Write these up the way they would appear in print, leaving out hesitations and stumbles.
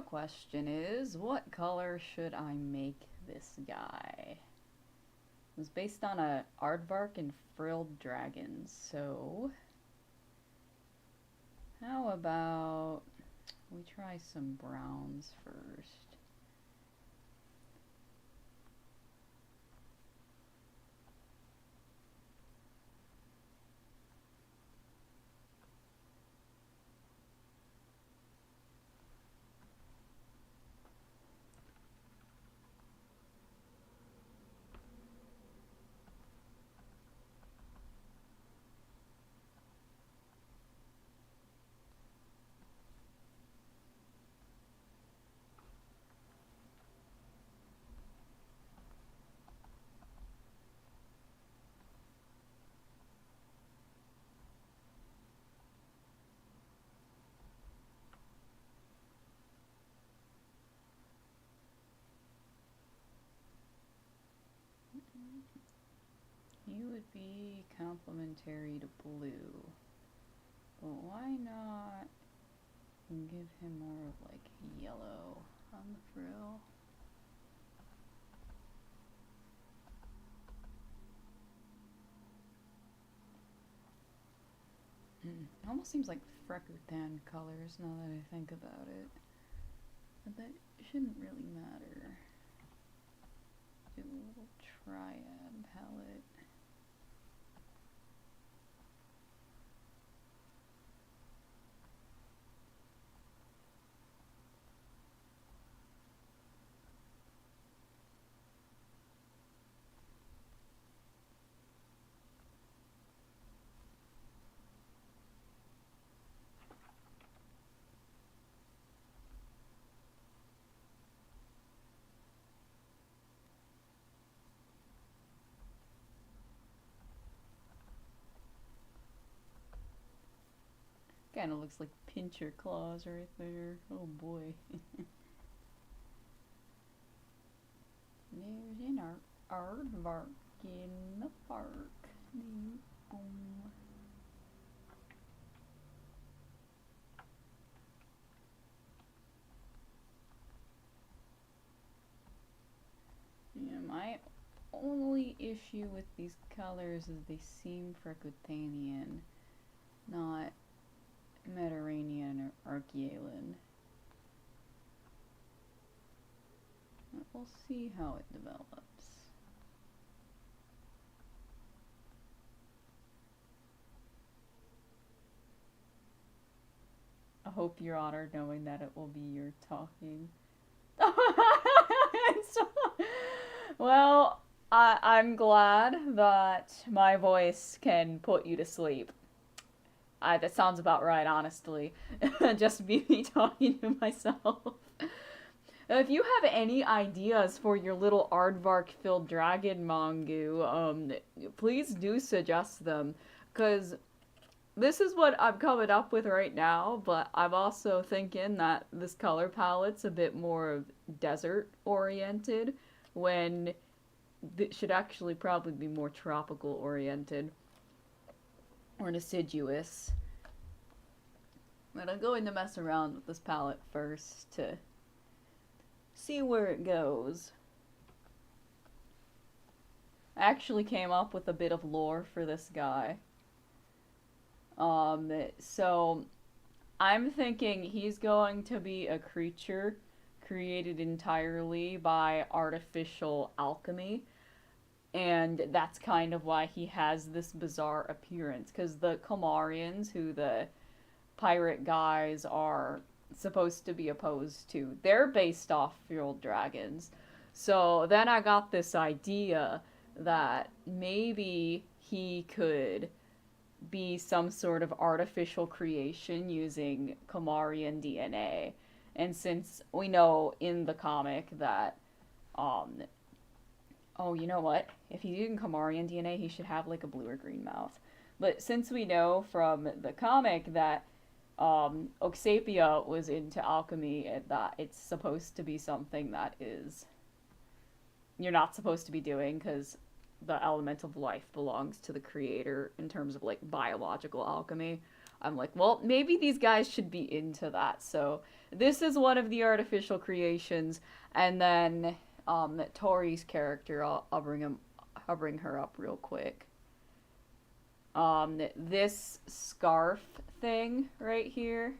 real question is, what color should I make this guy? It was based on a aardvark and frilled dragons, so how about we try some browns first? He would be complementary to blue, but why not give him more of like yellow on the frill? Almost seems like Freckertan colors now that I think about it. But that shouldn't really matter. Do a little triad palette. Kind of looks like pincher claws right there. Oh boy. There's an aardvark in the park. Yeah, my only issue with these colors is they seem Frecutanian, not Mediterranean or Archaean. But we'll see how it develops. I hope you're honored knowing that it will be your talking. So, well, I'm glad that my voice can put you to sleep. That sounds about right, honestly. Just me talking to myself. If you have any ideas for your little aardvark filled dragon mangu, please do suggest them. Because this is what I'm coming up with right now, but I'm also thinking that this color palette's a bit more desert oriented when it should actually probably be more tropical oriented or deciduous. But I'm going to mess around with this palette first to see where it goes. I actually came up with a bit of lore for this guy. So I'm thinking he's going to be a creature created entirely by artificial alchemy. And that's kind of why he has this bizarre appearance. Because the Komarians, who the pirate guys are supposed to be opposed to, they're based off field dragons. So then I got this idea that maybe he could be some sort of artificial creation using Komarian DNA. And since we know in the comic that, oh, you know what? If he's using Komarian DNA, he should have like a blue or green mouth. But since we know from the comic that Oxapia was into alchemy and that it's supposed to be something that is you're not supposed to be doing because the element of life belongs to the creator in terms of like biological alchemy. I'm like, well, maybe these guys should be into that. So this is one of the artificial creations, and then Tori's character, I'll bring her up real quick. This scarf thing right here,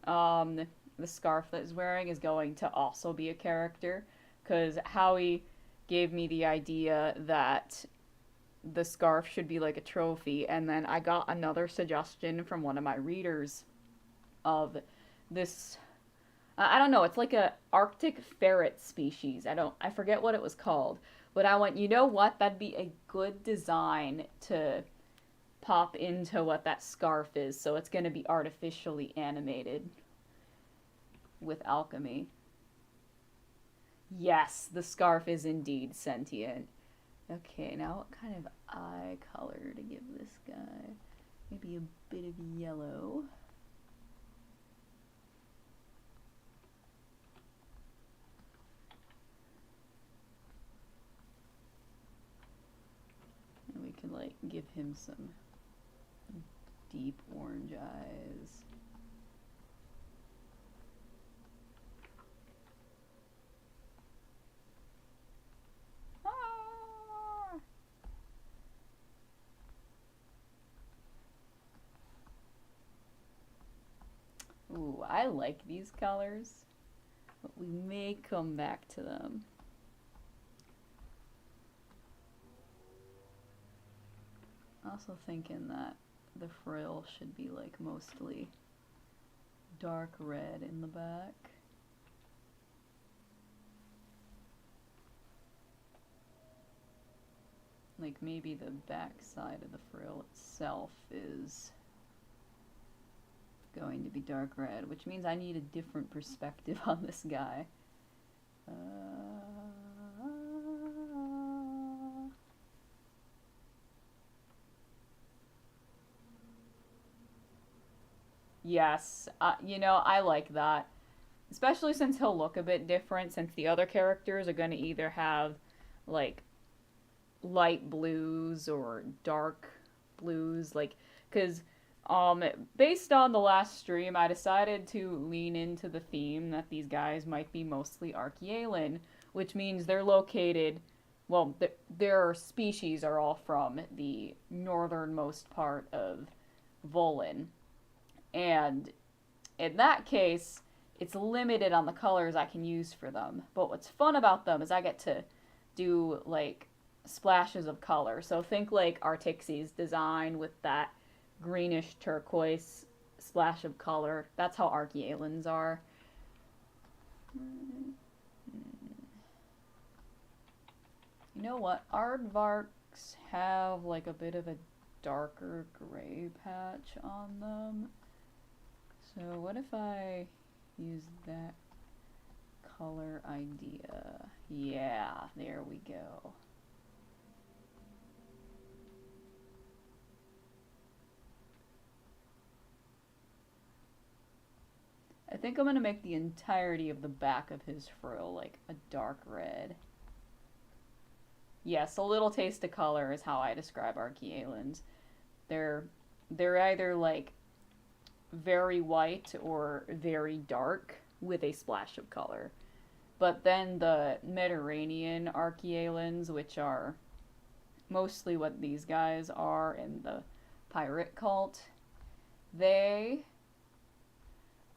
um, the scarf that he's wearing is going to also be a character, because Howie gave me the idea that the scarf should be like a trophy, and then I got another suggestion from one of my readers of this. I don't know. It's like a Arctic ferret species. I forget what it was called, but I went. You know what? That'd be a good design to pop into what that scarf is. So it's going to be artificially animated with alchemy. Yes, the scarf is indeed sentient. Okay, now what kind of eye color to give this guy? Maybe a bit of yellow. And we can like give him some deep orange eyes. Ooh, I like these colors, but we may come back to them. Also thinking that the frill should be like mostly dark red in the back. Like maybe the back side of the frill itself is going to be dark red, which means I need a different perspective on this guy. Yes, you know, I like that. Especially since he'll look a bit different, since the other characters are going to either have, like, light blues or dark blues. Like, because, based on the last stream, I decided to lean into the theme that these guys might be mostly Archaean, which means they're located, well, their species are all from the northernmost part of Volin. And in that case, it's limited on the colors I can use for them. But what's fun about them is I get to do like splashes of color. So think like Artixie's design with that greenish turquoise splash of color. That's how Archaeans are. You know what? Aardvarks have like a bit of a darker gray patch on them. So what if I use that color idea? Yeah, there we go. I think I'm going to make the entirety of the back of his frill like a dark red. Yes, a little taste of color is how I describe Archaeans. They're either like very white or very dark with a splash of color. But then the Mediterranean Archaeans, which are mostly what these guys are in the pirate cult, they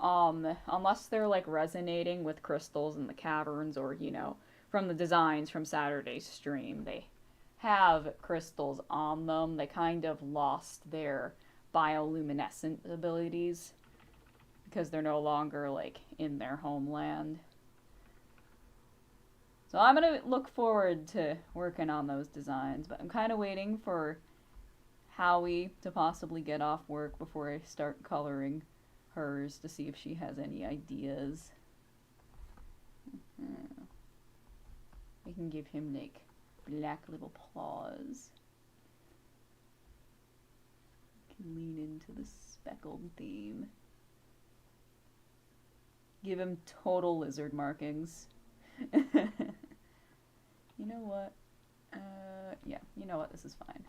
unless they're like resonating with crystals in the caverns, or you know, from the designs from Saturday's stream, they have crystals on them. They kind of lost their bioluminescent abilities because they're no longer like in their homeland. So I'm gonna look forward to working on those designs, but I'm kind of waiting for Howie to possibly get off work before I start coloring hers to see if she has any ideas. I can give him like black little paws. Can lean into the speckled theme. Give him total lizard markings. You know what? Yeah, you know what? This is fine.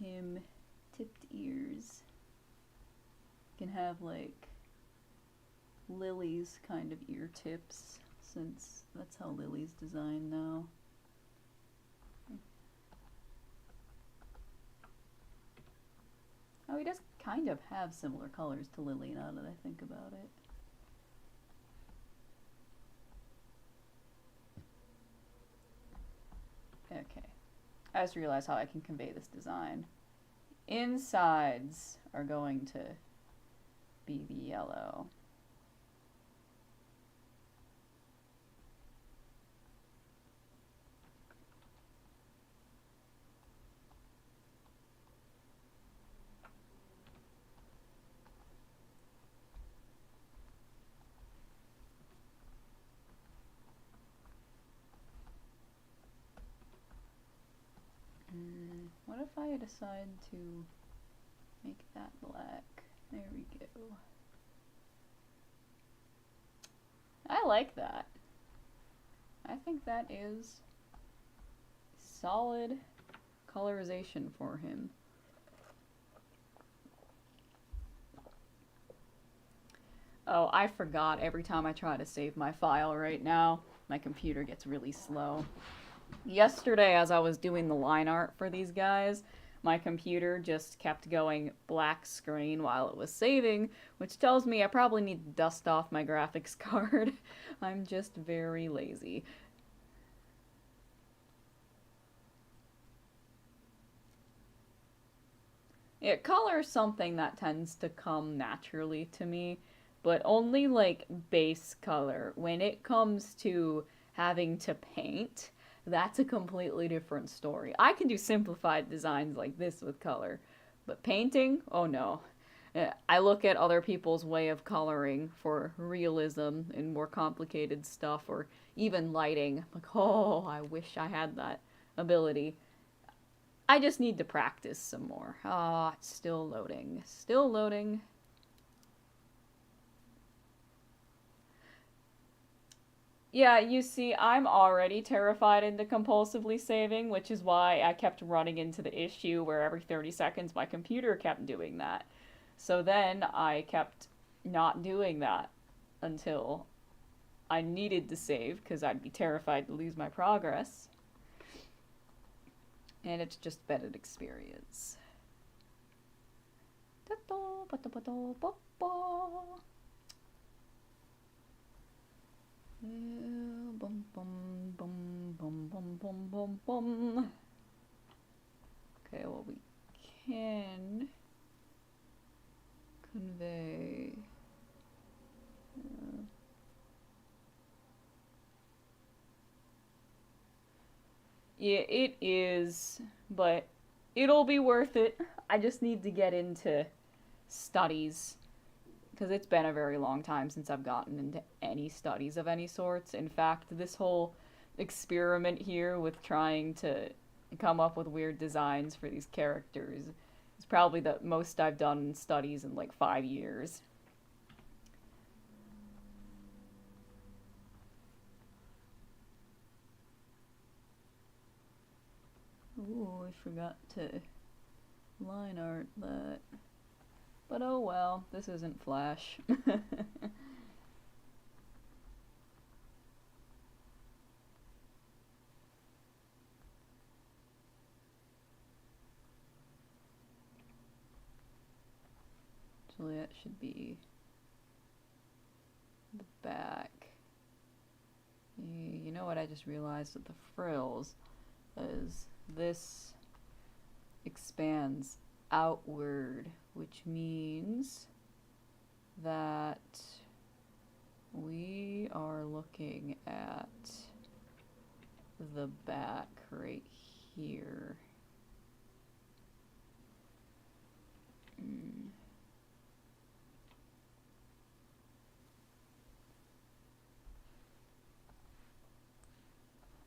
him tipped ears. You can have like Lily's kind of ear tips, since that's how Lily's designed now. Oh, he does kind of have similar colors to Lily now that I think about it. Okay. I just realized how I can convey this design. Insides are going to be the yellow. What if I decide to make that black? There we go. I like that. I think that is solid colorization for him. Oh, I forgot. Every time I try to save my file right now, my computer gets really slow. Yesterday, as I was doing the line art for these guys, my computer just kept going black screen while it was saving, which tells me I probably need to dust off my graphics card. I'm just very lazy. Yeah, color is something that tends to come naturally to me, but only like base color. When it comes to having to paint, that's a completely different story. I can do simplified designs like this with color, but painting, oh no. I look at other people's way of coloring for realism and more complicated stuff, or even lighting. I'm like, oh, I wish I had that ability. I just need to practice some more. Ah, it's still loading. Still loading. Yeah, you see, I'm already terrified into compulsively saving, which is why I kept running into the issue where every 30 seconds my computer kept doing that. So then I kept not doing that until I needed to save because I'd be terrified to lose my progress. And it's just been an experience. Bum, bum, bum, bum, bum, bum, bum, bum. Okay, well, we can convey. Yeah, it is, but it'll be worth it. I just need to get into studies because it's been a very long time since I've gotten into any studies of any sorts. In fact, this whole experiment here with trying to come up with weird designs for these characters is probably the most I've done in studies in like 5 years. Ooh, I forgot to line art that. But oh well, this isn't Flash. Actually, that should be the back. You know what I just realized with the frills is this expands outward, which means that we are looking at the back right here.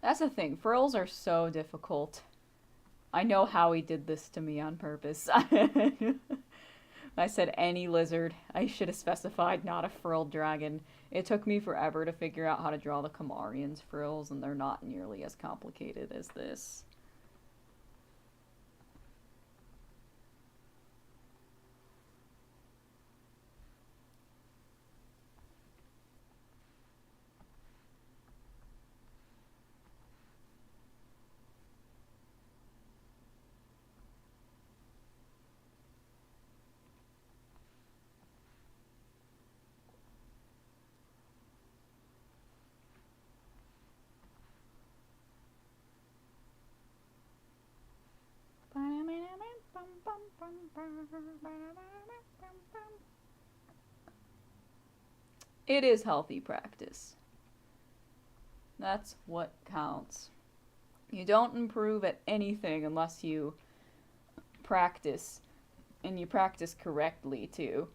That's the thing, frills are so difficult. I know Howie did this to me on purpose. I said any lizard. I should have specified not a frilled dragon. It took me forever to figure out how to draw the Kamarian's frills, and they're not nearly as complicated as this. It is healthy practice. That's what counts. You don't improve at anything unless you practice, and you practice correctly too.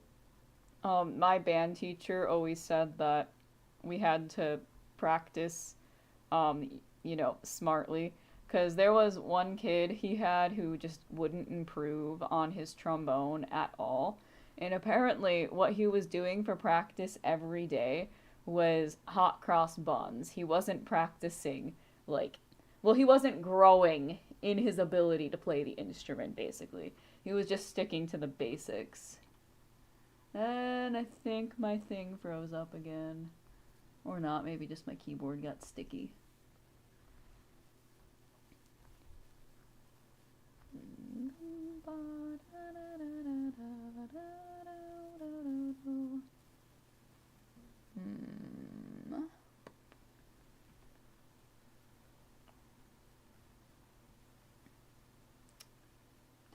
My band teacher always said that we had to practice, um, smartly. Because there was one kid he had who just wouldn't improve on his trombone at all. And apparently, what he was doing for practice every day was hot cross buns. He wasn't practicing, like, well, he wasn't growing in his ability to play the instrument, basically. He was just sticking to the basics. And I think my thing froze up again. Or not, maybe just my keyboard got sticky.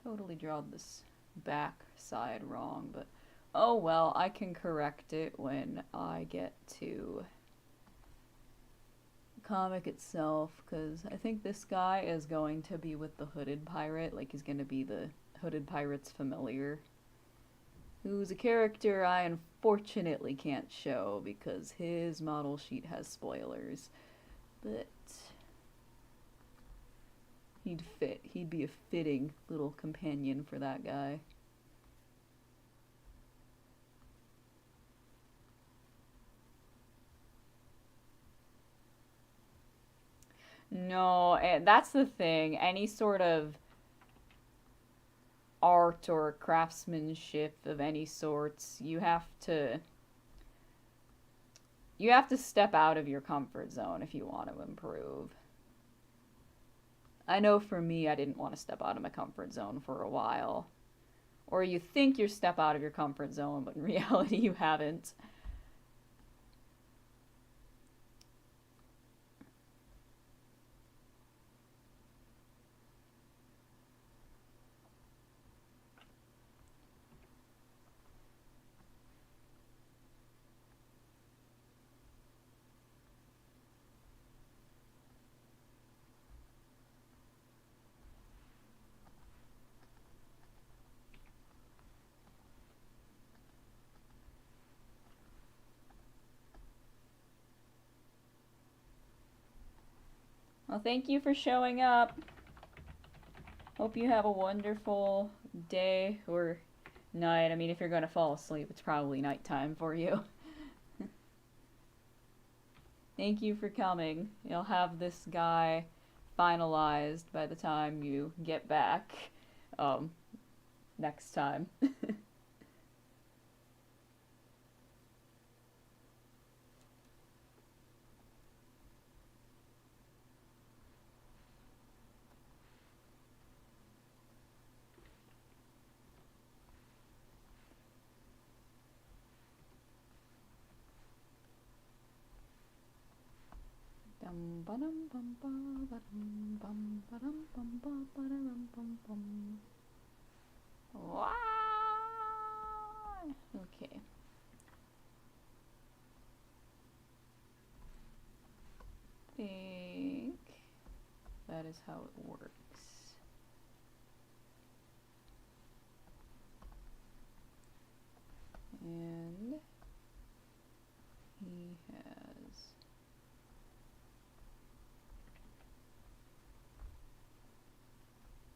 Totally drawed this back side wrong, but oh well, I can correct it when I get to the comic itself, because I think this guy is going to be with the hooded pirate, like he's going to be the hooded pirate's familiar, who's a character I unfortunately can't show because his model sheet has spoilers, but he'd be a fitting little companion for that guy. No, that's the thing. Any sort of art or craftsmanship of any sorts, you have to step out of your comfort zone if you want to improve. I know for me, I didn't want to step out of my comfort zone for a while. Or you think you step out of your comfort zone, but in reality, you haven't. Well, thank you for showing up. Hope you have a wonderful day or night. I mean, if you're going to fall asleep, it's probably nighttime for you. Thank you for coming. You'll have this guy finalized by the time you get back next time. Okay. Think that is how it works. And he has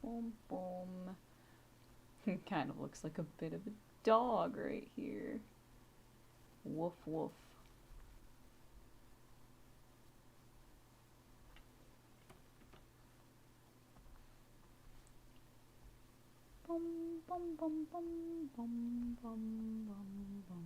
boom boom. Kind of looks like a bit of a dog right here. Woof woof. Bum bum bum bum bum bum bum bum.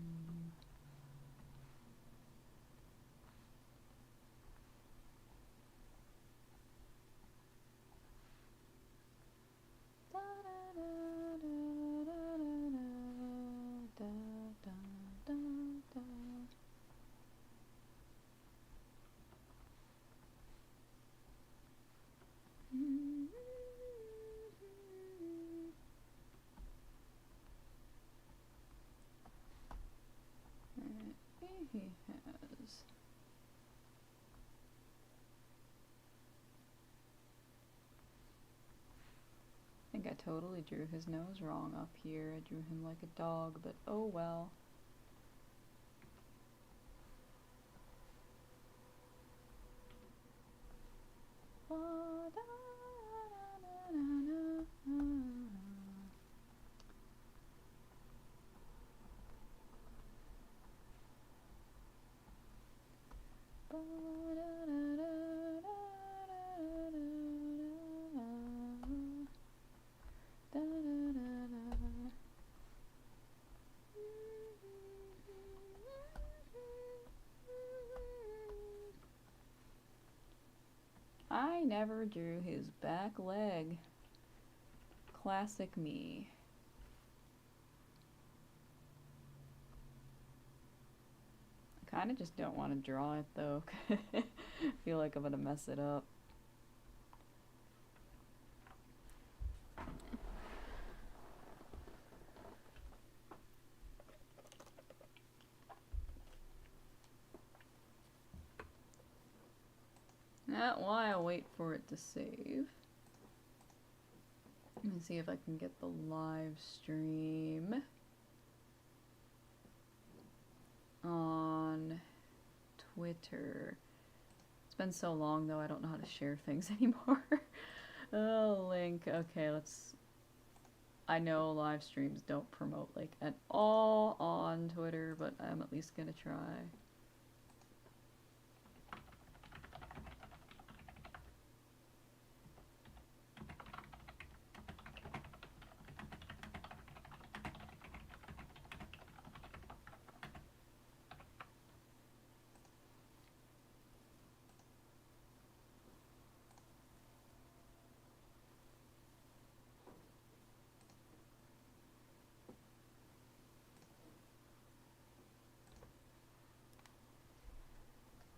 Da da da da da da da da da. think I totally drew his nose wrong up here. I drew him like a dog, but oh well. I never drew his back leg. Classic me. I kind of just don't want to draw it though. I feel like I'm gonna mess it up. While I wait for it to save, let me see if I can get the live stream on Twitter. It's been so long though, I don't know how to share things anymore. Oh, link. Okay, let's... I know live streams don't promote like at all on Twitter, but I'm at least gonna try.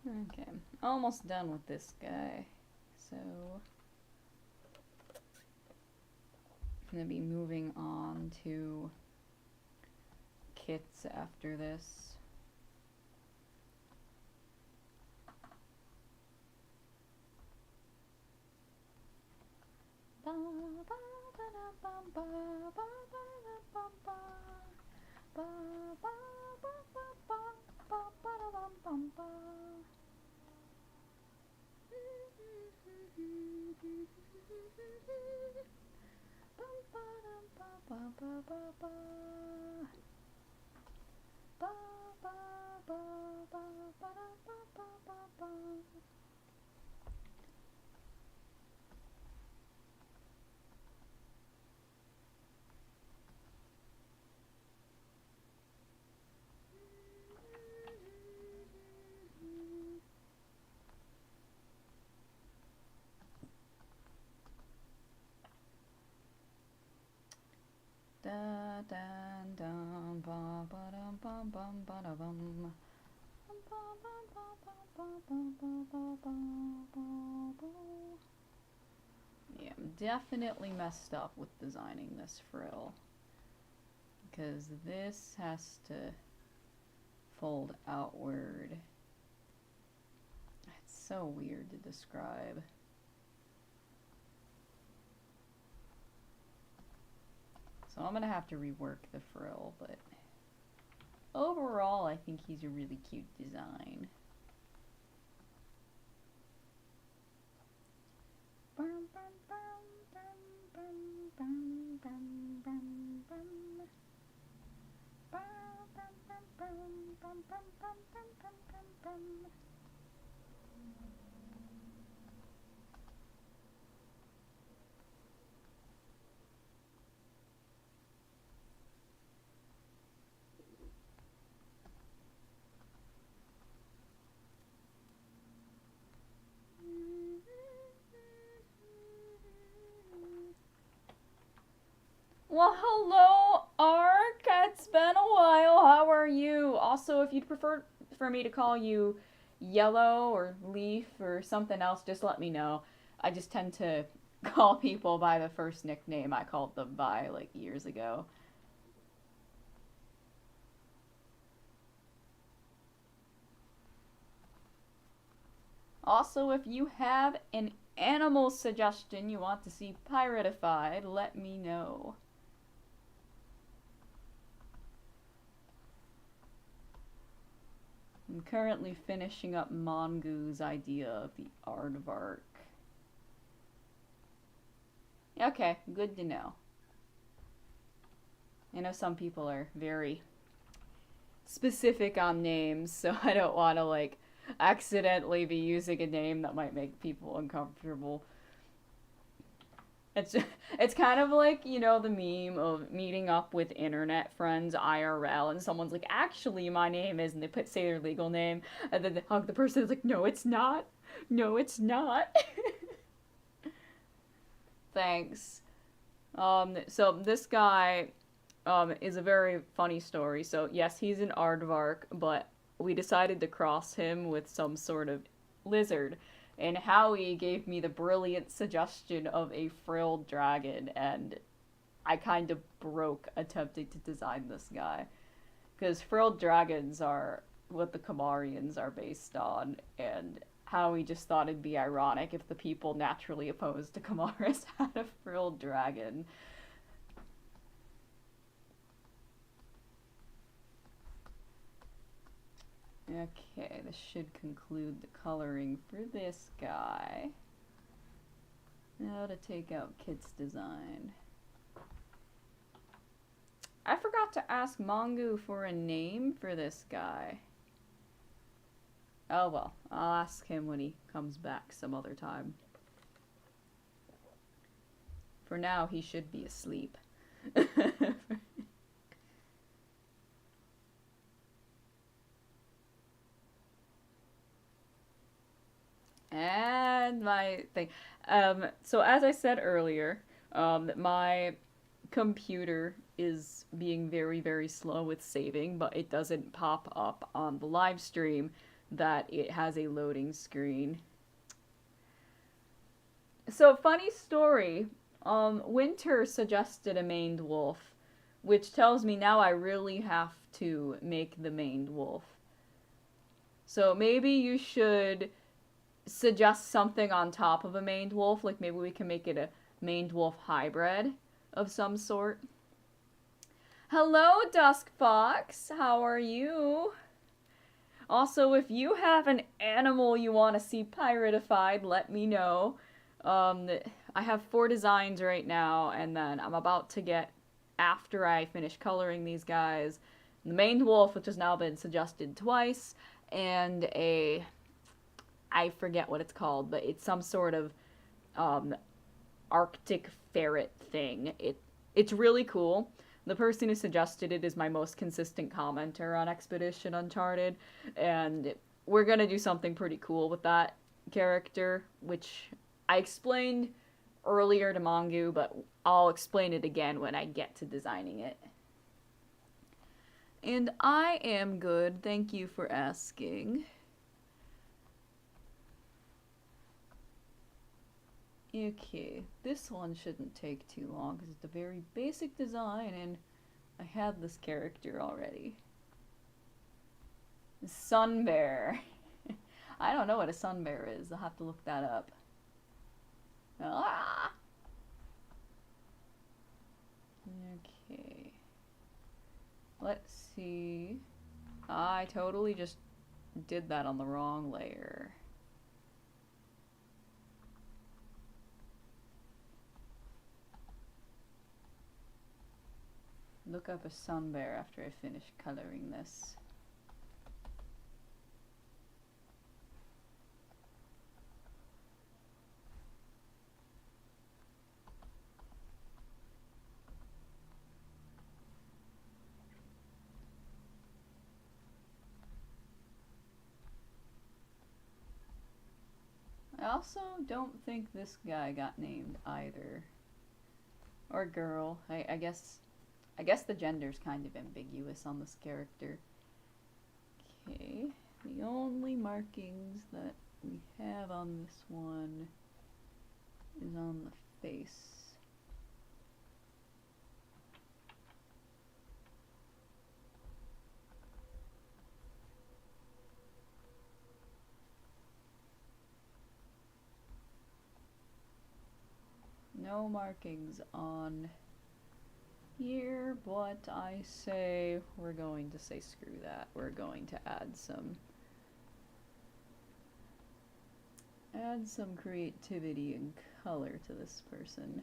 Okay, almost done with this guy. So I'm gonna be moving on to kits after this. Da da dum ba ba dum bum bum ba da bum. Yeah, I'm definitely messed up with designing this frill, because this has to fold outward. It's so weird to describe. So I'm gonna have to rework the frill, but overall I think he's a really cute design. Well, hello, Ark. It's been a while. How are you? Also, if you'd prefer for me to call you Yellow or Leaf or something else, just let me know. I just tend to call people by the first nickname I called them by like years ago. Also, if you have an animal suggestion you want to see piratified, let me know. I'm currently finishing up Mongoose idea of the aardvark. Okay, good to know. I know some people are very specific on names, so I don't want to, like, accidentally be using a name that might make people uncomfortable. It's kind of like, you know, the meme of meeting up with internet friends IRL and someone's like, actually my name is, and they say their legal name, and then they hug the person who's like, no it's not. No it's not. Thanks. So this guy is a very funny story. So yes, he's an aardvark, but we decided to cross him with some sort of lizard. And Howie gave me the brilliant suggestion of a frilled dragon, and I kind of broke attempting to design this guy. Because frilled dragons are what the Kamarians are based on, and Howie just thought it'd be ironic if the people naturally opposed to Kamaras had a frilled dragon. Okay, this should conclude the coloring for this guy. Now to take out Kit's design. I forgot to ask Mongu for a name for this guy. Oh well, I'll ask him when he comes back some other time. For now, he should be asleep. And my thing. So as I said earlier, my computer is being very, very slow with saving, but it doesn't pop up on the live stream that it has a loading screen. So, funny story, Winter suggested a maned wolf, which tells me now I really have to make the maned wolf. So maybe you should suggest something on top of a maned wolf, like maybe we can make it a maned wolf hybrid of some sort. Hello, Dusk Fox. How are you? Also, if you have an animal you want to see piratified, let me know. I have 4 designs right now, and then I'm about to get, after I finish coloring these guys, the maned wolf, which has now been suggested twice, and I forget what it's called, but it's some sort of Arctic ferret thing. It's really cool. The person who suggested it is my most consistent commenter on Expedition Uncharted, and we're gonna do something pretty cool with that character, which I explained earlier to Mongu, but I'll explain it again when I get to designing it. And I am good, thank you for asking. Okay, this one shouldn't take too long because it's a very basic design and I had this character already. Sun bear. I don't know what a sun bear is. I'll have to look that up. Ah! Okay. Let's see. I totally just did that on the wrong layer. Look up a sun bear after I finish coloring this. I also don't think this guy got named either. Or girl. I guess the gender's kind of ambiguous on this character. Okay, the only markings that we have on this one is on the face. no markings on here, but I say we're going to say screw that. We're going to add some creativity and color to this person.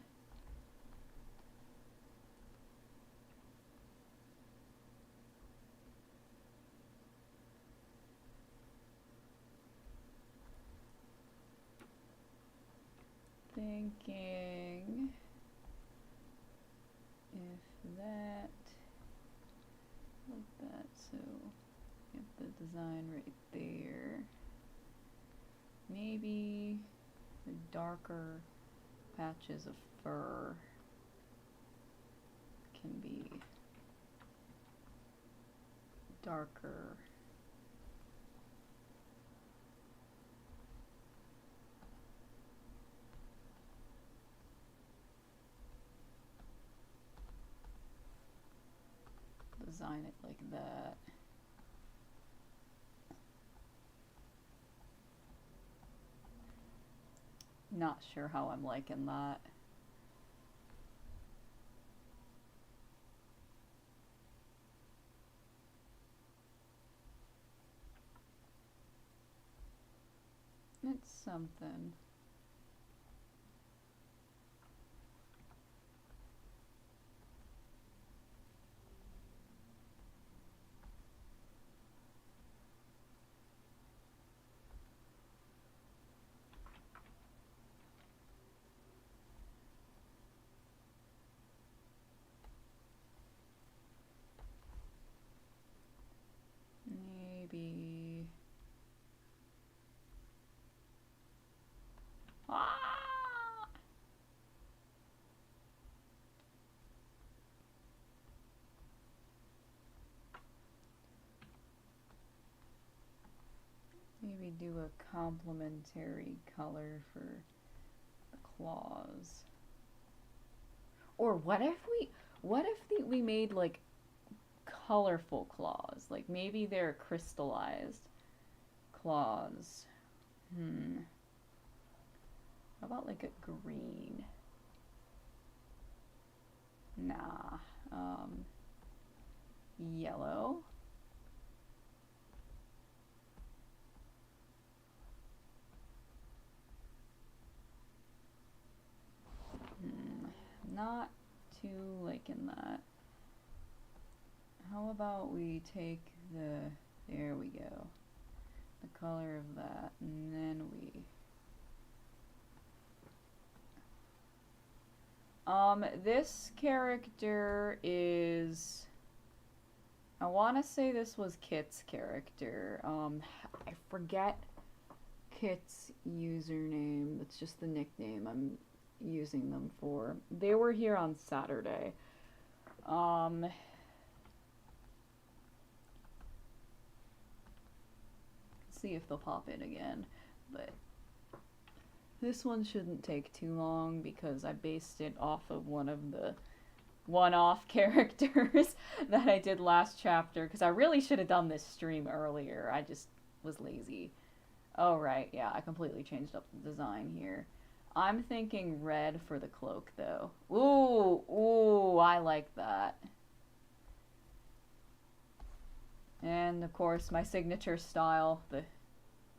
Thinking if that, like that, so get the design right there. Maybe the darker patches of fur can be darker. Design it like that. Not sure how I'm liking that. It's something. Maybe. Ah! Maybe do a complementary color for the claws. Or what if we made like colorful claws? Like maybe they're crystallized claws. How about like a green? Nah. Yellow. Not too liking that. How about we take there we go, the color of that, and then this character is, I want to say this was Kit's character. I forget Kit's username. It's just the nickname I'm using them for. They were here on Saturday. See if they'll pop in again, but this one shouldn't take too long because I based it off of one of the one-off characters that I did last chapter, because I really should have done this stream earlier. I just was lazy. Oh right, yeah, I completely changed up the design here. I'm thinking red for the cloak though. Ooh, I like that. And of course my signature style, the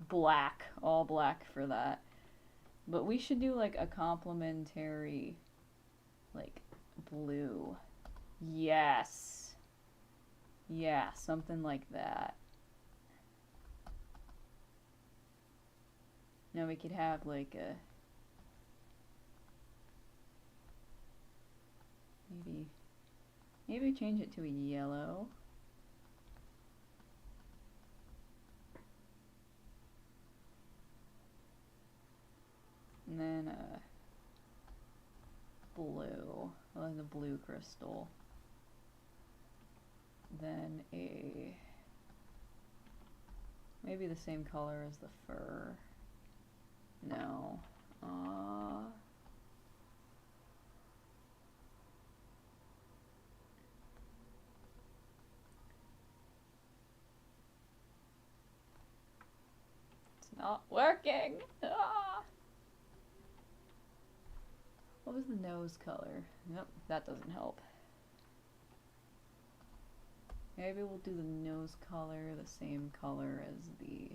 black, all black for that. But we should do like a complementary, like blue. Yes. Yeah, something like that. Now we could have like a, maybe change it to a yellow. And then blue, like the blue crystal. Then maybe the same color as the fur. No. It's not working. What was the nose color? Nope, that doesn't help. Maybe we'll do the nose color the same color as the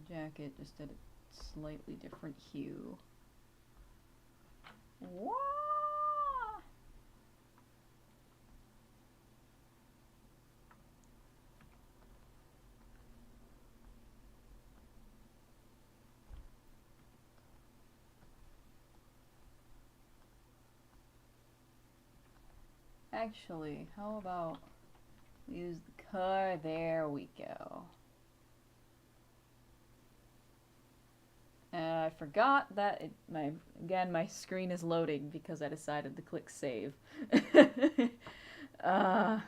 jacket, just at a slightly different hue. Wah! Actually, how about use the color? There we go. I forgot that my screen is loading because I decided to click save. uh,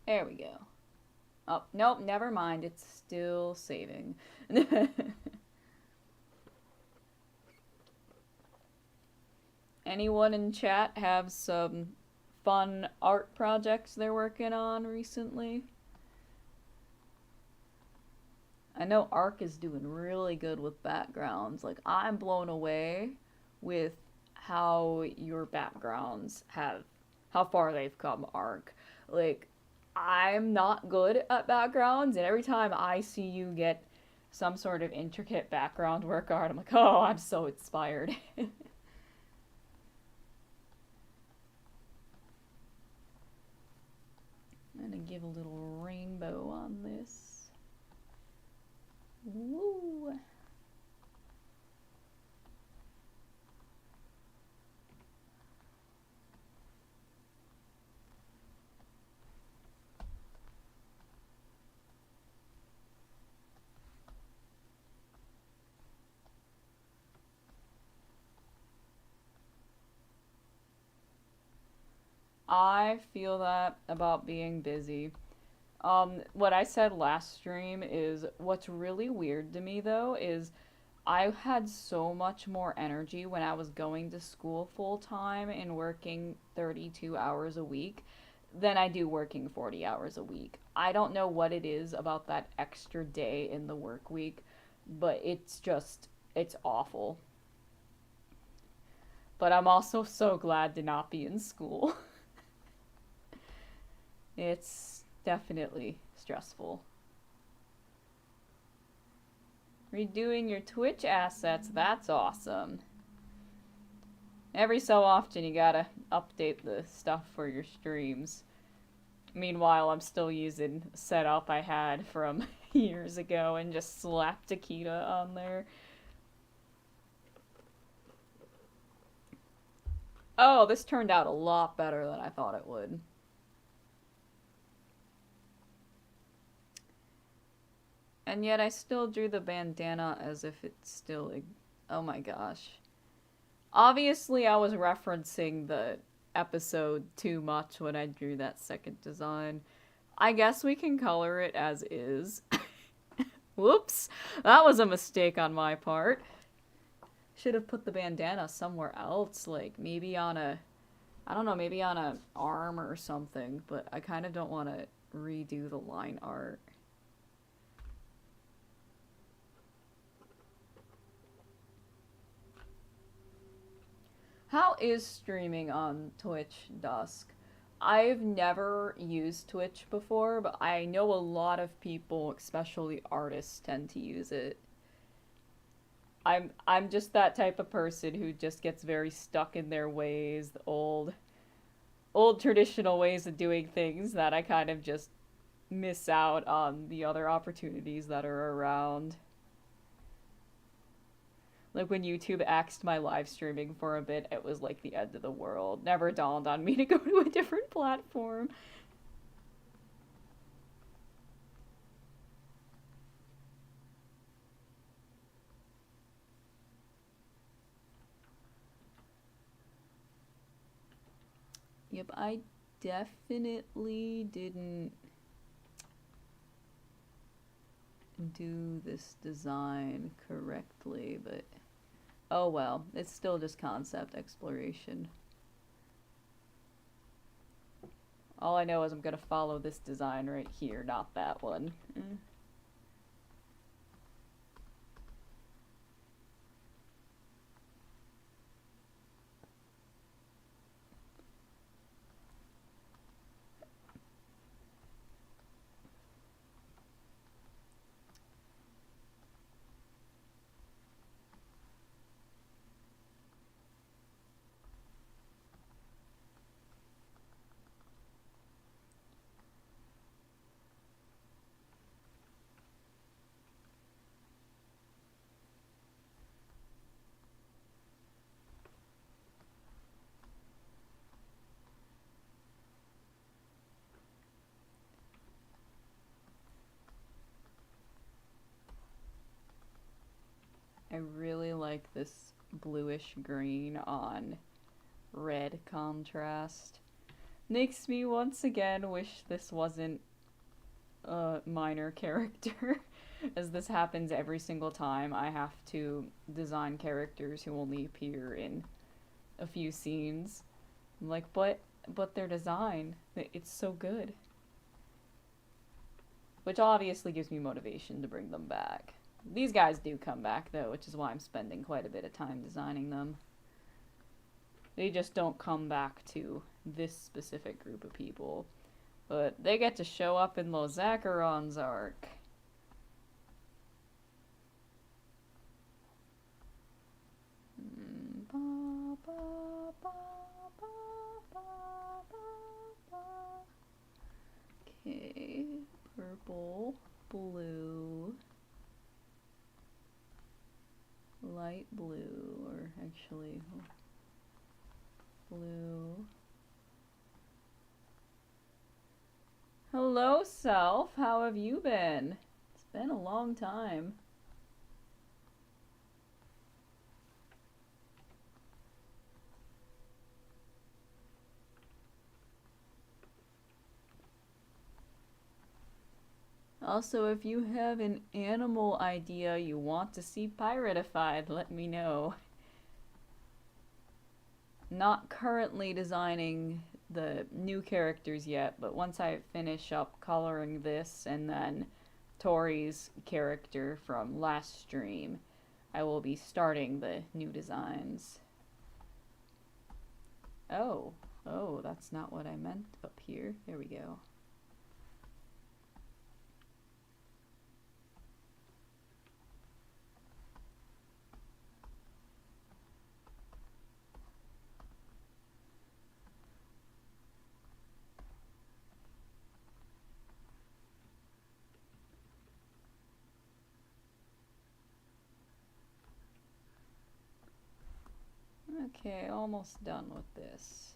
there we go. Oh, nope, never mind. It's still saving. Anyone in chat have some fun art projects they're working on recently? I know Arc is doing really good with backgrounds. Like, I'm blown away with how your backgrounds how far they've come, Arc. Like, I'm not good at backgrounds, and every time I see you get some sort of intricate background work art, I'm like, oh, I'm so inspired. I'm gonna give a little rainbow on this. Woo! I feel that about being busy. What I said last stream is what's really weird to me though is I had so much more energy when I was going to school full time and working 32 hours a week than I do working 40 hours a week. I don't know what it is about that extra day in the work week, but it's awful. But I'm also so glad to not be in school. It's definitely stressful. Redoing your Twitch assets, that's awesome. Every so often you gotta update the stuff for your streams. Meanwhile, I'm still using a setup I had from years ago and just slapped Akita on there. Oh, this turned out a lot better than I thought it would. And yet I still drew the bandana as if it's still... Oh my gosh. Obviously I was referencing the episode too much when I drew that second design. I guess we can color it as is. Whoops. That was a mistake on my part. Should have put the bandana somewhere else, like maybe on a... I don't know, maybe on an arm or something, but I kind of don't want to redo the line art. How is streaming on Twitch, Dusk? I've never used Twitch before, but I know a lot of people, especially artists, tend to use it. I'm just that type of person who just gets very stuck in their ways, the old traditional ways of doing things that I kind of just miss out on the other opportunities that are around. Like when YouTube axed my live streaming for a bit, it was like the end of the world. Never dawned on me to go to a different platform. Yep, I definitely didn't do this design correctly, but Oh well, it's still just concept exploration. All I know is I'm gonna follow this design right here, not that one. I really like this bluish green on red contrast. Makes me once again wish this wasn't a minor character, as this happens every single time I have to design characters who only appear in a few scenes. I'm like, but their design, it's so good. Which obviously gives me motivation to bring them back. These guys do come back though, which is why I'm spending quite a bit of time designing them. They just don't come back to this specific group of people. But they get to show up in Lozacharon's arc. Okay, purple, blue, light blue, or actually blue. Hello, self. How have you been? It's been a long time. Also, if you have an animal idea you want to see piratified, let me know. Not currently designing the new characters yet, but once I finish up coloring this and then Tori's character from last stream, I will be starting the new designs. Oh, that's not what I meant up here. There we go. Okay, almost done with this.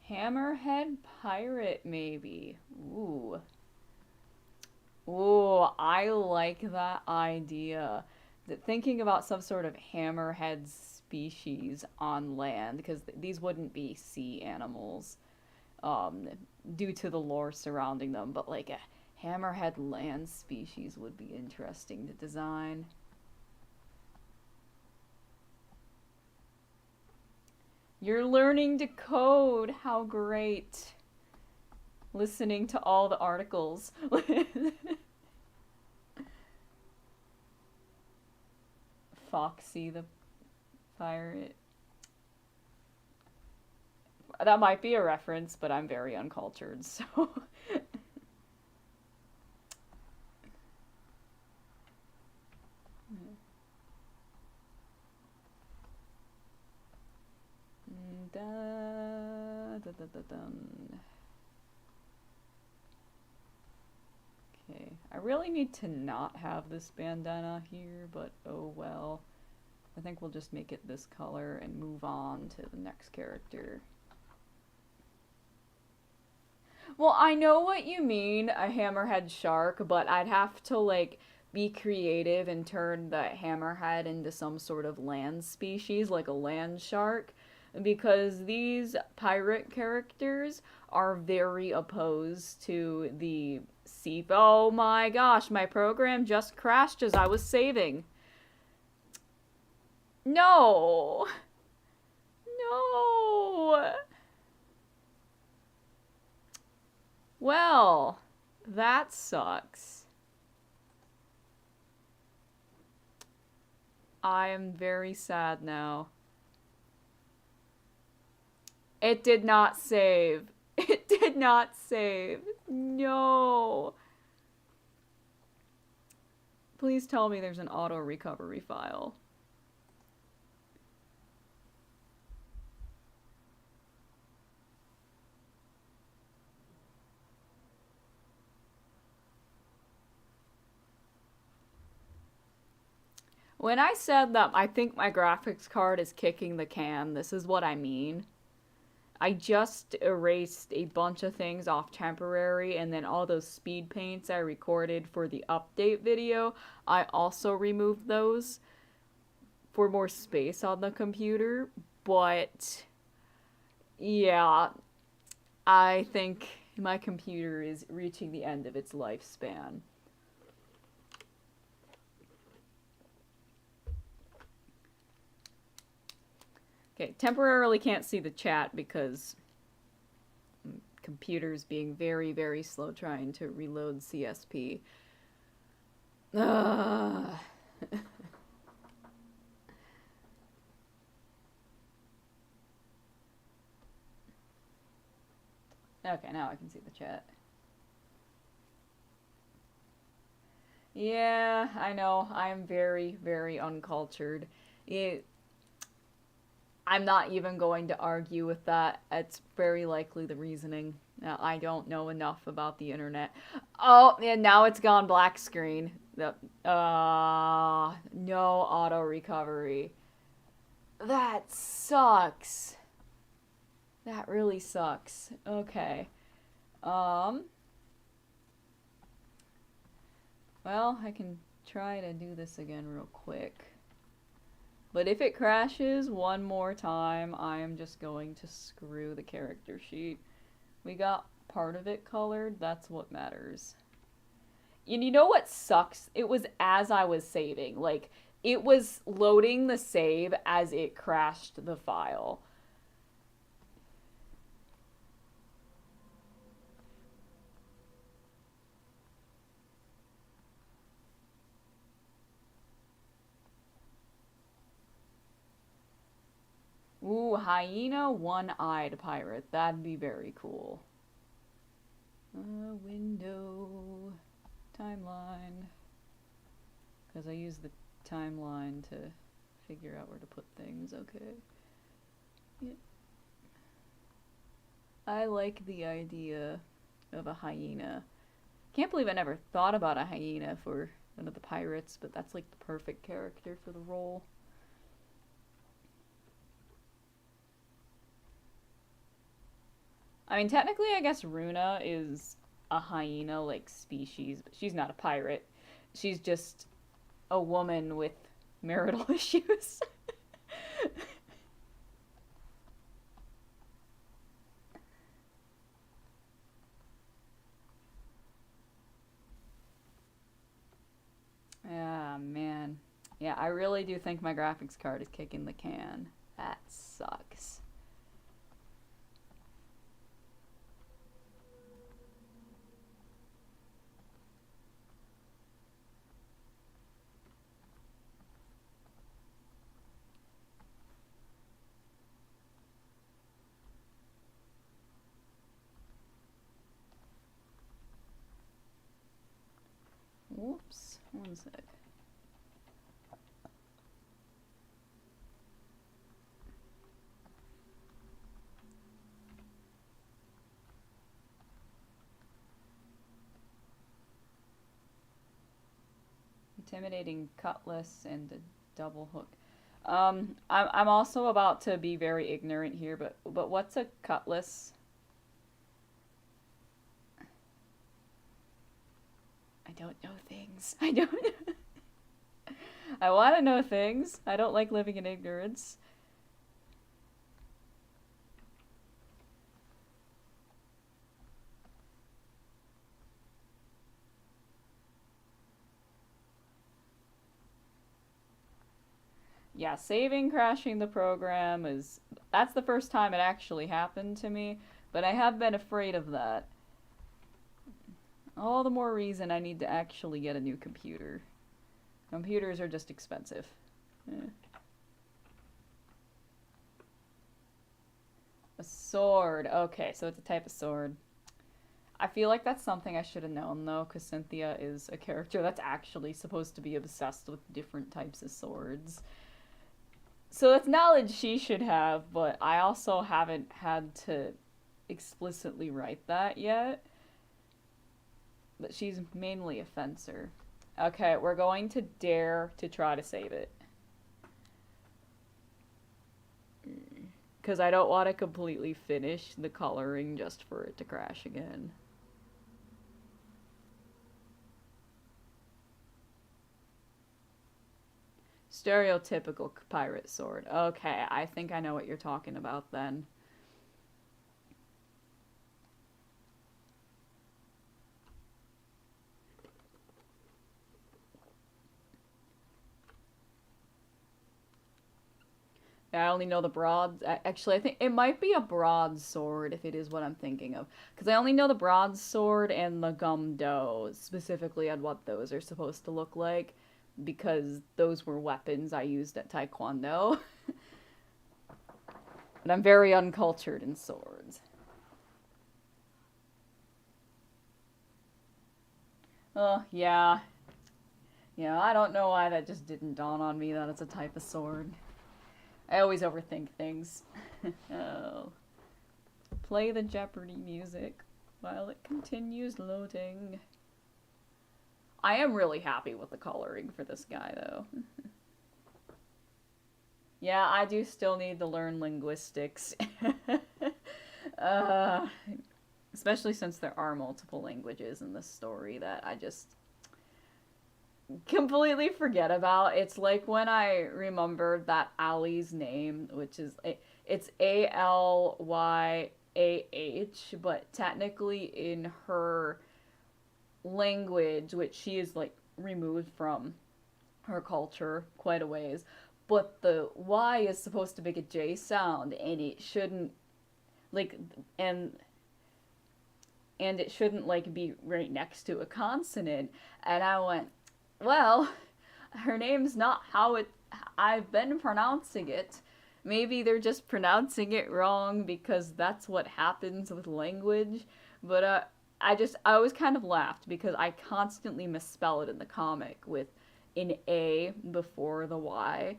Hammerhead pirate, maybe. Ooh. Ooh, I like that idea. Thinking about some sort of hammerhead species on land, because these wouldn't be sea animals, due to the lore surrounding them, but like a hammerhead land species would be interesting to design. You're learning to code. How great. Listening to all the articles. Foxy the pirate. That might be a reference, but I'm very uncultured, so. Okay, I really need to not have this bandana here, but oh well. I think we'll just make it this color and move on to the next character. Well, I know what you mean, a hammerhead shark, but I'd have to, like, be creative and turn the hammerhead into some sort of land species, like a land shark. because these pirate characters are very opposed to the sea. Oh my gosh, my program just crashed as I was saving. No! No! Well, that sucks. I am very sad now. It did not save. It did not save. No. Please tell me there's an auto recovery file. When I said that I think my graphics card is kicking the can, this is what I mean. I just erased a bunch of things off temporary, and then all those speed paints I recorded for the update video, I also removed those for more space on the computer. But yeah, I think my computer is reaching the end of its lifespan. Okay, temporarily can't see the chat because computer's being very, very slow trying to reload CSP. Ugh. Okay, now I can see the chat. Yeah, I know. I'm very, very uncultured. I'm not even going to argue with that. It's very likely the reasoning. I don't know enough about the internet. Oh, and now it's gone black screen. No auto recovery. That sucks. That really sucks. Okay. Well, I can try to do this again real quick. But if it crashes one more time, I am just going to screw the character sheet. We got part of it colored. That's what matters. And you know what sucks? It was as I was saving. Like, it was loading the save as it crashed the file. Ooh, hyena, one-eyed pirate. That'd be very cool. Window, timeline. Because I use the timeline to figure out where to put things. Okay. Yeah. I like the idea of a hyena. Can't believe I never thought about a hyena for one of the pirates, but that's like the perfect character for the role. I mean, technically, I guess Runa is a hyena-like species, but she's not a pirate. She's just a woman with marital issues. Ah, man. Yeah, I really do think my graphics card is kicking the can. That sucks. Whoops. One sec. Intimidating cutlass and a double hook. I'm also about to be very ignorant here, but what's a cutlass? I don't know things. I don't know. I want to know things. I don't like living in ignorance. Yeah, saving crashing the program is that's the first time it actually happened to me, but I have been afraid of that. All the more reason I need to actually get a new computer. Computers are just expensive. Eh. A sword. Okay, so it's a type of sword. I feel like that's something I should have known though, because Cynthia is a character that's actually supposed to be obsessed with different types of swords. So that's knowledge she should have, but I also haven't had to explicitly write that yet. But she's mainly a fencer. Okay, we're going to dare to try to save it. Because I don't want to completely finish the coloring just for it to crash again. Stereotypical pirate sword. Okay, I think I know what you're talking about then. I only know the broad. Actually, I think it might be a broadsword if it is what I'm thinking of. Because I only know the broadsword and the gumdo, specifically on what those are supposed to look like. Because those were weapons I used at Taekwondo. But I'm very uncultured in swords. Oh, yeah. Yeah, I don't know why that just didn't dawn on me that it's a type of sword. I always overthink things. Oh. Play the Jeopardy music while it continues loading. I am really happy with the coloring for this guy, though. Yeah, I do still need to learn linguistics. uh, especially since there are multiple languages in this story that I just completely forget about. It's like when I remembered that Ali's name, which is it's Alyah, but technically in her language, which she is like removed from her culture quite a ways, but the Y is supposed to make a J sound, and it shouldn't like and it shouldn't like be right next to a consonant. And I went, well, her name's not how I've been pronouncing it. Maybe they're just pronouncing it wrong because that's what happens with language. But I always kind of laughed because I constantly misspell it in the comic with an A before the Y.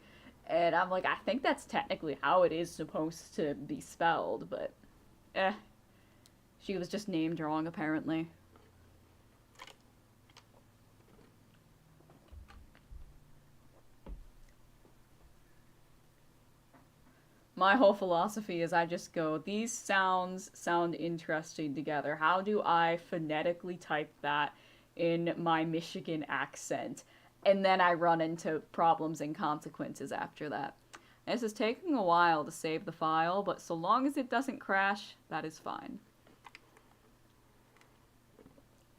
And I'm like, I think that's technically how it is supposed to be spelled, but eh. She was just named wrong, apparently. My whole philosophy is I just go, these sounds sound interesting together. How do I phonetically type that in my Michigan accent? And then I run into problems and consequences after that. This is taking a while to save the file, but so long as it doesn't crash, that is fine.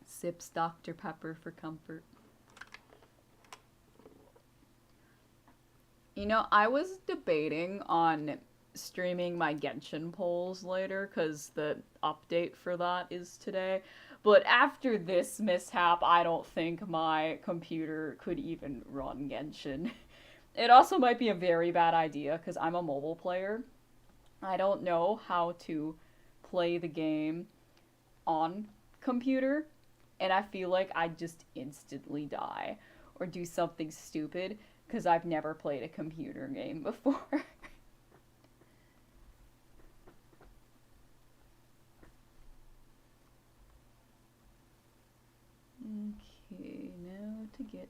Sips Dr. Pepper for comfort. You know, I was debating on streaming my Genshin polls later because the update for that is today. But after this mishap, I don't think my computer could even run Genshin. It also might be a very bad idea because I'm a mobile player. I don't know how to play the game on computer, and I feel like I'd just instantly die or do something stupid because I've never played a computer game before. Okay, now to get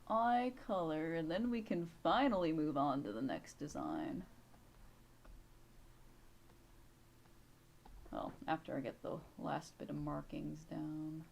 eye color, and then we can finally move on to the next design. Well, after I get the last bit of markings down.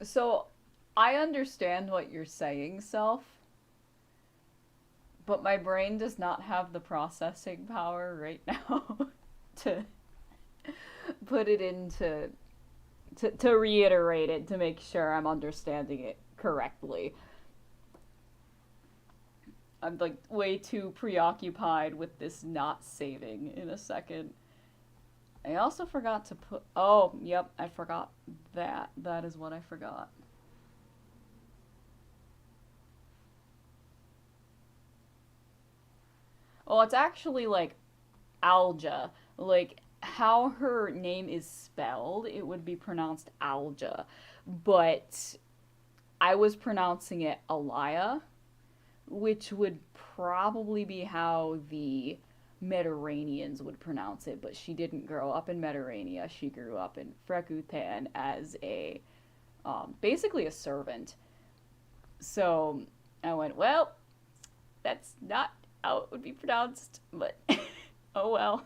So I understand what you're saying, self, but my brain does not have the processing power right now to put it into to reiterate it to make sure I'm understanding it correctly. I'm like way too preoccupied with this not saving in a second. I also forgot to put. Oh, yep, I forgot that. That is what I forgot. Oh, it's actually like Alja. Like how her name is spelled, it would be pronounced Alja. But I was pronouncing it Alaya, which would probably be how the Mediterraneans would pronounce it, but she didn't grow up in Mediterranean. She grew up in Frekutan as a basically a servant. So I went, well, that's not how it would be pronounced, but oh well.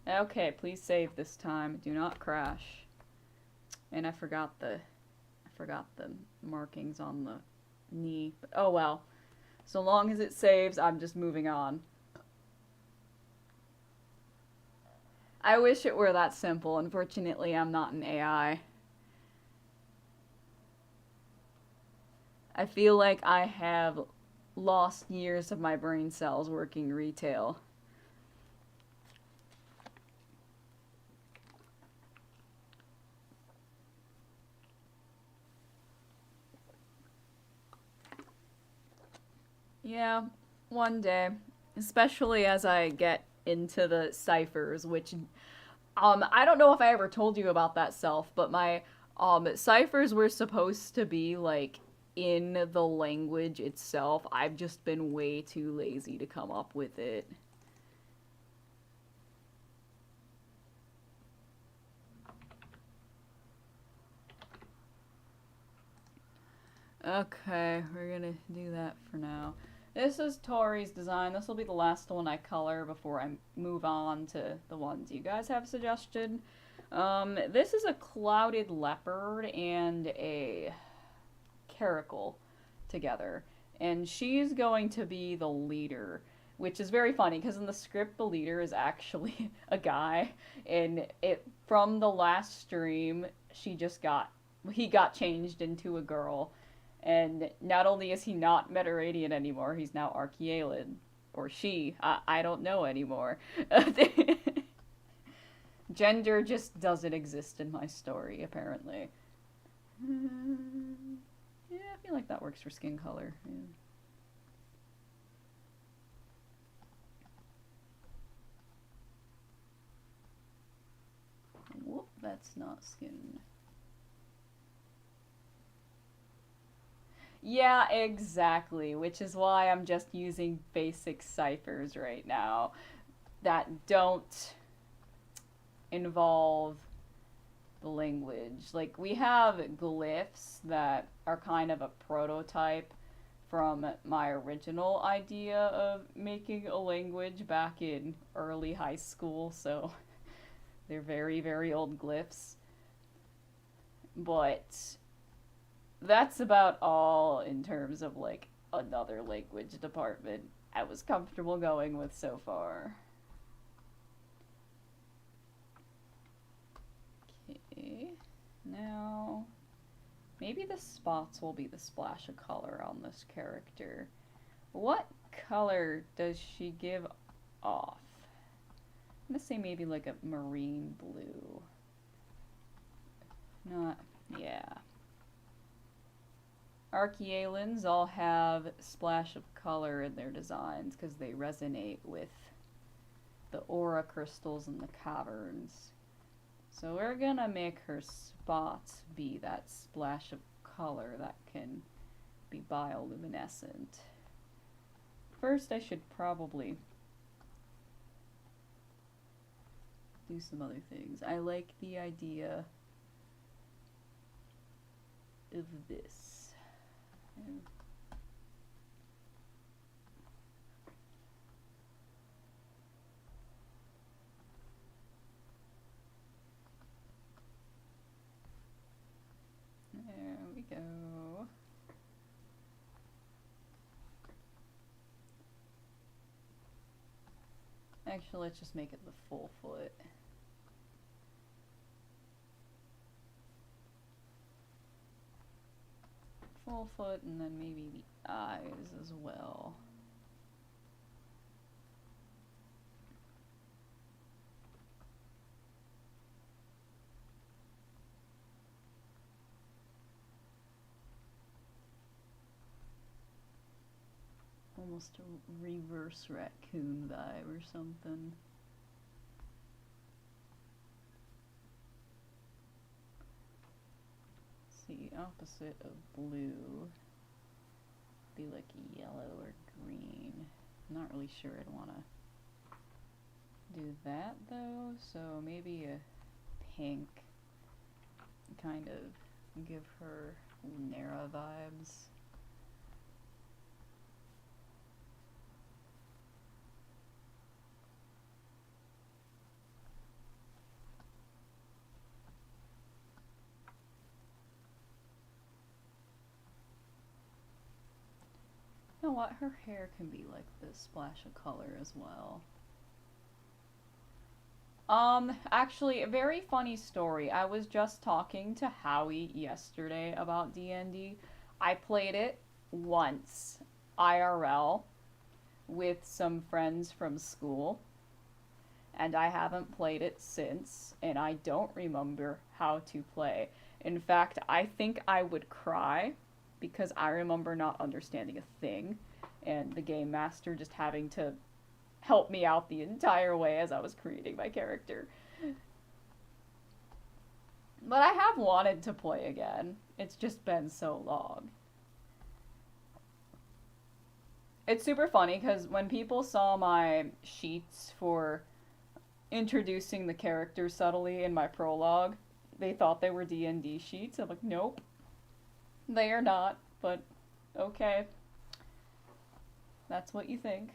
Okay, please save this time. Do not crash. And I forgot the markings on the knee. But oh well. So long as it saves, I'm just moving on. I wish it were that simple. Unfortunately, I'm not an AI. I feel like I have lost years of my brain cells working retail. Yeah, one day. Especially as I get into the ciphers, which I don't know if I ever told you about that, self, but my ciphers were supposed to be like in the language itself. I've just been way too lazy to come up with it. Okay, we're gonna do that for now. This is Tori's design. This will be the last one I color before I move on to the ones you guys have suggested. This is a clouded leopard and a caracal together. And she's going to be the leader, which is very funny because in the script, the leader is actually a guy. And it from the last stream, he got changed into a girl. And not only is he not Mediterranean anymore, he's now Archaean. Or she. I don't know anymore. Gender just doesn't exist in my story, apparently. Yeah, I feel like that works for skin color. Yeah. Whoop, that's not skin. Yeah, exactly, which is why I'm just using basic ciphers right now that don't involve the language. Like, we have glyphs that are kind of a prototype from my original idea of making a language back in early high school, so they're very, very old glyphs. But that's about all in terms of like another language department I was comfortable going with so far. Okay, now maybe the spots will be the splash of color on this character. What color does she give off? I'm gonna say maybe like a marine blue. Not, yeah. Archaeans all have splash of color in their designs because they resonate with the aura crystals in the caverns. So we're gonna make her spots be that splash of color that can be bioluminescent. First, I should probably do some other things. I like the idea of this. Actually, let's just make it the full foot. Full foot, and then maybe the eyes as well. Almost a reverse raccoon vibe or something. See, opposite of blue, be like yellow or green. I'm not really sure I'd want to do that though, so maybe a pink, kind of give her Lunera vibes. You know what, her hair can be like this splash of color as well. Actually, a very funny story. I was just talking to Howie yesterday about D&D. I played it once, IRL, with some friends from school, and I haven't played it since, and I don't remember how to play. In fact, I think I would cry because I remember not understanding a thing, and the game master just having to help me out the entire way as I was creating my character. But I have wanted to play again. It's just been so long. It's super funny because when people saw my sheets for introducing the character subtly in my prologue, they thought they were D&D sheets. I'm like, nope. They are not, but okay. That's what you think.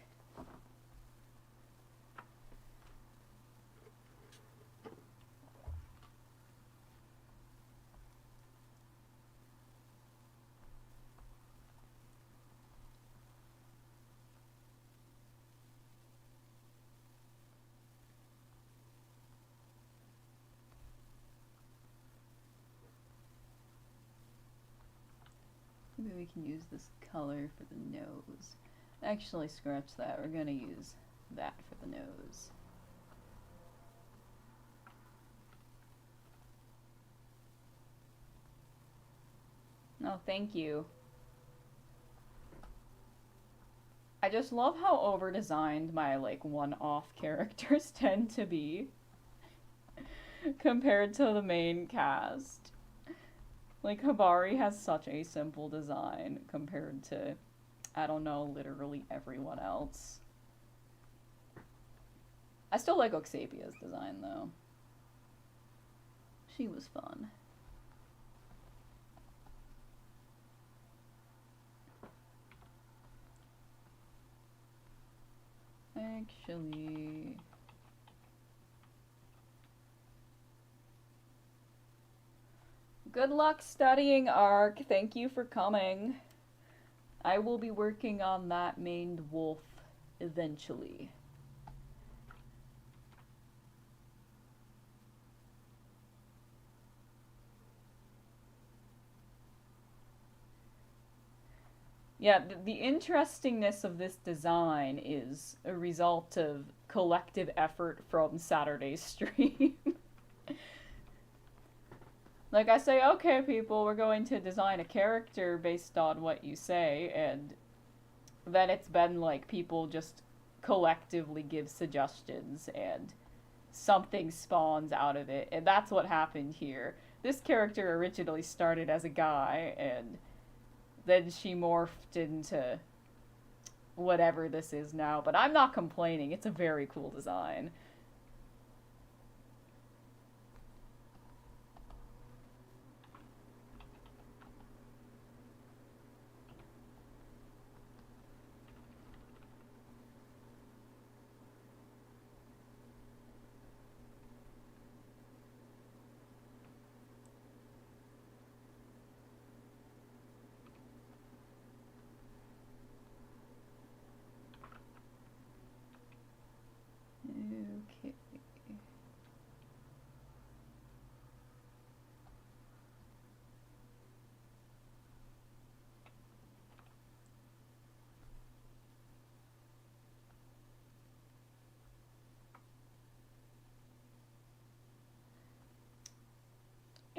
Maybe we can use this color for the nose. Actually, scratch that. We're gonna use that for the nose. Oh, thank you. I just love how over-designed my, like, one-off characters tend to be compared to the main cast. Like, Hibari has such a simple design compared to, I don't know, literally everyone else. I still like Oxapia's design, though. She was fun. Actually... Good luck studying, Ark. Thank you for coming. I will be working on that maned wolf eventually. Yeah, the interestingness of this design is a result of collective effort from Saturday's stream. Like, I say, okay, people, we're going to design a character based on what you say, and then it's been like people just collectively give suggestions, and something spawns out of it, and that's what happened here. This character originally started as a guy, and then she morphed into whatever this is now, but I'm not complaining. It's a very cool design.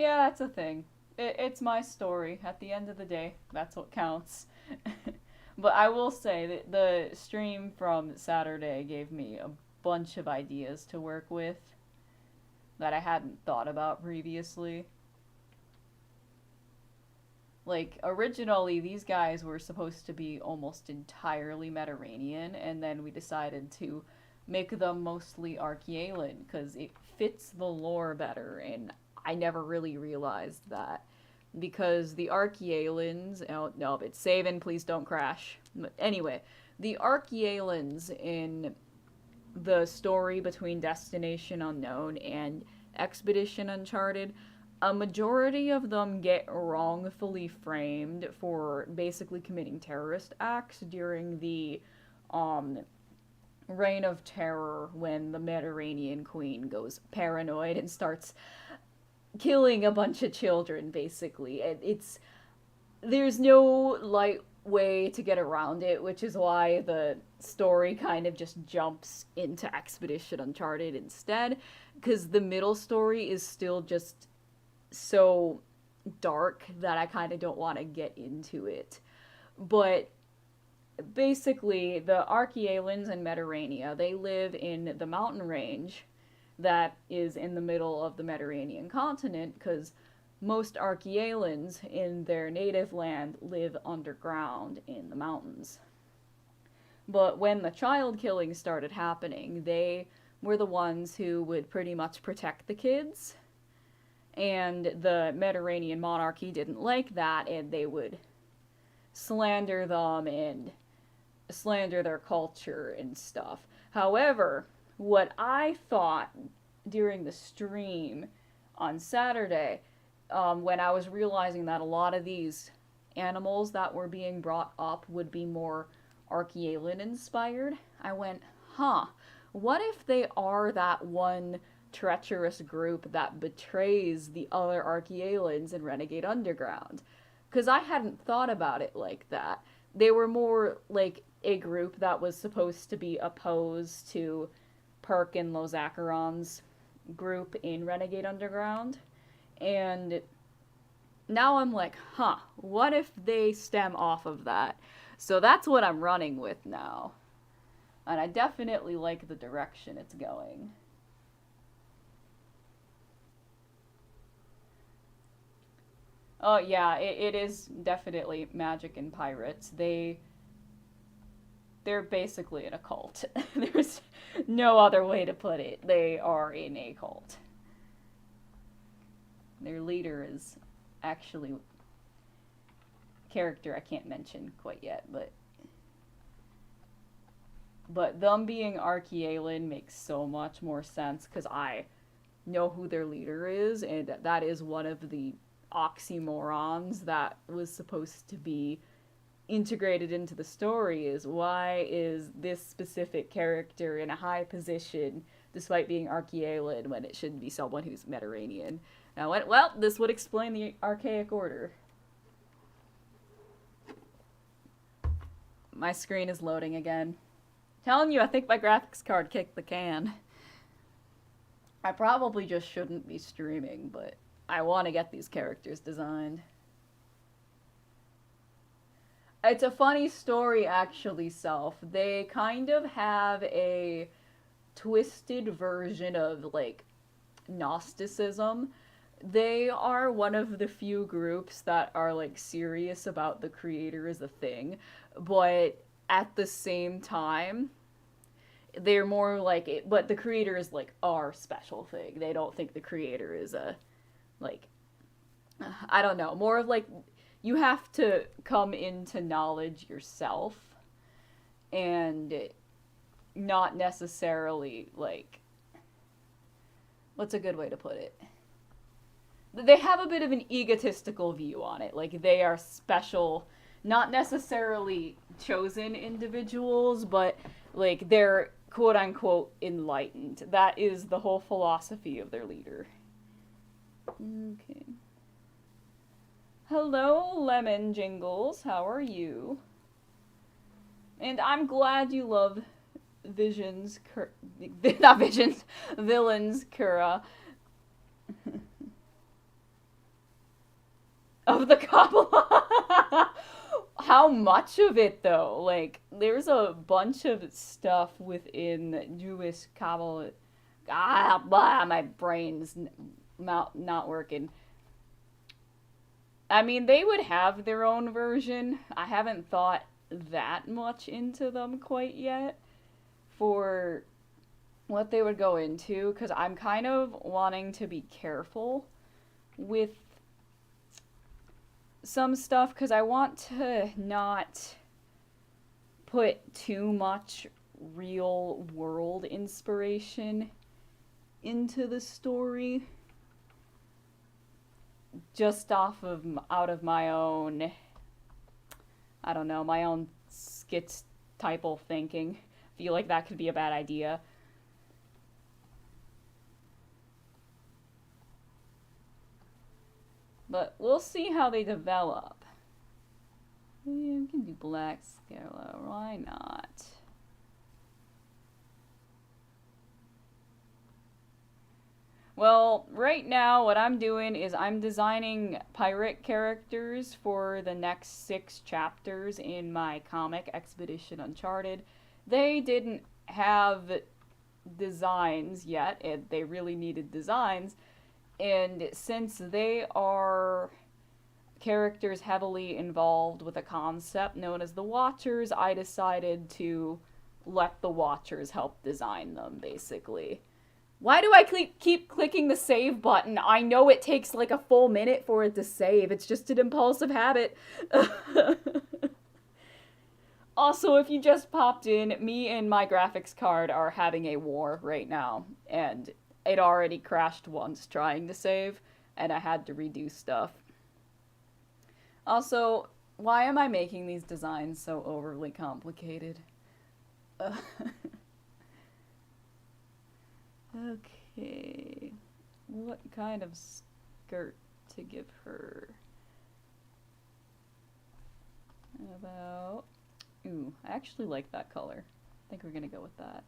Yeah, that's a thing. It's my story. At the end of the day, that's what counts. But I will say that the stream from Saturday gave me a bunch of ideas to work with that I hadn't thought about previously. Like, originally, these guys were supposed to be almost entirely Mediterranean, and then we decided to make them mostly Archaean because it fits the lore better, and I never really realized that. Because the Archaeans, oh no, it's saving, please don't crash. But anyway, the Archaeans in the story between Destination Unknown and Expedition Uncharted, a majority of them get wrongfully framed for basically committing terrorist acts during the um, reign of terror when the Mediterranean queen goes paranoid and starts killing a bunch of children, basically. And there's no light way to get around it, which is why the story kind of just jumps into Expedition Uncharted instead, because the middle story is still just so dark that I kind of don't want to get into it. But basically, the Archaeans in Mediterranean, they live in the mountain range that is in the middle of the Mediterranean continent, because most Archaeans in their native land live underground in the mountains. But when the child killing started happening, they were the ones who would pretty much protect the kids. And the Mediterranean monarchy didn't like that, and they would slander them and slander their culture and stuff. However, what I thought during the stream on Saturday, when I was realizing that a lot of these animals that were being brought up would be more Archaean inspired, I went, huh, what if they are that one treacherous group that betrays the other Archaeans in Renegade Underground? Because I hadn't thought about it like that. They were more like a group that was supposed to be opposed to Perk and Lozacharon's group in Renegade Underground. And now I'm like, huh, what if they stem off of that? So that's what I'm running with now. And I definitely like the direction it's going. Oh yeah, it is definitely magic and pirates. They're basically in a cult. There's no other way to put it. They are in a cult. Their leader is actually a character I can't mention quite yet, but them being Archaean makes so much more sense because I know who their leader is, and that is one of the oxymorons that was supposed to be integrated into the story. Is why is this specific character in a high position despite being Archaean when it should be someone who's Mediterranean? And I went, well, this would explain the archaic order. My screen is loading again. Telling you, I think my graphics card kicked the can. I probably just shouldn't be streaming, but I want to get these characters designed. It's a funny story, actually, Self. They kind of have a twisted version of, like, Gnosticism. They are one of the few groups that are, like, serious about the creator as a thing, but at the same time, they're more like it, but the creator is, like, our special thing. They don't think the creator is a, like, I don't know, more of, like, you have to come into knowledge yourself and not necessarily, like, what's a good way to put it? They have a bit of an egotistical view on it. Like, they are special, not necessarily chosen individuals, but, like, they're quote-unquote enlightened. That is the whole philosophy of their leader. Okay. Hello, Lemon Jingles. How are you? And I'm glad you love not Visions, Villains, Kura. Of the cobble. How much of it though? Like, there's a bunch of stuff within Jewish cobble. Ah, blah, my brain's not working. I mean, they would have their own version. I haven't thought that much into them quite yet for what they would go into, because I'm kind of wanting to be careful with some stuff because I want to not put too much real world inspiration into the story just off of out of my own, I don't know, my own skits typal thinking. I feel like that could be a bad idea. But we'll see how they develop. Yeah, we can do black scala. Why not? Well, right now what I'm doing is I'm designing pirate characters for the next 6 chapters in my comic Expedition Uncharted. They didn't have designs yet, and they really needed designs. And since they are characters heavily involved with a concept known as the Watchers, I decided to let the Watchers help design them, basically. Why do I keep clicking the save button? I know it takes like a full minute for it to save. It's just an impulsive habit. Also, if you just popped in, me and my graphics card are having a war right now. And it already crashed once trying to save, and I had to redo stuff. Also, why am I making these designs so overly complicated? Okay. What kind of skirt to give her? How about... Ooh, I actually like that color. I think we're gonna go with that.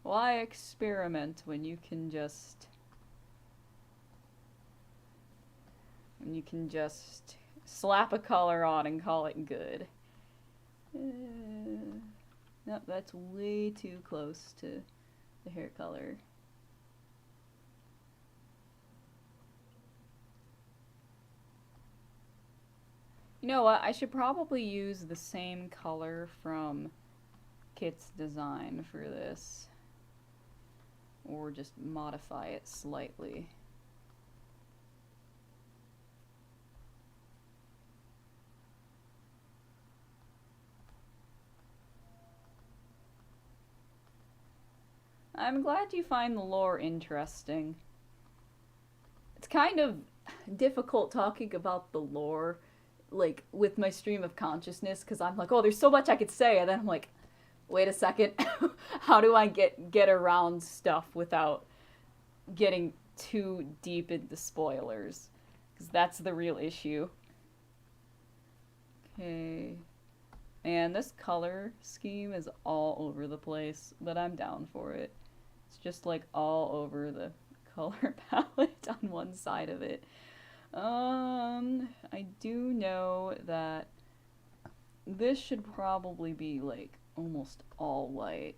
Why experiment when you can just... slap a color on and call it good. Nope, that's way too close to the hair color. You know what? I should probably use the same color from Kit's design for this. Or just modify it slightly. I'm glad you find the lore interesting. It's kind of difficult talking about the lore, like, with my stream of consciousness, because I'm like, oh, there's so much I could say, and then I'm like, wait a second, how do I get around stuff without getting too deep into spoilers? Because that's the real issue. Okay. Man, this color scheme is all over the place, but I'm down for it. It's just like all over the color palette on one side of it. I do know that this should probably be like almost all white.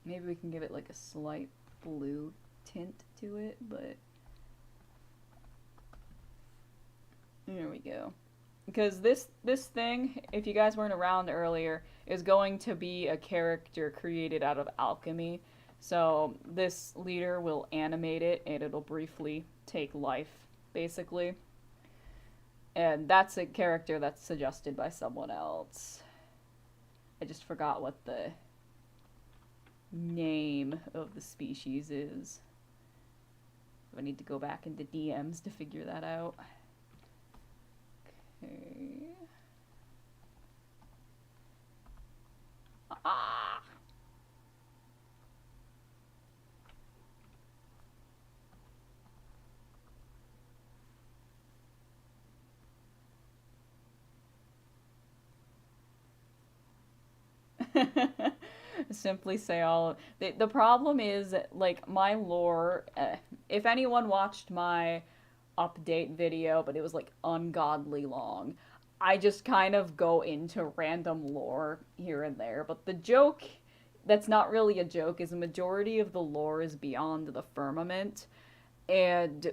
Maybe we can give it like a slight blue tint to it, but there we go. Because this thing, if you guys weren't around earlier, is going to be a character created out of alchemy. So this leader will animate it and it'll briefly take life, basically. And that's a character that's suggested by someone else. I just forgot what the name of the species is. I need to go back into DMs to figure that out. Okay. Ah! Simply say all of the problem is like my lore, if anyone watched my update video, but it was like ungodly long. I just kind of go into random lore here and there, but the joke that's not really a joke is a majority of the lore is beyond the firmament. And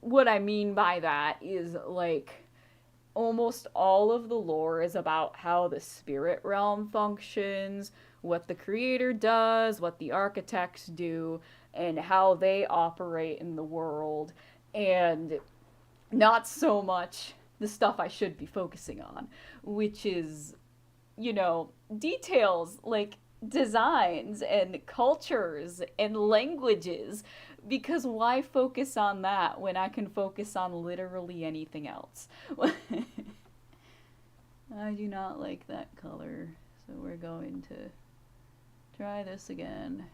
what I mean by that is like almost all of the lore is about how the spirit realm functions, what the creator does, what the architects do, and how they operate in the world, and not so much the stuff I should be focusing on, which is, details like designs and cultures and languages. Because why focus on that when I can focus on literally anything else? I do not like that color, so we're going to try this again.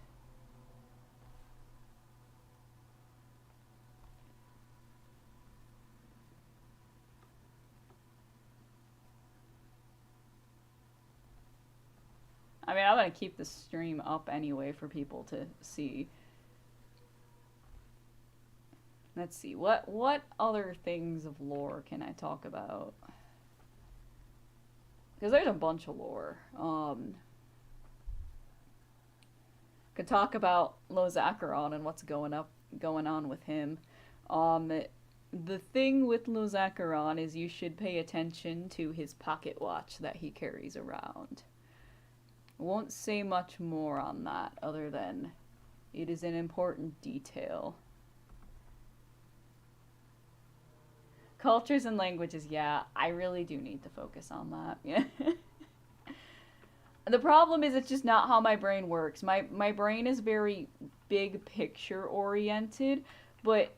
I mean, I'm gonna keep the stream up anyway for people to see. Let's see, what other things of lore can I talk about? Because there's a bunch of lore. Could talk about Lozacharon and what's going on with him. The thing with Lozacharon is you should pay attention to his pocket watch that he carries around. Won't say much more on that other than it is an important detail. Cultures and languages, yeah, I really do need to focus on that. Yeah. The problem is it's just not how my brain works. My brain is very big picture oriented, but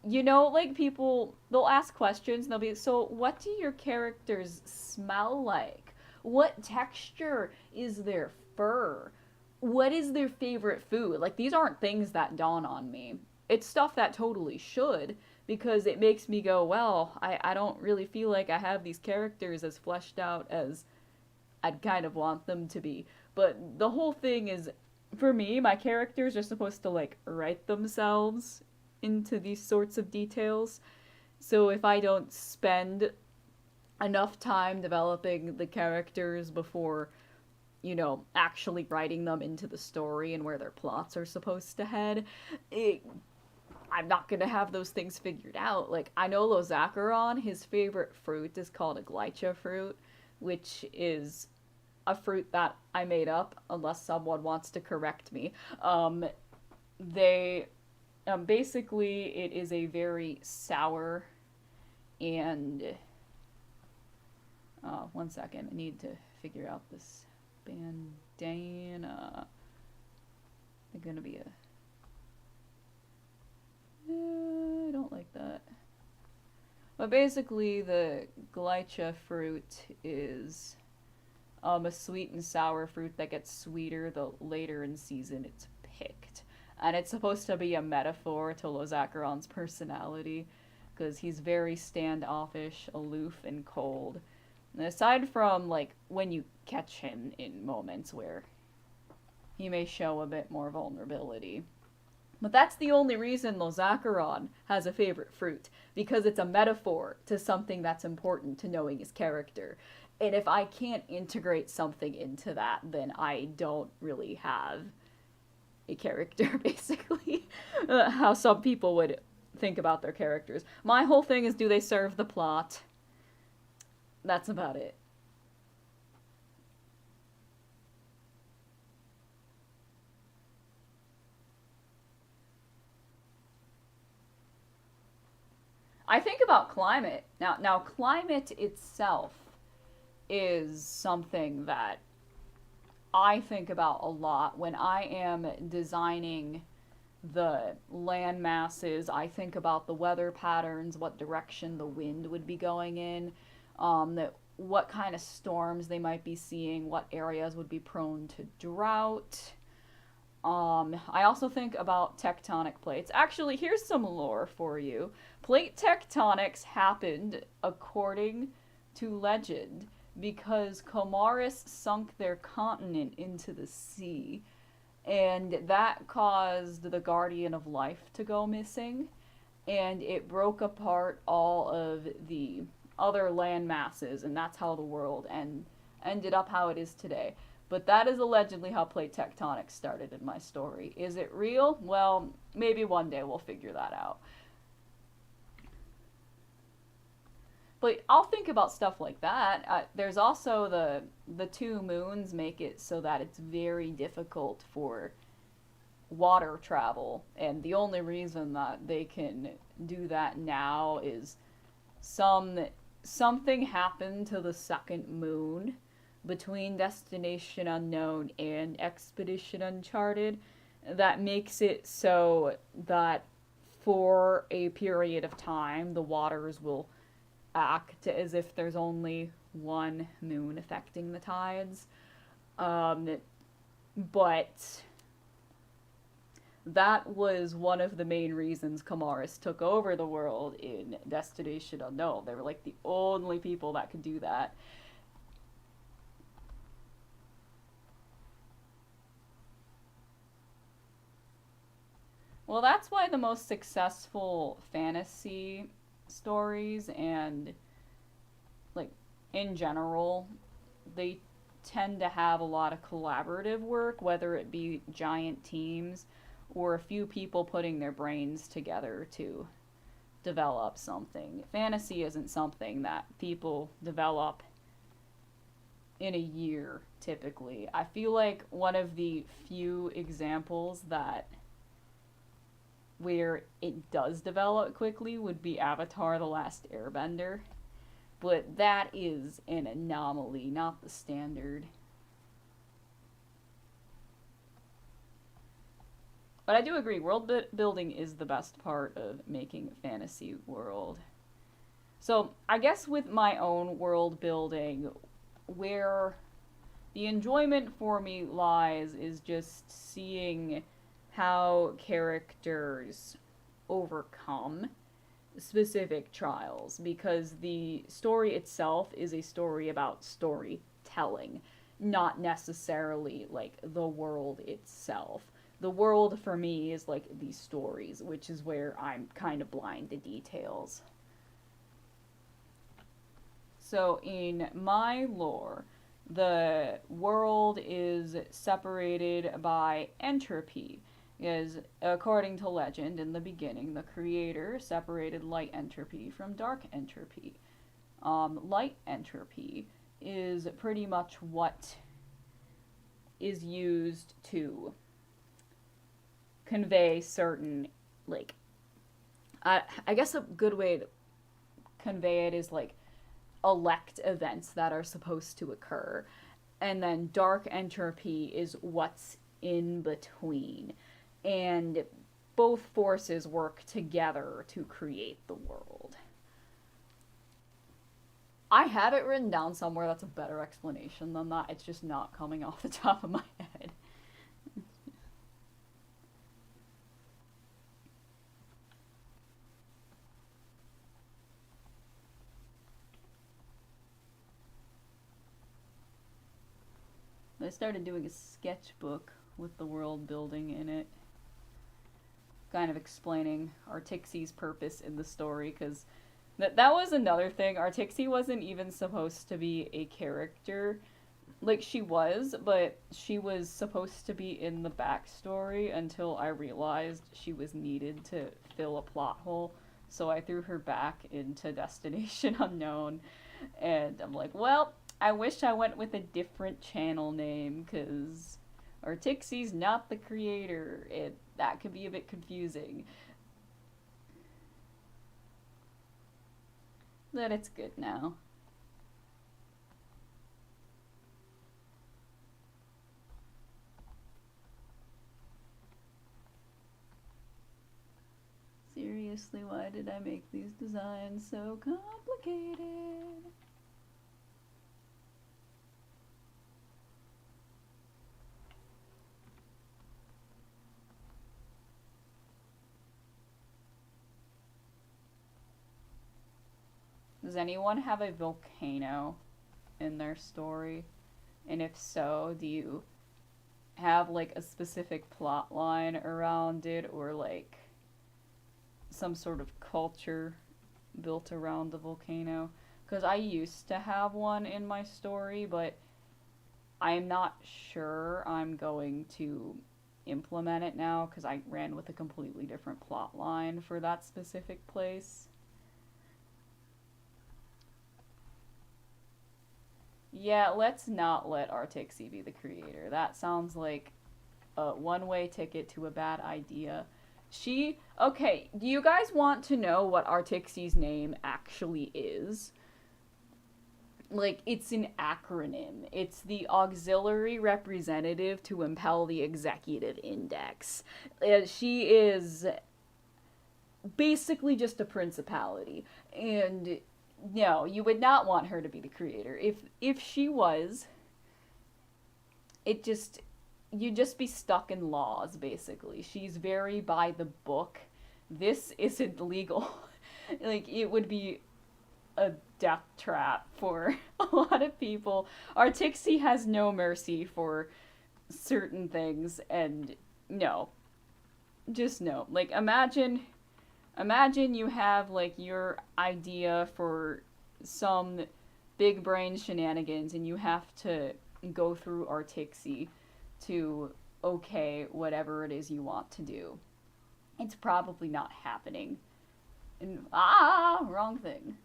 like people, they'll ask questions and they'll be, so what do your characters smell like? What texture is their fur? What is their favorite food? Like, these aren't things that dawn on me. It's stuff that totally should, because it makes me go, well, I don't really feel like I have these characters as fleshed out as I'd kind of want them to be. But the whole thing is, for me, my characters are supposed to, like, write themselves into these sorts of details. So if I don't spend enough time developing the characters before, actually writing them into the story and where their plots are supposed to head, I'm not gonna have those things figured out. Like, I know Lozacharon, his favorite fruit is called a glycha fruit, which is a fruit that I made up, unless someone wants to correct me. They, basically, it is a very sour and, one second, I need to figure out this bandana. They're gonna be I don't like that. But basically, the glycha fruit is a sweet and sour fruit that gets sweeter the later in season it's picked. And it's supposed to be a metaphor to Lozacharon's personality, because he's very standoffish, aloof, and cold. And aside from, like, when you catch him in moments where he may show a bit more vulnerability. But that's the only reason Lozacharon has a favorite fruit, because it's a metaphor to something that's important to knowing his character. And if I can't integrate something into that, then I don't really have a character, basically. How some people would think about their characters. My whole thing is, do they serve the plot? That's about it. I think about climate. Now climate itself is something that I think about a lot when I am designing the land masses. I think about the weather patterns, what direction the wind would be going in, what kind of storms they might be seeing, what areas would be prone to drought. I also think about tectonic plates. Actually, here's some lore for you. Plate tectonics happened, according to legend, because Comaris sunk their continent into the sea, and that caused the Guardian of Life to go missing. and it broke apart all of the other land masses, and that's how the world ended up how it is today. But that is allegedly how plate tectonics started in my story. Is it real? Well, maybe one day we'll figure that out. But I'll think about stuff like that. There's also the two moons make it so that it's very difficult for water travel, and the only reason that they can do that now is some something happened to the second moon between Destination Unknown and Expedition Uncharted that makes it so that for a period of time the waters will act as if there's only one moon affecting the tides. But that was one of the main reasons Kamaris took over the world in Destination Unknown. They were like the only people that could do that. Well, that's why the most successful fantasy stories and, like, in general, they tend to have a lot of collaborative work, whether it be giant teams or a few people putting their brains together to develop something. Fantasy isn't something that people develop in a year, typically. I feel like one of the few examples that where it does develop quickly would be Avatar The Last Airbender. But that is an anomaly, not the standard. But I do agree, world building is the best part of making a fantasy world. So I guess with my own world building, where the enjoyment for me lies is just seeing how characters overcome specific trials, because the story itself is a story about storytelling, not necessarily like the world itself. The world for me is like these stories, which is where I'm kind of blind to details. So in my lore, the world is separated by entropy. Is according to legend, in the beginning, the creator separated light entropy from dark entropy. Light entropy is pretty much what is used to convey certain, like, I guess a good way to convey it is like elect events that are supposed to occur. And then dark entropy is what's in between. And both forces work together to create the world. I have it written down somewhere that's a better explanation than that. It's just not coming off the top of my head. I started doing a sketchbook with the world building in it, kind of explaining Artixie's purpose in the story, because that was another thing. Artixie wasn't even supposed to be a character. Like, she was, but she was supposed to be in the backstory until I realized she was needed to fill a plot hole. So I threw her back into Destination Unknown, and I'm like, well, I wish I went with a different channel name, because Artixie's not the creator. That could be a bit confusing. But it's good now. Seriously, why did I make these designs so complicated? Does anyone have a volcano in their story? And if so, do you have like a specific plot line around it, or like some sort of culture built around the volcano. Because I used to have one in my story, but I'm not sure I'm going to implement it now because I ran with a completely different plot line for that specific place. Yeah, let's not let Artixie be the creator. That sounds like a one-way ticket to a bad idea. Okay, do you guys want to know what Artixie's name actually is? Like, it's an acronym. It's the auxiliary representative to impel the executive index. She is basically just a principality. And no, you would not want her to be the creator. If she was, it just you'd just be stuck in laws basically. She's very by the book. This isn't legal. Like it would be a death trap for a lot of people. Artixie has no mercy for certain things and no. Just no. Like imagine you have like your idea for some big brain shenanigans and you have to go through Artixie to okay whatever it is you want to do. It's probably not happening. And wrong thing.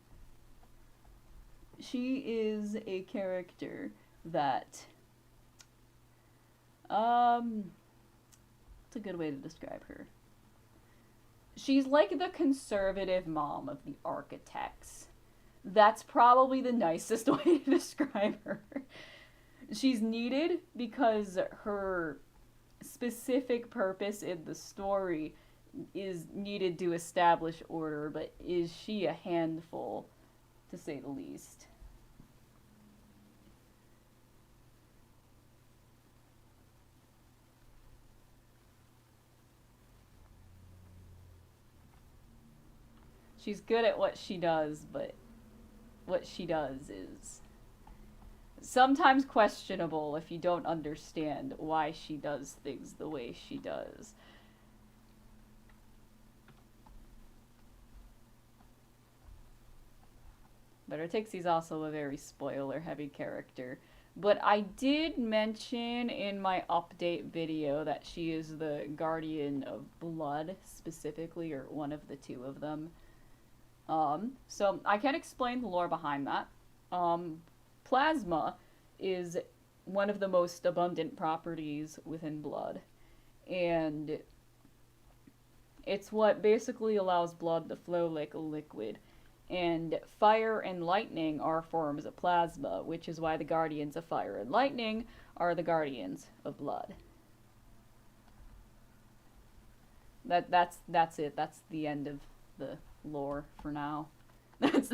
She is a character that it's a good way to describe her. She's like the conservative mom of the architects. That's probably the nicest way to describe her. She's needed because her specific purpose in the story is needed to establish order, but is she a handful, to say the least? She's good at what she does, but what she does is sometimes questionable if you don't understand why she does things the way she does. But Artixie's also a very spoiler-heavy character. But I did mention in my update video that she is the guardian of blood, specifically, or one of the two of them. So I can explain the lore behind that. Plasma is one of the most abundant properties within blood. And it's what basically allows blood to flow like a liquid. And fire and lightning are forms of plasma, which is why the guardians of fire and lightning are the guardians of blood. That's it. That's the end of the lore for now. That's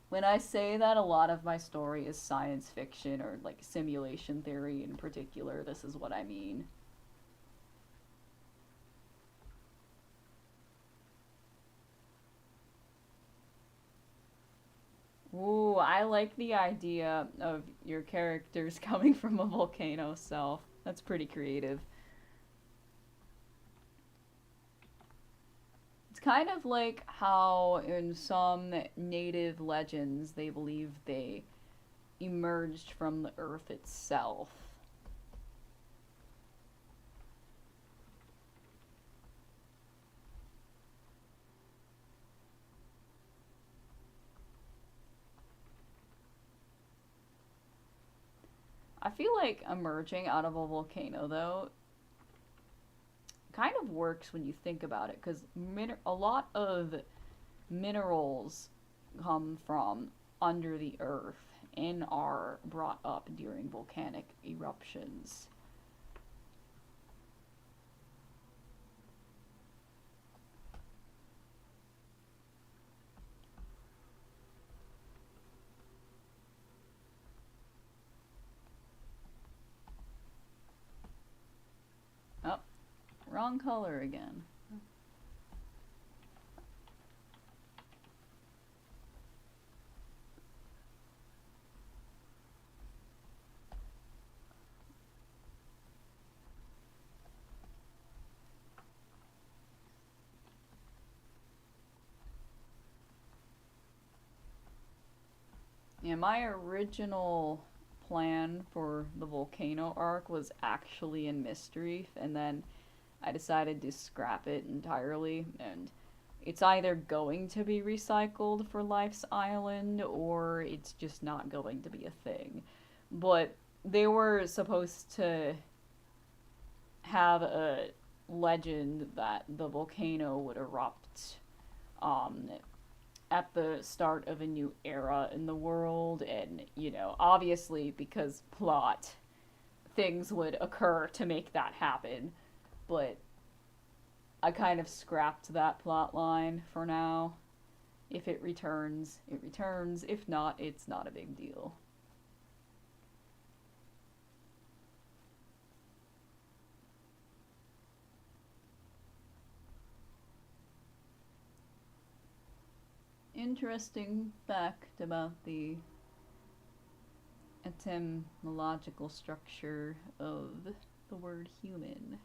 when I say that a lot of my story is science fiction or like simulation theory in particular, this is what I mean. Ooh, I like the idea of your characters coming from a volcano self. That's pretty creative. It's kind of like how in some native legends they believe they emerged from the earth itself. I feel like emerging out of a volcano, though, kind of works when you think about it, because a lot of minerals come from under the earth and are brought up during volcanic eruptions. Oh, wrong color again. Yeah, my original plan for the volcano arc was actually in Mischief, and then I decided to scrap it entirely, and it's either going to be recycled for Life's Island or it's just not going to be a thing. But they were supposed to have a legend that the volcano would erupt um, at the start of a new era in the world, and, you know, obviously because plot, things would occur to make that happen. But I kind of scrapped that plot line for now. If it returns, it returns. If not, it's not a big deal. Interesting fact about the etymological structure of the word human.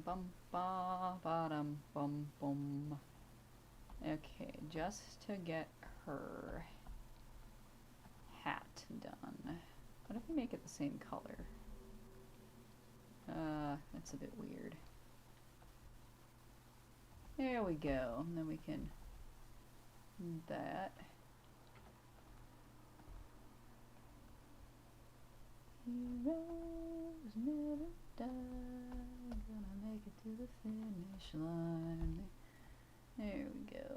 Bum ba ba dum bum bum. Okay, just to get her hat done. What if we make it the same color? That's a bit weird. There we go. And then we can do that. Heroes never die. Gonna make it to the finish line. There we go.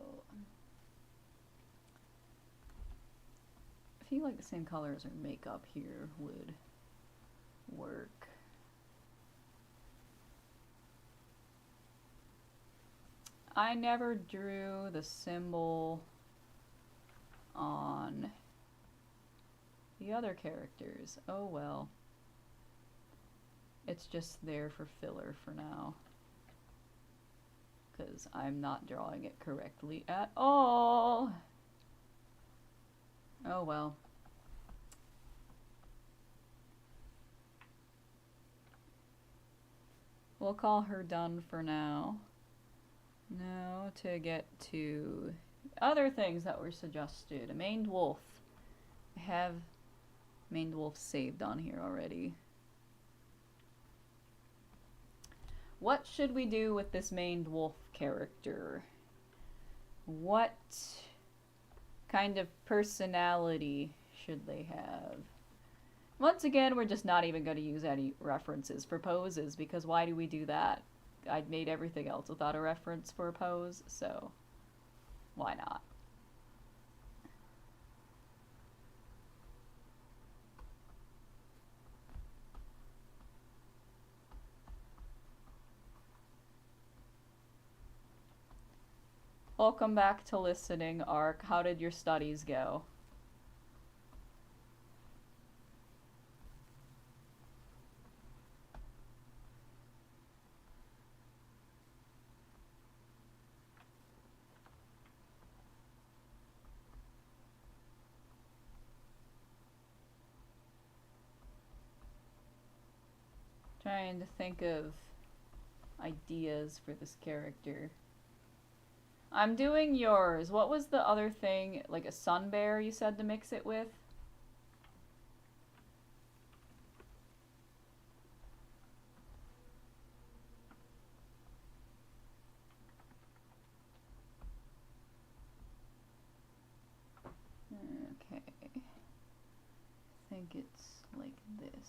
I feel like the same color as her makeup here would work. I never drew the symbol on the other characters. Oh well. It's just there for filler for now. Because I'm not drawing it correctly at all. Oh well. We'll call her done for now. Now to get to other things that were suggested. A maned wolf. I have maned wolf saved on here already. What should we do with this maned wolf character? What kind of personality should they have? Once again, we're just not even going to use any references for poses, because why do we do that? I'd made everything else without a reference for a pose, so why not? Welcome back to listening, Ark. How did your studies go? Trying to think of ideas for this character. I'm doing yours. What was the other thing? Like a sun bear you said to mix it with? Okay. I think it's like this.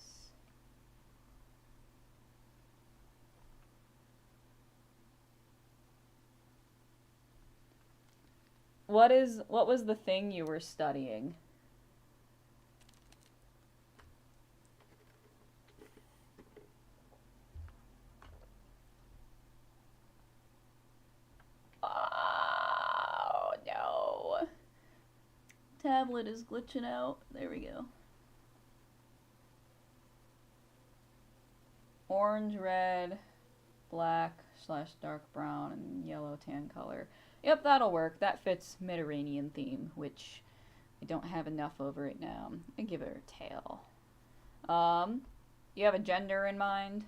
What was the thing you were studying? Oh no. Tablet is glitching out. There we go. Orange, red, black slash dark brown and yellow tan color. Yep, that'll work. That fits Mediterranean theme, which I don't have enough of right now. I give it a tail. You have a gender in mind?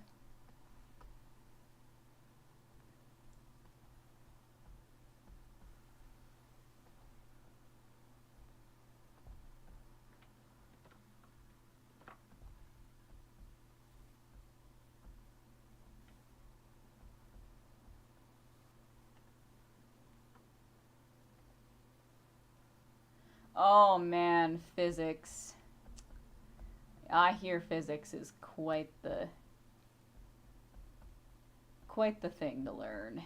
Oh man, physics. I hear physics is quite the thing to learn.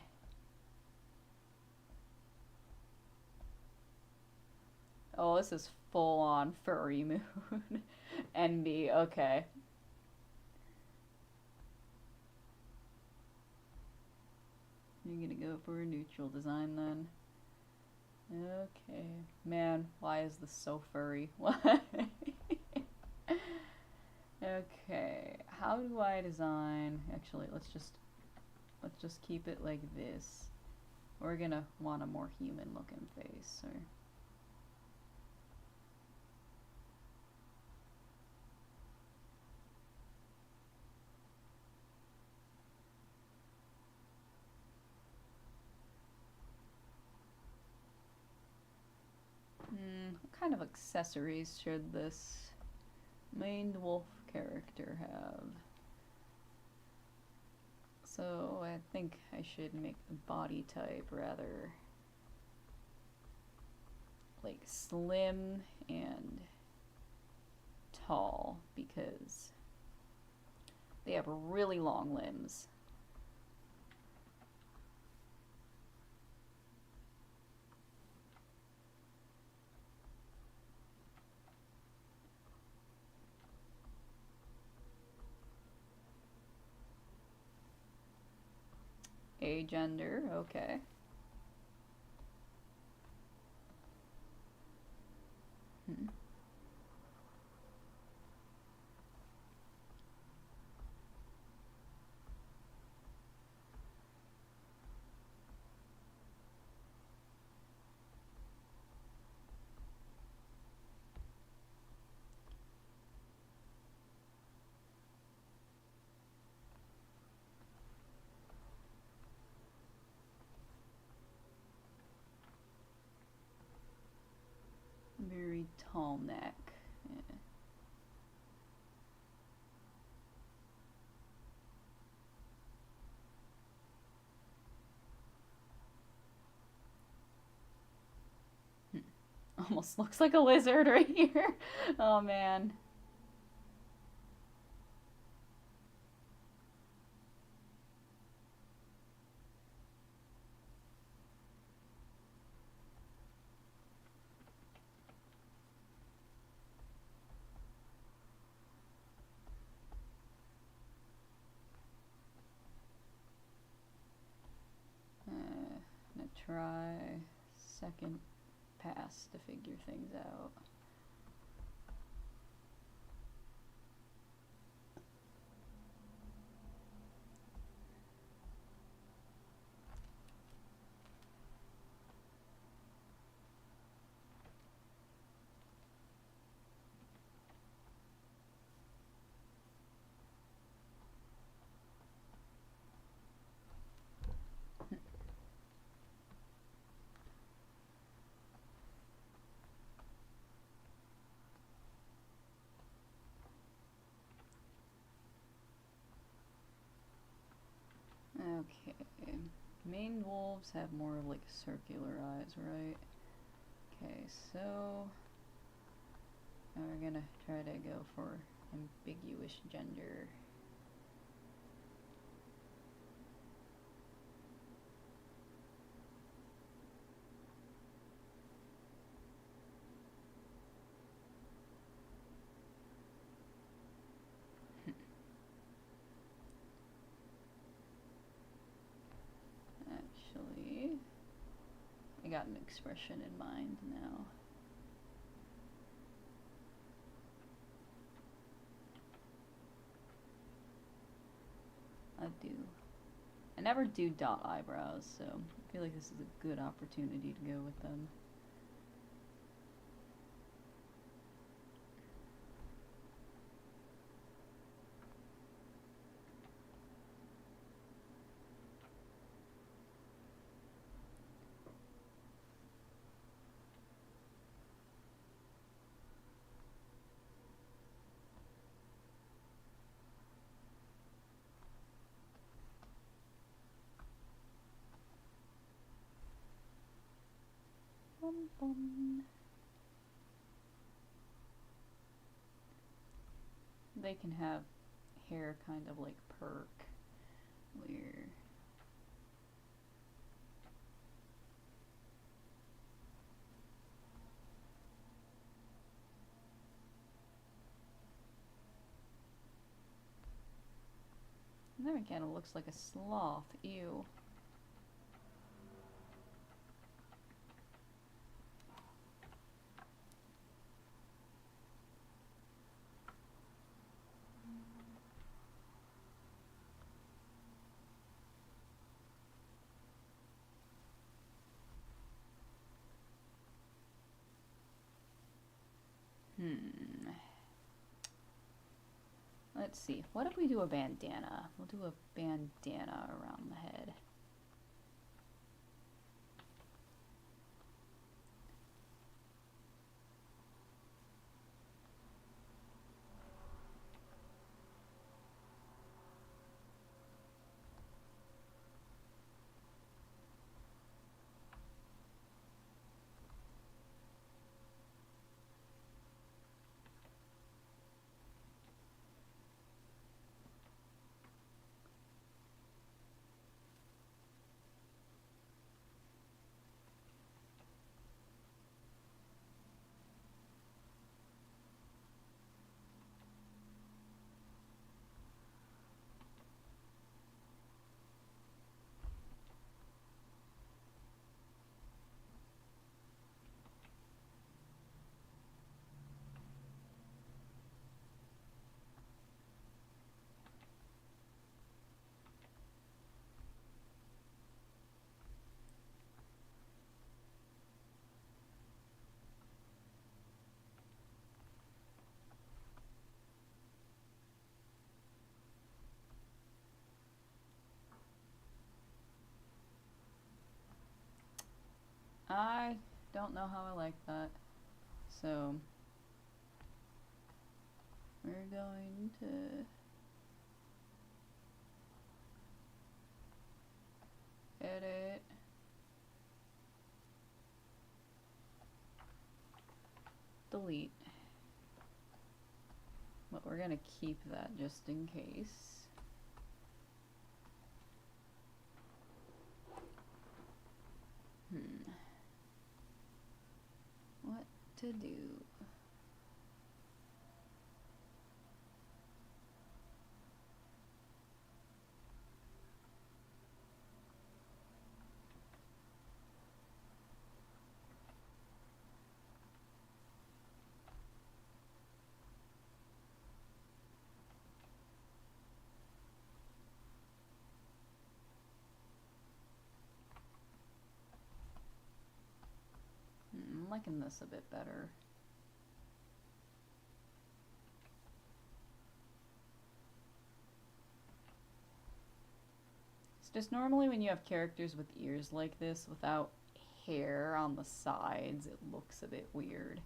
Oh, this is full on furry moon. Envy, okay. You're gonna go for a neutral design then. Okay. Man, why is this so furry? Why? Okay. How do I design? Actually, let's just keep it like this. We're gonna want a more human looking face, or what kind of accessories should this main wolf character have? So I think I should make the body type rather like slim and tall because they have really long limbs. Agender, okay. Hmm. Very tall neck. Yeah. Almost looks like a lizard right here. Oh man. Gonna try second pass to figure things out. Okay. Main wolves have more of like circular eyes, right? Okay, so now we're gonna try to go for ambiguous gender. Actually, I got an expression in mind now. I do. I never do dot eyebrows, so I feel like this is a good opportunity to go with them. Bum, bum. They can have hair kind of like perk, where and then it kind of looks like a sloth. Ew. Let's see. What if we do a bandana? We'll do a bandana around the head. I don't know how I like that. So we're going to edit, delete, but we're gonna keep that just in case. What to do? I'm liking this a bit better. It's just normally when you have characters with ears like this without hair on the sides, it looks a bit weird.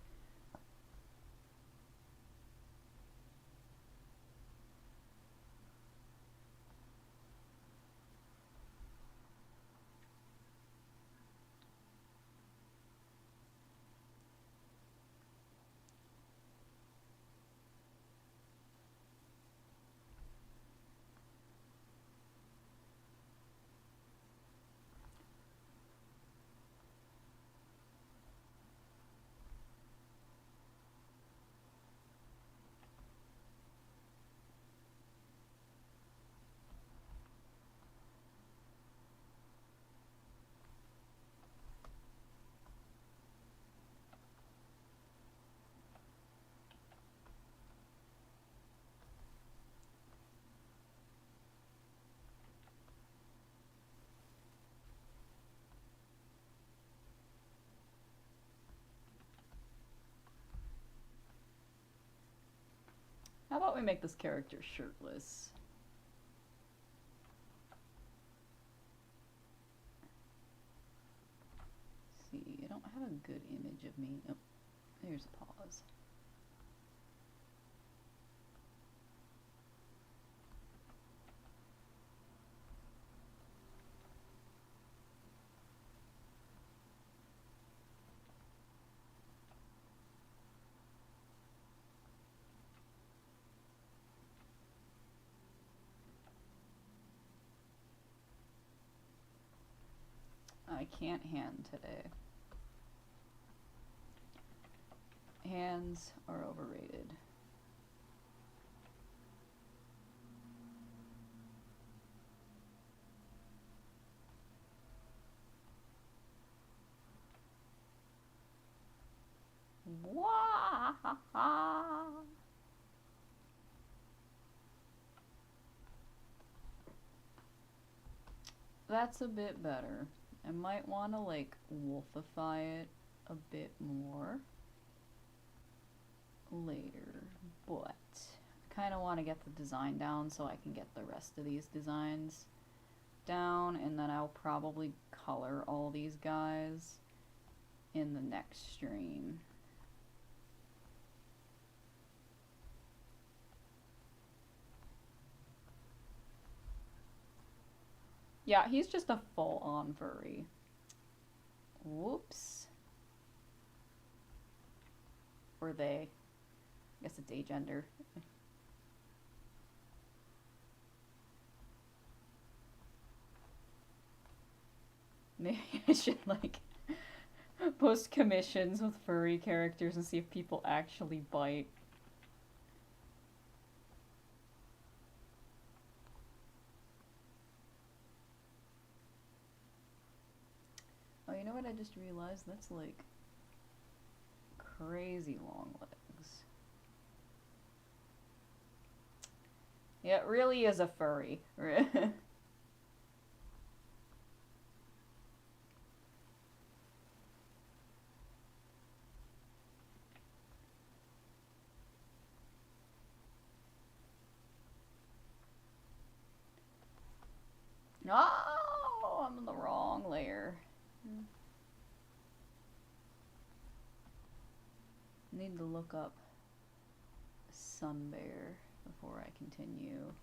we make this character shirtless? Let's see, I don't have a good image of me. Oh, there's a pause. I can't hand today. Hands are overrated. Wah! That's a bit better. I might want to like wolfify it a bit more later, but I kind of want to get the design down so I can get the rest of these designs down, and then I'll probably color all these guys in the next stream. Yeah, he's just a full-on furry. Whoops. Or they. I guess it's agender. Maybe I should, like, post commissions with furry characters and see if people actually bite. Oh, you know what I just realized? That's like crazy long legs. Yeah, it really is a furry. No, I'm in the wrong layer. Need to look up sun bear before I continue.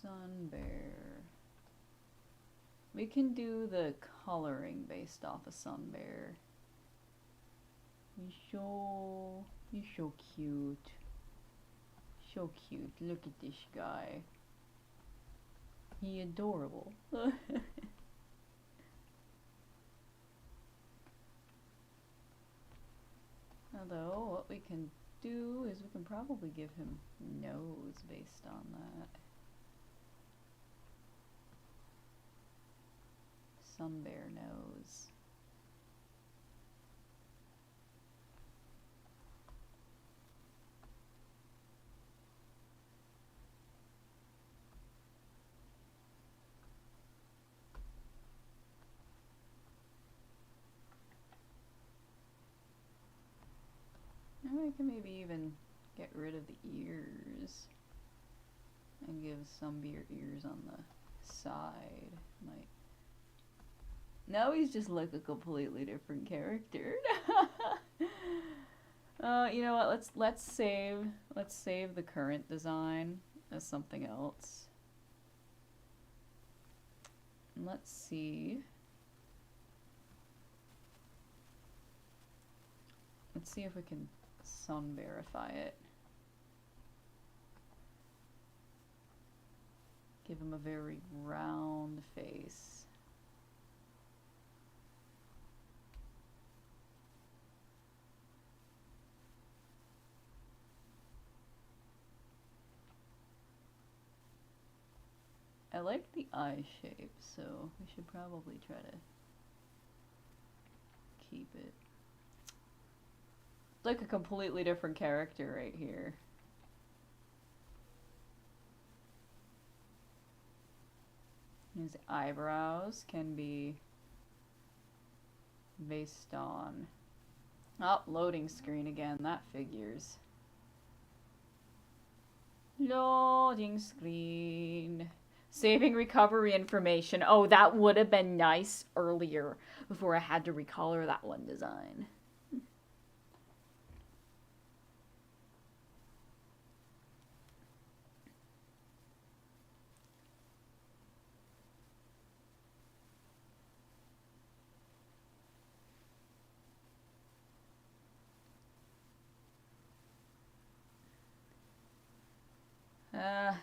Sun bear. We can do the coloring based off of sun bear. You're so cute. So cute. Look at this guy. He adorable. Although, what we can do is we can probably give him nose based on that. Sun bear nose. I can maybe even get rid of the ears and give some beer ears on the side. Might. Now he's just like a completely different character. You know what? Let's save the current design as something else. Let's see. Let's see if we can sun verify it. Give him a very round face. I like the eye shape, so we should probably try to keep it. It's like a completely different character right here. His eyebrows can be based on... Oh, loading screen again. That figures. Loading screen. Saving recovery information. Oh, that would have been nice earlier before I had to recolor that one design.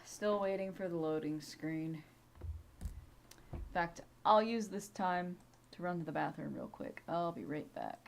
Still waiting for the loading screen. In fact, I'll use this time to run to the bathroom real quick. I'll be right back.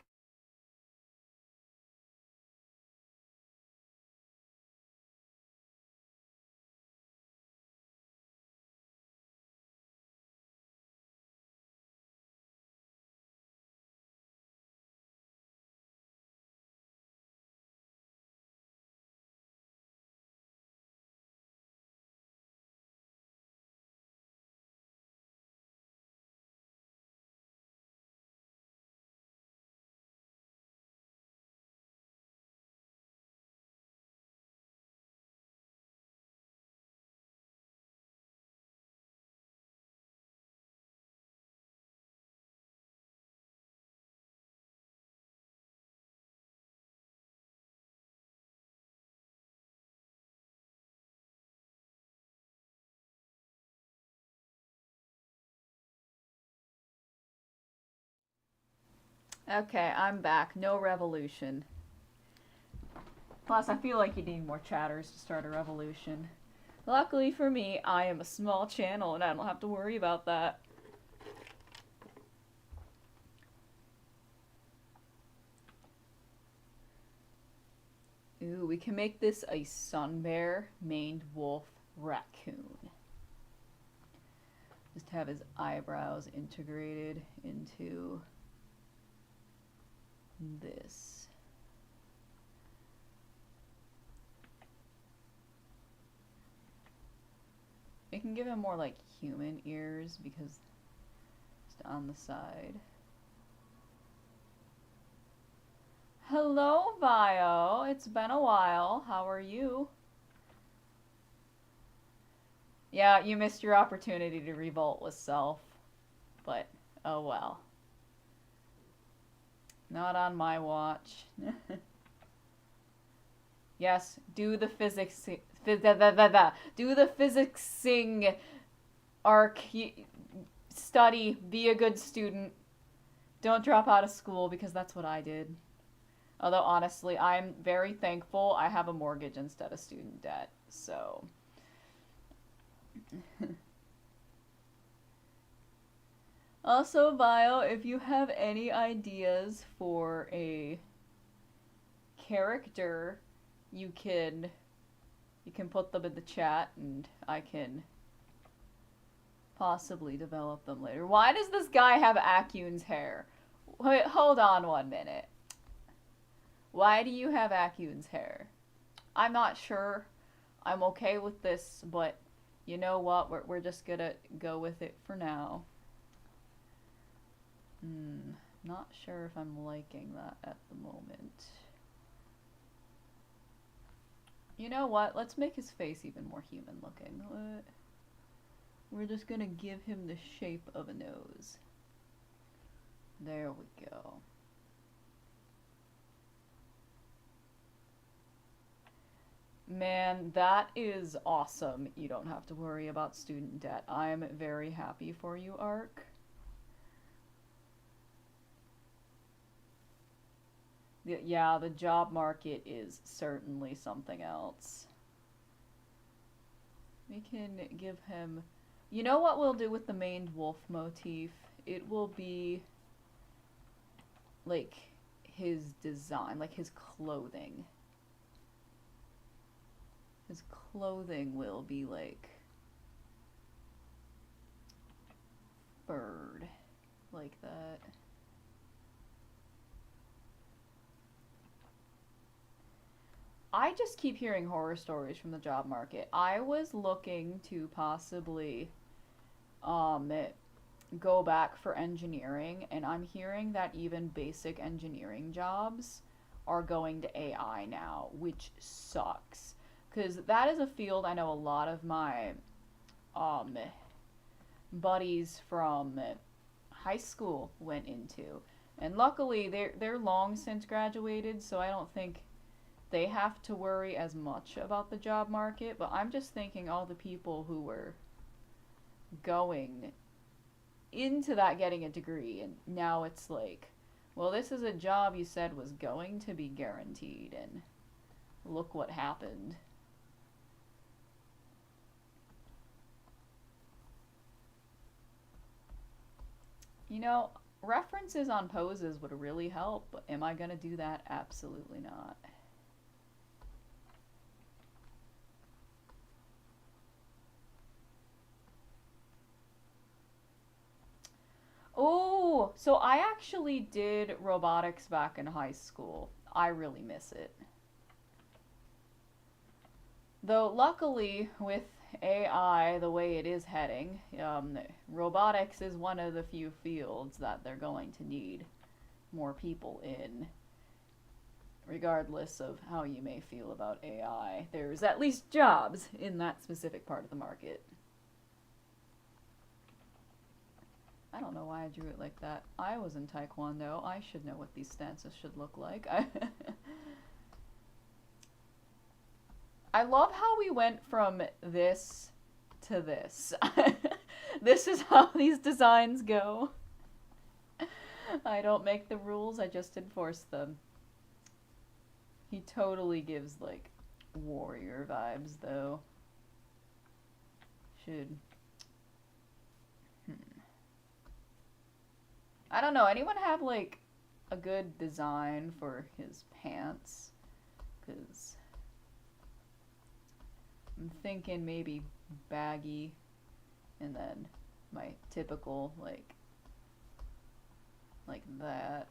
Okay, I'm back. No revolution. Plus, I feel like you need more chatters to start a revolution. Luckily for me, I am a small channel and I don't have to worry about that. Ooh, we can make this a sun bear, maned wolf, raccoon. Just have his eyebrows integrated into this. We can give him more like human ears because just on the side. Hello, Vio. It's been a while. How are you? Yeah, you missed your opportunity to revolt with self. But, oh well. Not on my watch. Yes, do the physics... do the physicsing arc. Study. Be a good student. Don't drop out of school because that's what I did. Although, honestly, I'm very thankful I have a mortgage instead of student debt. So... Also, Bio, if you have any ideas for a character, you can put them in the chat and I can possibly develop them later. Why does this guy have Acune's hair? Wait, hold on 1 minute. Why do you have Acune's hair? I'm not sure. I'm okay with this, but you know what? We're just gonna go with it for now. Not sure if I'm liking that at the moment. You know what? Let's make his face even more human looking. We're just gonna give him the shape of a nose. There we go. Man, that is awesome. You don't have to worry about student debt. I'm very happy for you, Ark. Yeah, the job market is certainly something else. We can give him... You know what we'll do with the maned wolf motif? It will be like his design, like his clothing. His clothing will be like bird, like that. I just keep hearing horror stories from the job market. I was looking to possibly go back for engineering, and I'm hearing that even basic engineering jobs are going to AI now, which sucks. Because that is a field I know a lot of my um, buddies from high school went into. And luckily, they're long since graduated, so I don't think they have to worry as much about the job market. But I'm just thinking all the people who were going into that getting a degree, and now it's like, well, this is a job you said was going to be guaranteed, and look what happened. You know, references on poses would really help, but am I gonna do that? Absolutely not. Oh, so I actually did robotics back in high school. I really miss it. Though, luckily, with AI the way it is heading, robotics is one of the few fields that they're going to need more people in, regardless of how you may feel about AI. There's at least jobs in that specific part of the market. I don't know why I drew it like that. I was in Taekwondo. I should know what these stances should look like. I love how we went from this to this. This is how these designs go. I don't make the rules, I just enforce them. He totally gives, like, warrior vibes, though. Should. I don't know, anyone have, like, a good design for his pants? Because I'm thinking maybe baggy, and then my typical, like that.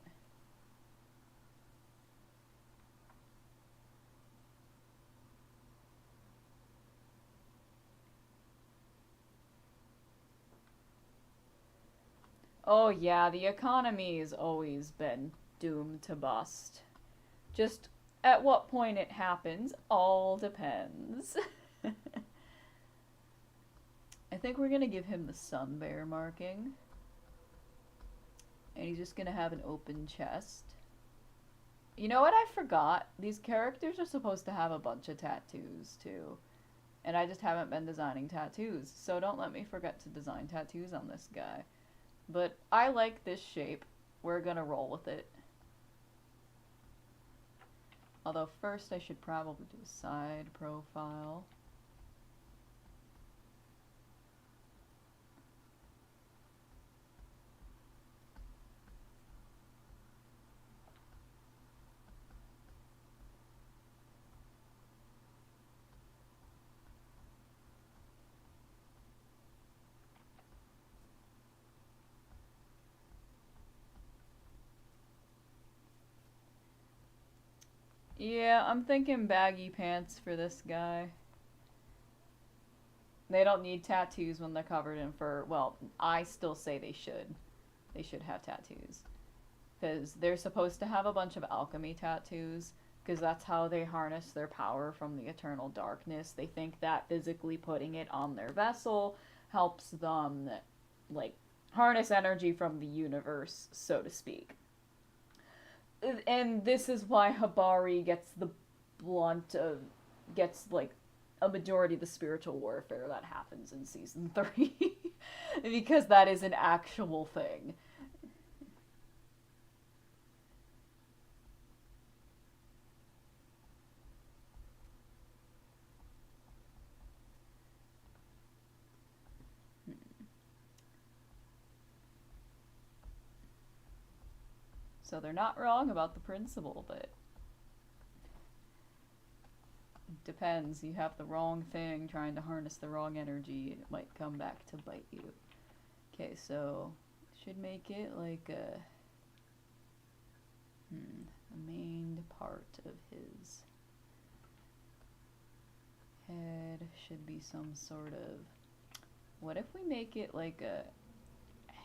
Oh yeah, the economy's always been doomed to bust. Just at what point it happens all depends. I think we're gonna give him the sun bear marking. And he's just gonna have an open chest. You know what I forgot? These characters are supposed to have a bunch of tattoos too. And I just haven't been designing tattoos, so don't let me forget to design tattoos on this guy. But I like this shape. We're gonna roll with it. Although first I should probably do a side profile. Yeah, I'm thinking baggy pants for this guy. They don't need tattoos when they're covered in fur. Well, I still say they should. They should have tattoos. Because they're supposed to have a bunch of alchemy tattoos. Because that's how they harness their power from the eternal darkness. They think that physically putting it on their vessel helps them, like, harness energy from the universe, so to speak. And this is why Habari gets the blunt of gets like a majority of the spiritual warfare that happens in season 3 because that is an actual thing. So they're not wrong about the principle, but it depends. You have the wrong thing trying to harness the wrong energy, and it might come back to bite you. Okay, so should make it like a main part of his head should be some sort of. What if we make it like a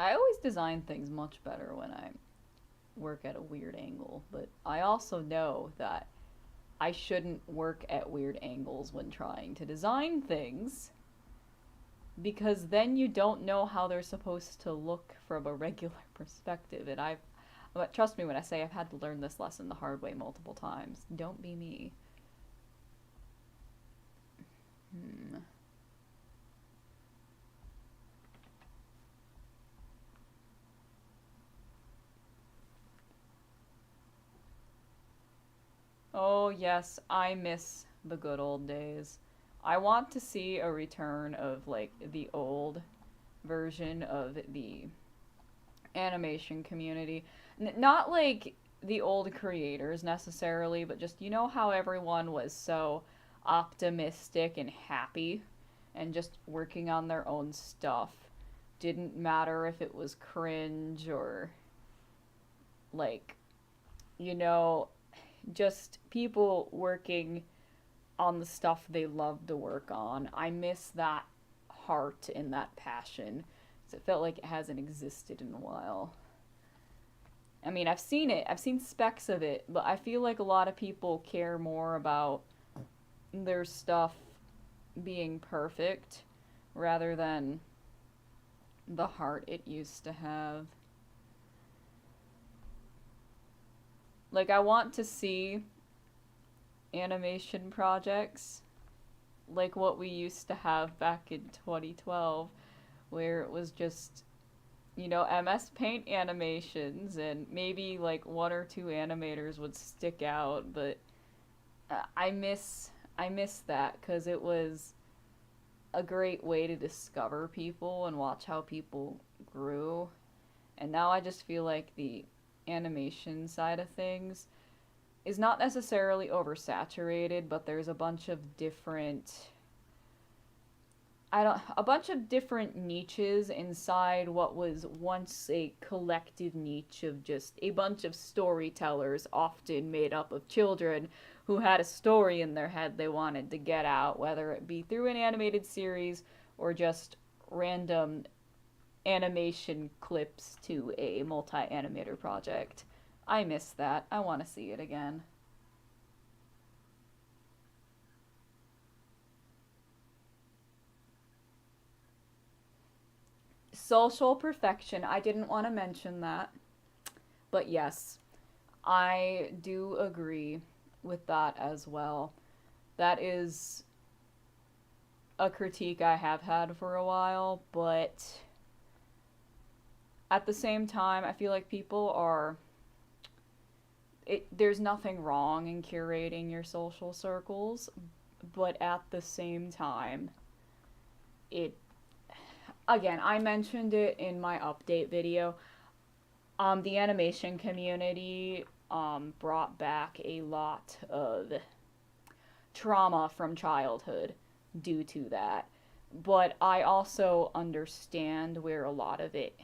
I always design things much better when I work at a weird angle, but I also know that I shouldn't work at weird angles when trying to design things because then you don't know how they're supposed to look from a regular perspective. And but trust me when I say I've had to learn this lesson the hard way multiple times. Don't be me. Hmm. Oh, yes, I miss the good old days. I want to see a return of, like, the old version of the animation community. Not like the old creators necessarily, but just, you know, how everyone was so optimistic and happy and just working on their own stuff. Didn't matter if it was cringe or, like, you know, just people working on the stuff they love to work on. I miss that heart and that passion. 'Cause it felt like it hasn't existed in a while. I mean, I've seen it, I've seen specks of it, but I feel like a lot of people care more about their stuff being perfect rather than the heart it used to have. Like, I want to see animation projects like what we used to have back in 2012, where it was just, you know, MS Paint animations and maybe like one or two animators would stick out, but I miss that cuz it was a great way to discover people and watch how people grew. And now I just feel like the animation side of things is not necessarily oversaturated, but there's a bunch of different I don't a bunch of different niches inside what was once a collective niche of just a bunch of storytellers, often made up of children who had a story in their head they wanted to get out, whether it be through an animated series or just random animation clips to a multi-animator project. I miss that. I want to see it again. Social perfection. I didn't want to mention that, but yes, I do agree with that as well. That is a critique I have had for a while, but at the same time, I feel like people are there's nothing wrong in curating your social circles, but at the same time, it again, I mentioned it in my update video. The animation community brought back a lot of trauma from childhood due to that. But I also understand where a lot of it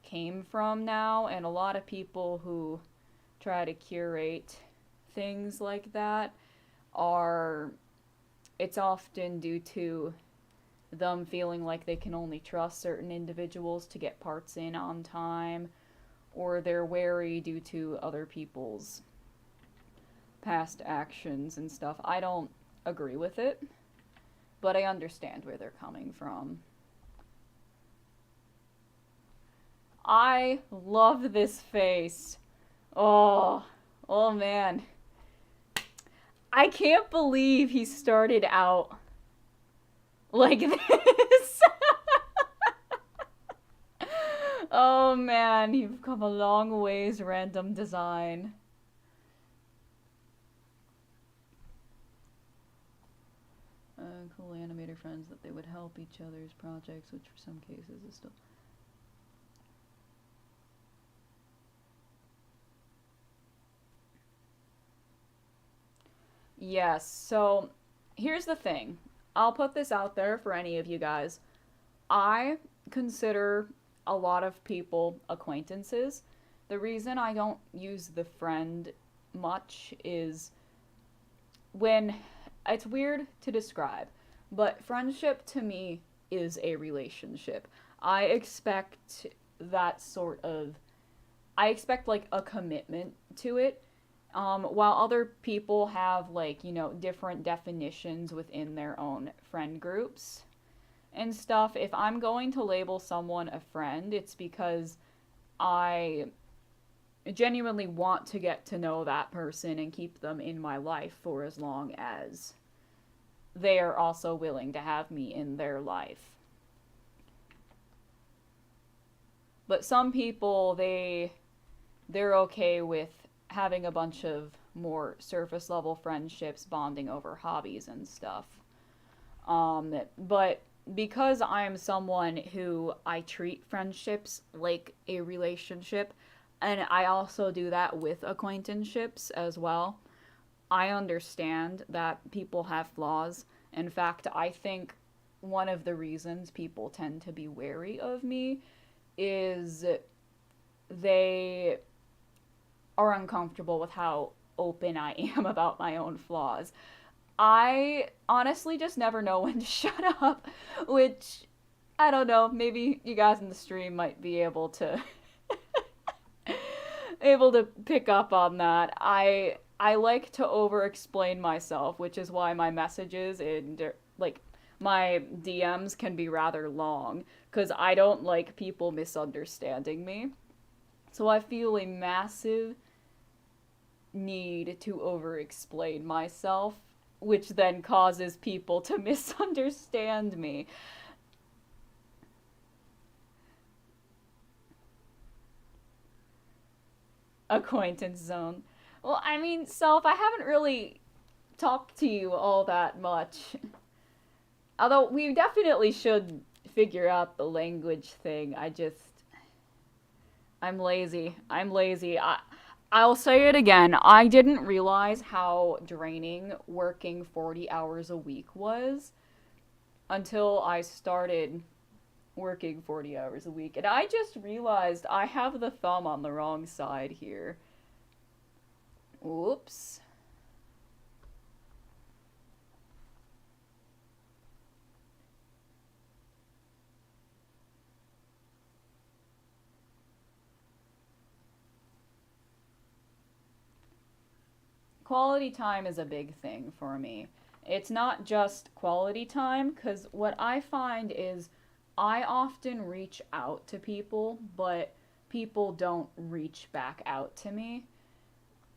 came from now, and a lot of people who try to curate things like that are, it's often due to them feeling like they can only trust certain individuals to get parts in on time, or they're wary due to other people's past actions and stuff. I don't agree with it, but I understand where they're coming from. I love this face. Oh, oh man. I can't believe he started out like this. Oh man, you've come a long ways, random design. Cool animator friends that they would help each other's projects, which for some cases is still. Yes, so here's the thing. I'll put this out there for any of you guys. I consider a lot of people acquaintances. The reason I don't use the friend much is when it's weird to describe, but friendship to me is a relationship. I expect that sort of, I expect like a commitment to it. While other people have like, different definitions within their own friend groups and stuff, if I'm going to label someone a friend, it's because I genuinely want to get to know that person and keep them in my life for as long as they are also willing to have me in their life. But some people, they're okay with having a bunch of more surface level friendships, bonding over hobbies and stuff. But because I'm someone who I treat friendships like a relationship, and I also do that with acquaintanceships as well, I understand that people have flaws. In fact, I think one of the reasons people tend to be wary of me is they are uncomfortable with how open I am about my own flaws. I honestly just never know when to shut up, which I don't know, maybe you guys in the stream might be able to pick up on that. I like to over explain myself, which is why my messages and like my DMs can be rather long cuz I don't like people misunderstanding me. So I feel a massive need to over explain myself, which then causes people to misunderstand me. Acquaintance zone. Well, I mean, Self, I haven't really talked to you all that much. Although we definitely should figure out the language thing. I'm lazy. I'm lazy. I'll say it again. I didn't realize how draining working 40 hours a week was until I started working 40 hours a week. And I just realized I have the thumb on the wrong side here. Whoops. Quality time is a big thing for me. It's not just quality time, because what I find is I often reach out to people, but people don't reach back out to me,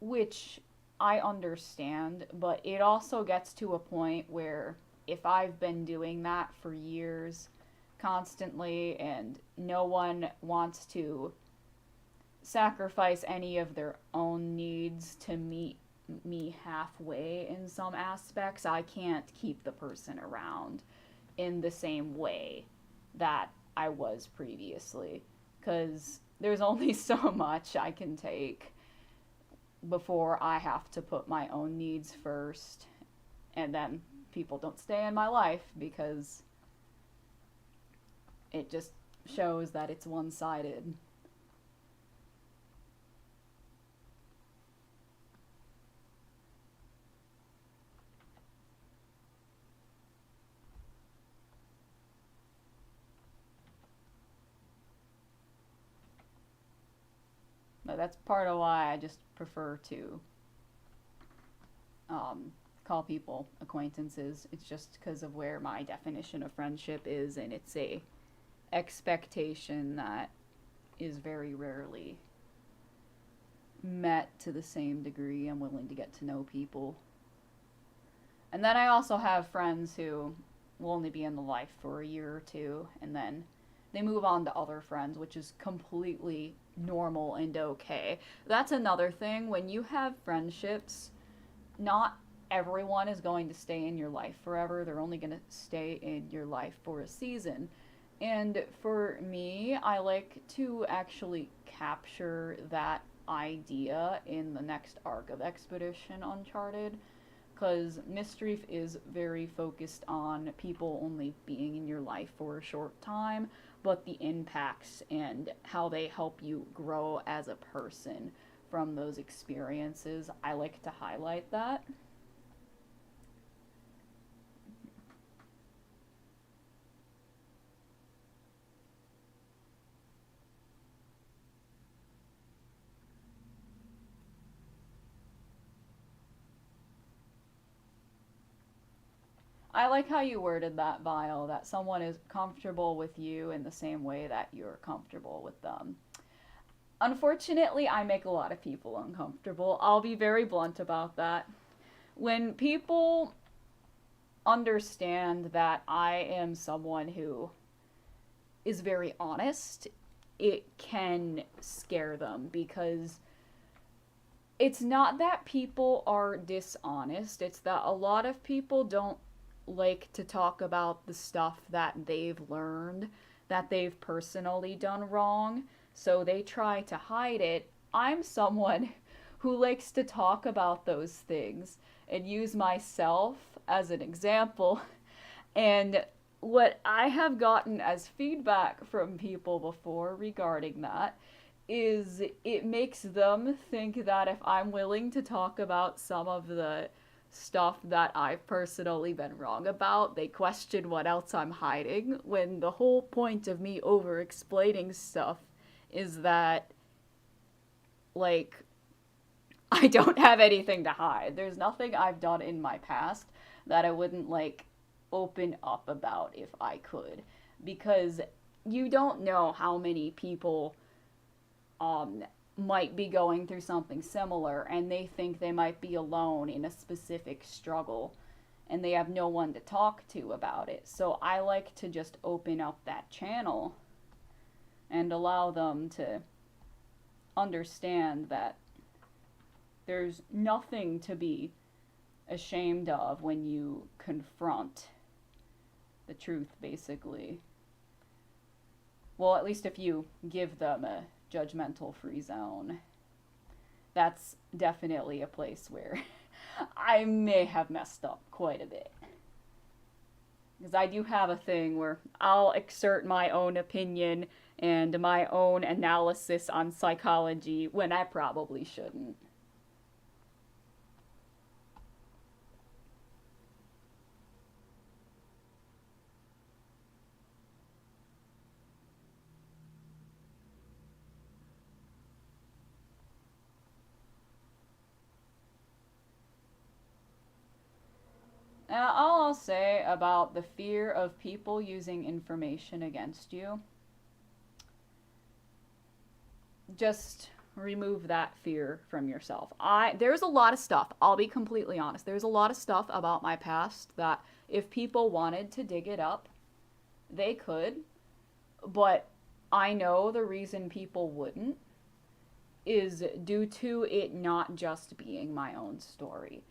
which I understand, but it also gets to a point where if I've been doing that for years constantly and no one wants to sacrifice any of their own needs to meet me halfway in some aspects, I can't keep the person around in the same way that I was previously. Because there's only so much I can take before I have to put my own needs first, and then people don't stay in my life because it just shows that it's one sided. But that's part of why I just prefer to call people acquaintances. It's just because of where my definition of friendship is, and it's a expectation that is very rarely met to the same degree. I'm willing to get to know people. And then I also have friends who will only be in the life for a year or two, and then they move on to other friends, which is completely normal and okay. That's another thing. When you have friendships, not everyone is going to stay in your life forever. They're only going to stay in your life for a season. And for me, I like to actually capture that idea in the next arc of Expedition Uncharted, because Mischief is very focused on people only being in your life for a short time, but the impacts and how they help you grow as a person from those experiences. I like to highlight that. I like how you worded that, Vile, that someone is comfortable with you in the same way that you're comfortable with them. Unfortunately, I make a lot of people uncomfortable. I'll be very blunt about that. When people understand that I am someone who is very honest, it can scare them because it's not that people are dishonest, it's that a lot of people don't like to talk about the stuff that they've learned, that they've personally done wrong, so they try to hide it. I'm someone who likes to talk about those things and use myself as an example. And what I have gotten as feedback from people before regarding that is it makes them think that if I'm willing to talk about some of the stuff that I've personally been wrong about, they question what else I'm hiding, when the whole point of me over explaining stuff is that, like, I don't have anything to hide. There's nothing I've done in my past that I wouldn't, like, open up about if I could. Because you don't know how many people might be going through something similar and they think they might be alone in a specific struggle and they have no one to talk to about it. So I like to just open up that channel and allow them to understand that there's nothing to be ashamed of when you confront the truth, basically. Well, at least if you give them a judgmental free zone. That's definitely a place where I may have messed up quite a bit. Because I do have a thing where I'll exert my own opinion and my own analysis on psychology when I probably shouldn't. All I'll say about the fear of people using information against you, just remove that fear from yourself. There's a lot of stuff, I'll be completely honest. There's a lot of stuff about my past that if people wanted to dig it up, they could, but I know the reason people wouldn't is due to it not just being my own story.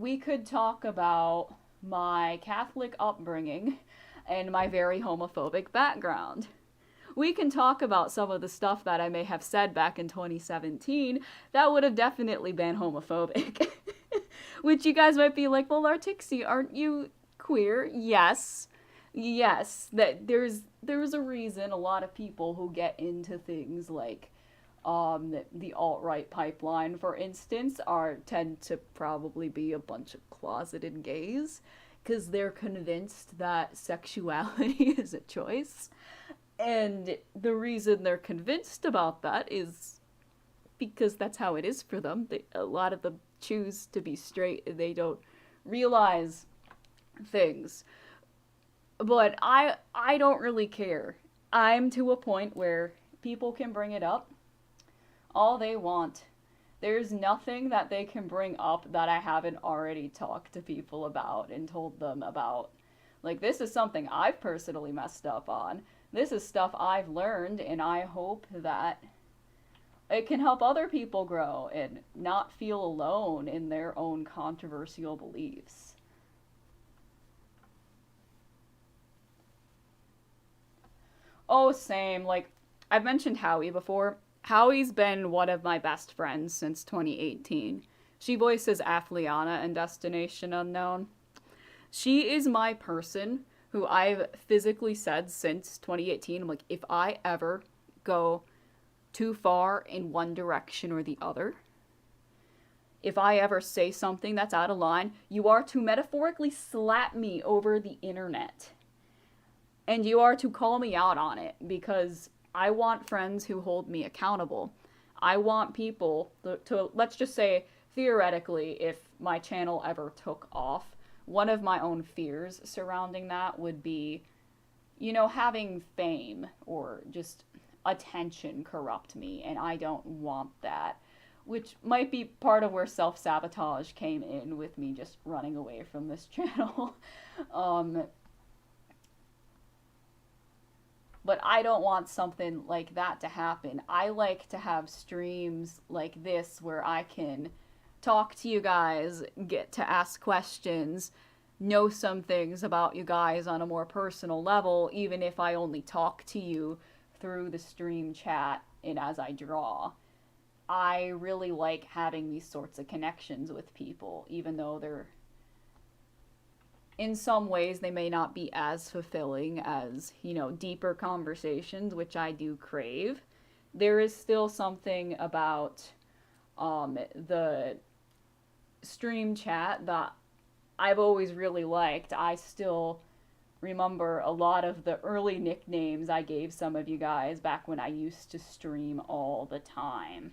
We could talk about my Catholic upbringing and my very homophobic background. We can talk about some of the stuff that I may have said back in 2017 that would have definitely been homophobic. Which you guys might be like, well, Artixie, aren't you queer? Yes. Yes. There's a reason a lot of people who get into things like the alt-right pipeline, for instance, tend to probably be a bunch of closeted gays because they're convinced that sexuality is a choice. And the reason they're convinced about that is because that's how it is for them. A lot of them choose to be straight and they don't realize things. But I don't really care. I'm to a point where people can bring it up all they want. There's nothing that they can bring up that I haven't already talked to people about and told them about. Like, this is something I've personally messed up on. This is stuff I've learned, and I hope that it can help other people grow and not feel alone in their own controversial beliefs. Oh, same. Like, I've mentioned Howie before. Howie's been one of my best friends since 2018. She voices Athliana in Destination Unknown. She is my person who I've physically said since 2018, I'm like, if I ever go too far in one direction or the other, if I ever say something that's out of line, you are to metaphorically slap me over the internet. And you are to call me out on it, because I want friends who hold me accountable. I want people to let's just say, theoretically, if my channel ever took off, one of my own fears surrounding that would be, having fame or just attention corrupt me, and I don't want that. Which might be part of where self sabotage came in with me just running away from this channel. um, but I don't want something like that to happen. I like to have streams like this where I can talk to you guys, get to ask questions, know some things about you guys on a more personal level, even if I only talk to you through the stream chat and as I draw. I really like having these sorts of connections with people, even though they're, in some ways, they may not be as fulfilling as, deeper conversations, which I do crave. There is still something about the stream chat that I've always really liked. I still remember a lot of the early nicknames I gave some of you guys back when I used to stream all the time.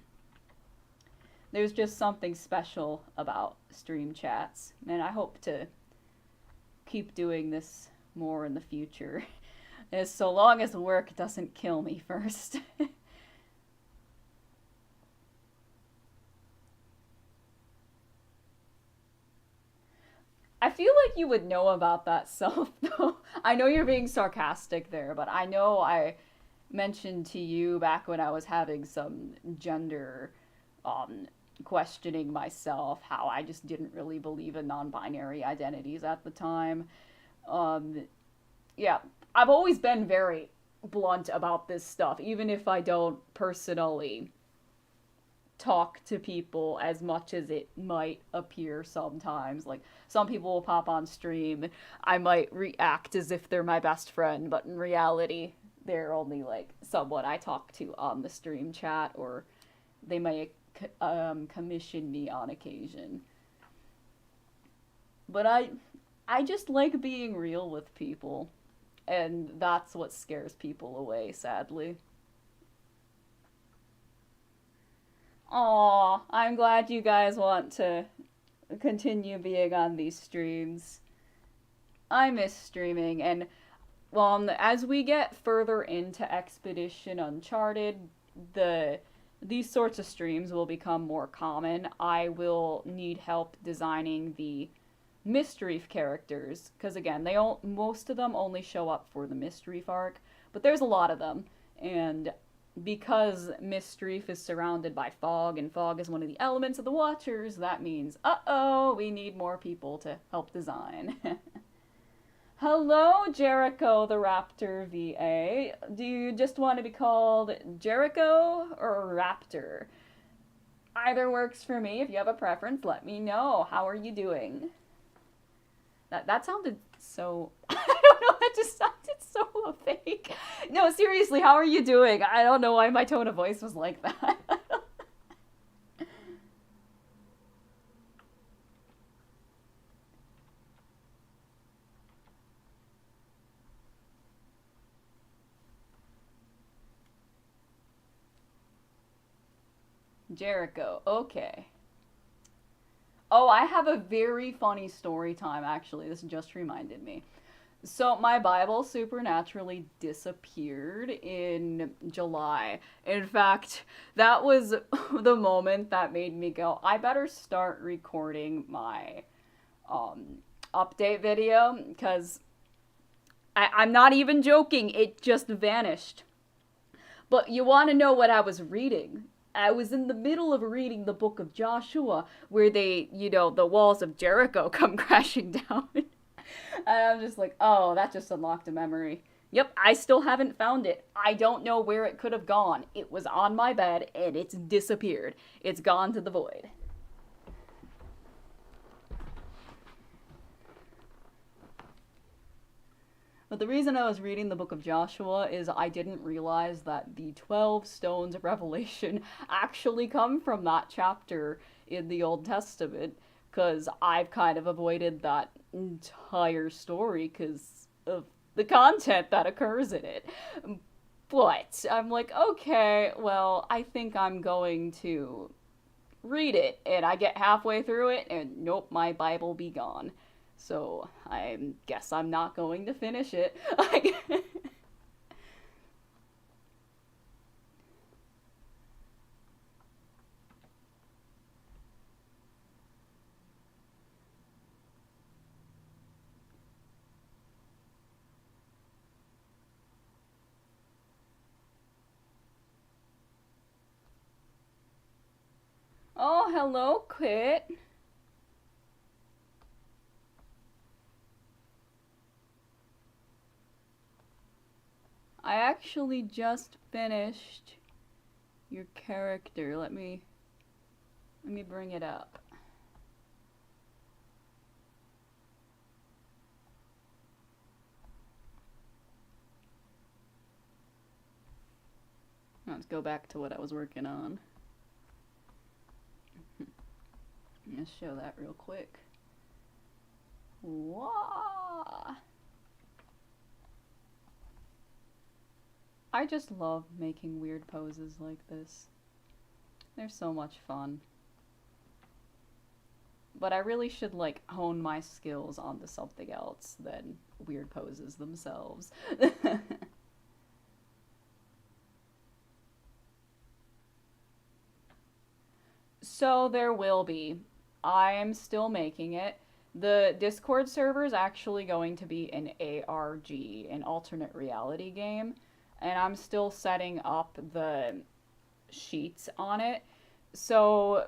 There's just something special about stream chats, and I hope to keep doing this more in the future, as so long as work doesn't kill me first. I feel like you would know about that self, though. I know you're being sarcastic there, but I know I mentioned to you back when I was having some gender questioning myself, how I just didn't really believe in non-binary identities at the time. Yeah, I've always been very blunt about this stuff, even if I don't personally talk to people as much as it might appear sometimes. Like, some people will pop on stream, I might react as if they're my best friend, but in reality, they're only like someone I talk to on the stream chat, or they may commission me on occasion. But I just like being real with people, and that's what scares people away, sadly. Aw, I'm glad you guys want to continue being on these streams. I miss streaming, and as we get further into Expedition Uncharted, these sorts of streams will become more common. I will need help designing the mystery characters, because again, most of them only show up for the mystery arc, but there's a lot of them, and because Mistreef is surrounded by fog, and fog is one of the elements of the Watchers, that means, uh-oh, we need more people to help design. Hello, Jericho the Raptor VA. Do you just want to be called Jericho or Raptor? Either works for me. If you have a preference, let me know. How are you doing? That sounded so... I don't know, that just sounded so fake. No, seriously, how are you doing? I don't know why my tone of voice was like that. Jericho, okay. Oh, I have a very funny story time, actually. This just reminded me. So, my Bible supernaturally disappeared in July. In fact, that was the moment that made me go, I better start recording my update video, because I'm not even joking, it just vanished. But you want to know what I was reading? I was in the middle of reading the book of Joshua, where the walls of Jericho come crashing down. And I'm just like, oh, that just unlocked a memory. Yep, I still haven't found it. I don't know where it could have gone. It was on my bed, and it's disappeared. It's gone to the void. But the reason I was reading the book of Joshua is I didn't realize that the 12 stones of Revelation actually come from that chapter in the Old Testament, because I've kind of avoided that entire story because of the content that occurs in it. But I'm like, okay, well, I think I'm going to read it. And I get halfway through it, and nope, my Bible be gone. So I guess I'm not going to finish it. Oh, hello, Kit. I actually just finished your character. Let me bring it up. Let's go back to what I was working on. Let's show that real quick. Wah! I just love making weird poses like this. They're so much fun. But I really should like hone my skills onto something else than weird poses themselves. So there will be. I'm still making it. The Discord server is actually going to be an ARG, an alternate reality game, and I'm still setting up the sheets on it. So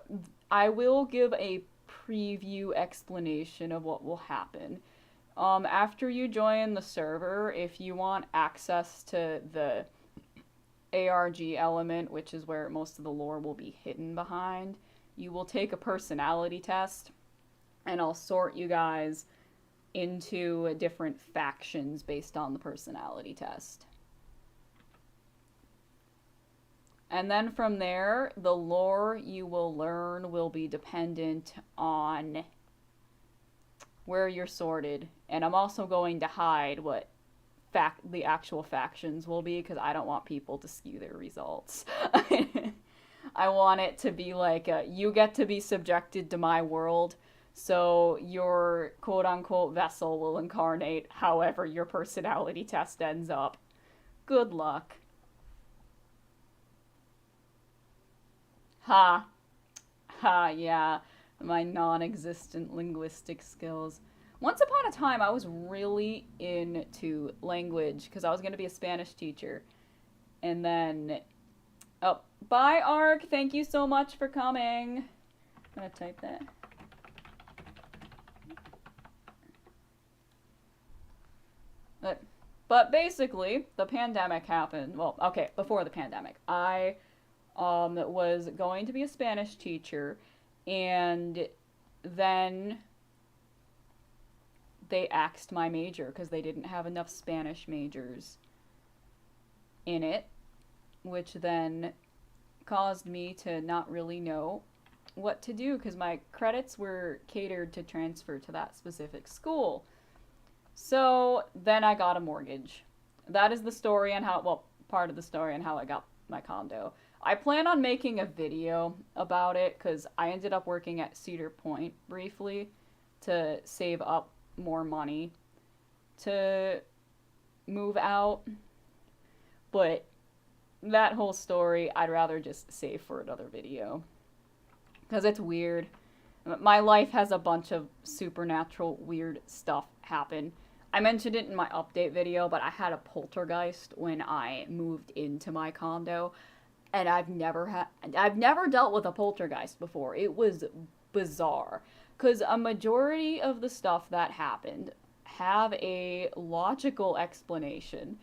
I will give a preview explanation of what will happen. After you join the server, if you want access to the ARG element, which is where most of the lore will be hidden behind, you will take a personality test, and I'll sort you guys into different factions based on the personality test. And then from there, the lore you will learn will be dependent on where you're sorted. And I'm also going to hide what the actual factions will be, because I don't want people to skew their results. I want it to be like, you get to be subjected to my world, so your quote-unquote vessel will incarnate however your personality test ends up. Good luck. Ha. Ha, yeah. My non-existent linguistic skills. Once upon a time, I was really into language because I was going to be a Spanish teacher. And then, oh, bye, Ark. Thank you so much for coming. I'm going to type that. But basically, the pandemic happened. Well, okay, before the pandemic. I was going to be a Spanish teacher, and then they axed my major because they didn't have enough Spanish majors in it, which then caused me to not really know what to do because my credits were catered to transfer to that specific school. So then I got a mortgage. That is the story on how, well, part of the story on how I got my condo. I plan on making a video about it because I ended up working at Cedar Point briefly to save up more money to move out. But that whole story, I'd rather just save for another video because it's weird. My life has a bunch of supernatural weird stuff happen. I mentioned it in my update video, but I had a poltergeist when I moved into my condo, and I've never dealt with a poltergeist before. It was bizarre because a majority of the stuff that happened have a logical explanation.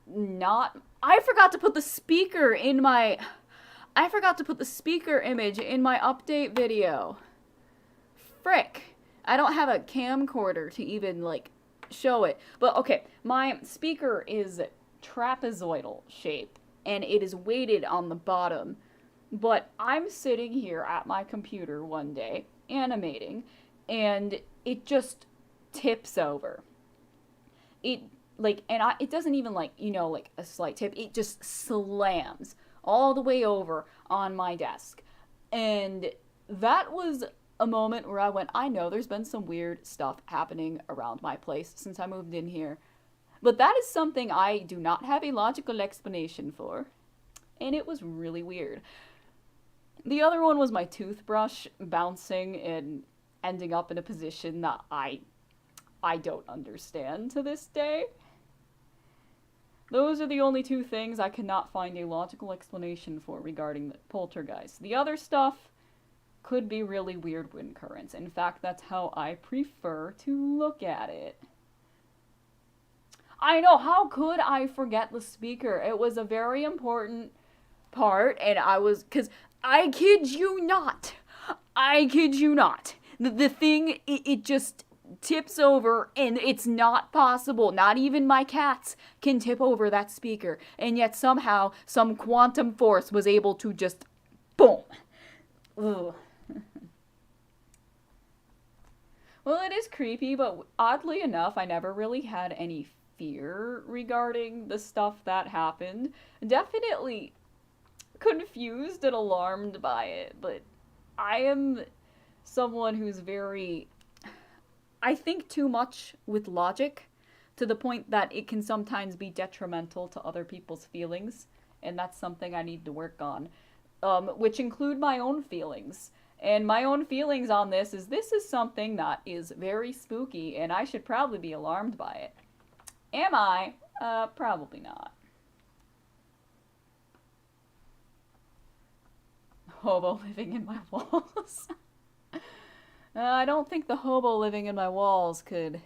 I forgot to put the speaker image in my update video. Frick. I don't have a camcorder to even, like, show it. But, okay, my speaker is trapezoidal shape, and it is weighted on the bottom. But I'm sitting here at my computer one day, animating, and it just tips over. It doesn't even, like, like a slight tip. It just slams all the way over on my desk. And that was a moment where I went, I know there's been some weird stuff happening around my place since I moved in here. But that is something I do not have a logical explanation for. And it was really weird. The other one was my toothbrush bouncing and ending up in a position that I don't understand to this day. Those are the only two things I cannot find a logical explanation for regarding the poltergeist. The other stuff could be really weird wind currents. In fact, that's how I prefer to look at it. I know, how could I forget the speaker? It was a very important part, and because I kid you not. The thing, it just tips over, and it's not possible. Not even my cats can tip over that speaker. And yet somehow, some quantum force was able to just, boom. Ugh. Well, it is creepy, but oddly enough, I never really had any fear regarding the stuff that happened. Definitely confused and alarmed by it, but I am someone who's I think too much with logic to the point that it can sometimes be detrimental to other people's feelings, and that's something I need to work on, which include my own feelings. And my own feelings on this is something that is very spooky, and I should probably be alarmed by it. Am I? Probably not. Hobo living in my walls. I don't think the hobo living in my walls could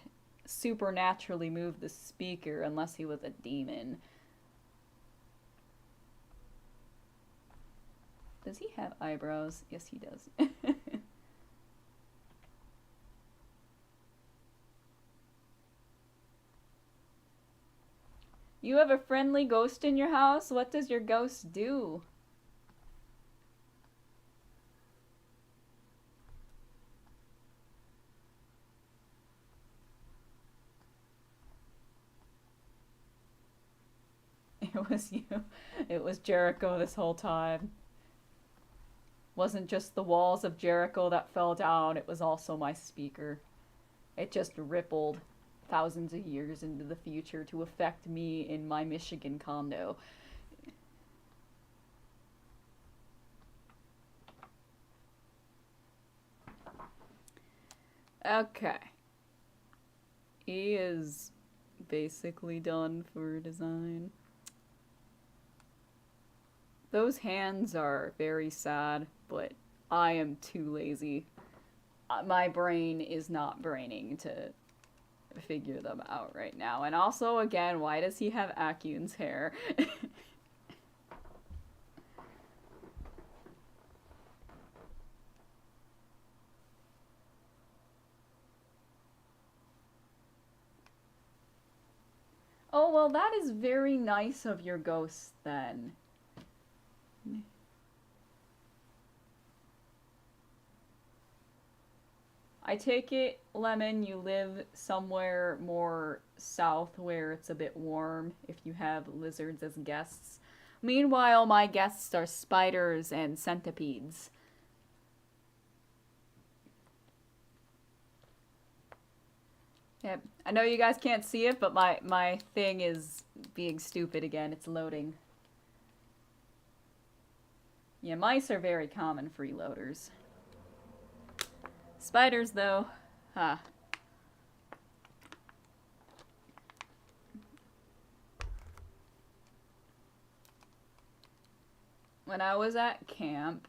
supernaturally move the speaker unless he was a demon. Does he have eyebrows? Yes, he does. You have a friendly ghost in your house? What does your ghost do? It was you. It was Jericho this whole time. Wasn't just the walls of Jericho that fell down, it was also my speaker. It just rippled thousands of years into the future to affect me in my Michigan condo. Okay. He is basically done for design. Those hands are very sad, but I am too lazy. My brain is not braining to figure them out right now. And also, again, why does he have Akun's hair? Oh, well, that is very nice of your ghost, then. I take it, Lemon, you live somewhere more south where it's a bit warm if you have lizards as guests. Meanwhile, my guests are spiders and centipedes. Yep. I know you guys can't see it, but my thing is being stupid again. It's loading. Yeah, mice are very common freeloaders. Spiders, though, huh. When I was at camp,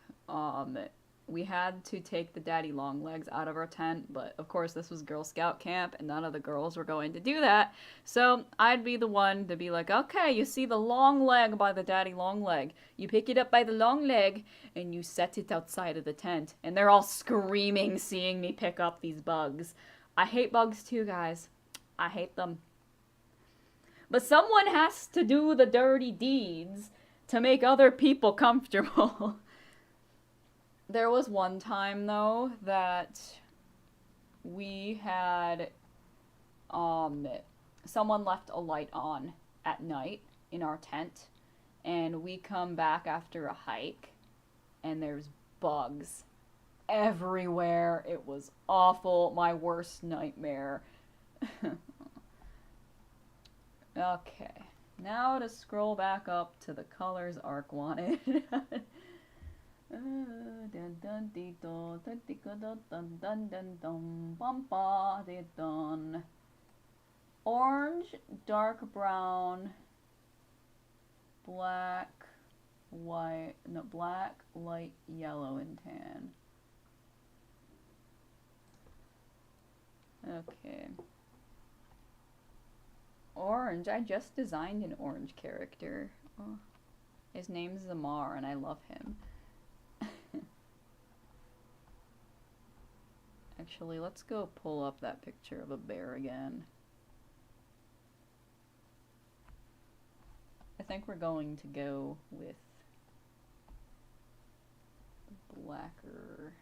we had to take the daddy long legs out of our tent, but of course this was Girl Scout camp and none of the girls were going to do that. So I'd be the one to be like, okay, you see the long leg by the daddy long leg. You pick it up by the long leg and you set it outside of the tent. And they're all screaming seeing me pick up these bugs. I hate bugs too, guys. I hate them. But someone has to do the dirty deeds to make other people comfortable. There was one time, though, that we had, someone left a light on at night in our tent, and we come back after a hike, and there's bugs everywhere. It was awful. My worst nightmare. Okay. Now to scroll back up to the colors Ark wanted. Orange, dark brown, black, white, no, black, light yellow, and tan. Okay. Orange, I just designed an orange character. Oh. His name's Zamar, and I love him. Actually, let's go pull up that picture of a bear again. I think we're going to go with blacker.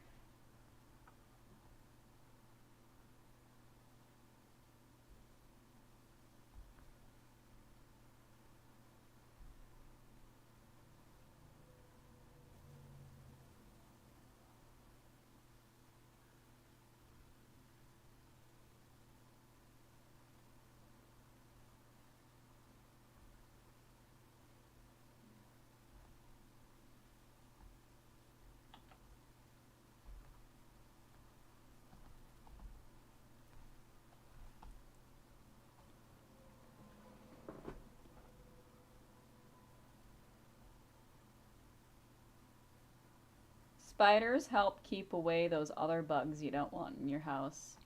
Spiders help keep away those other bugs you don't want in your house.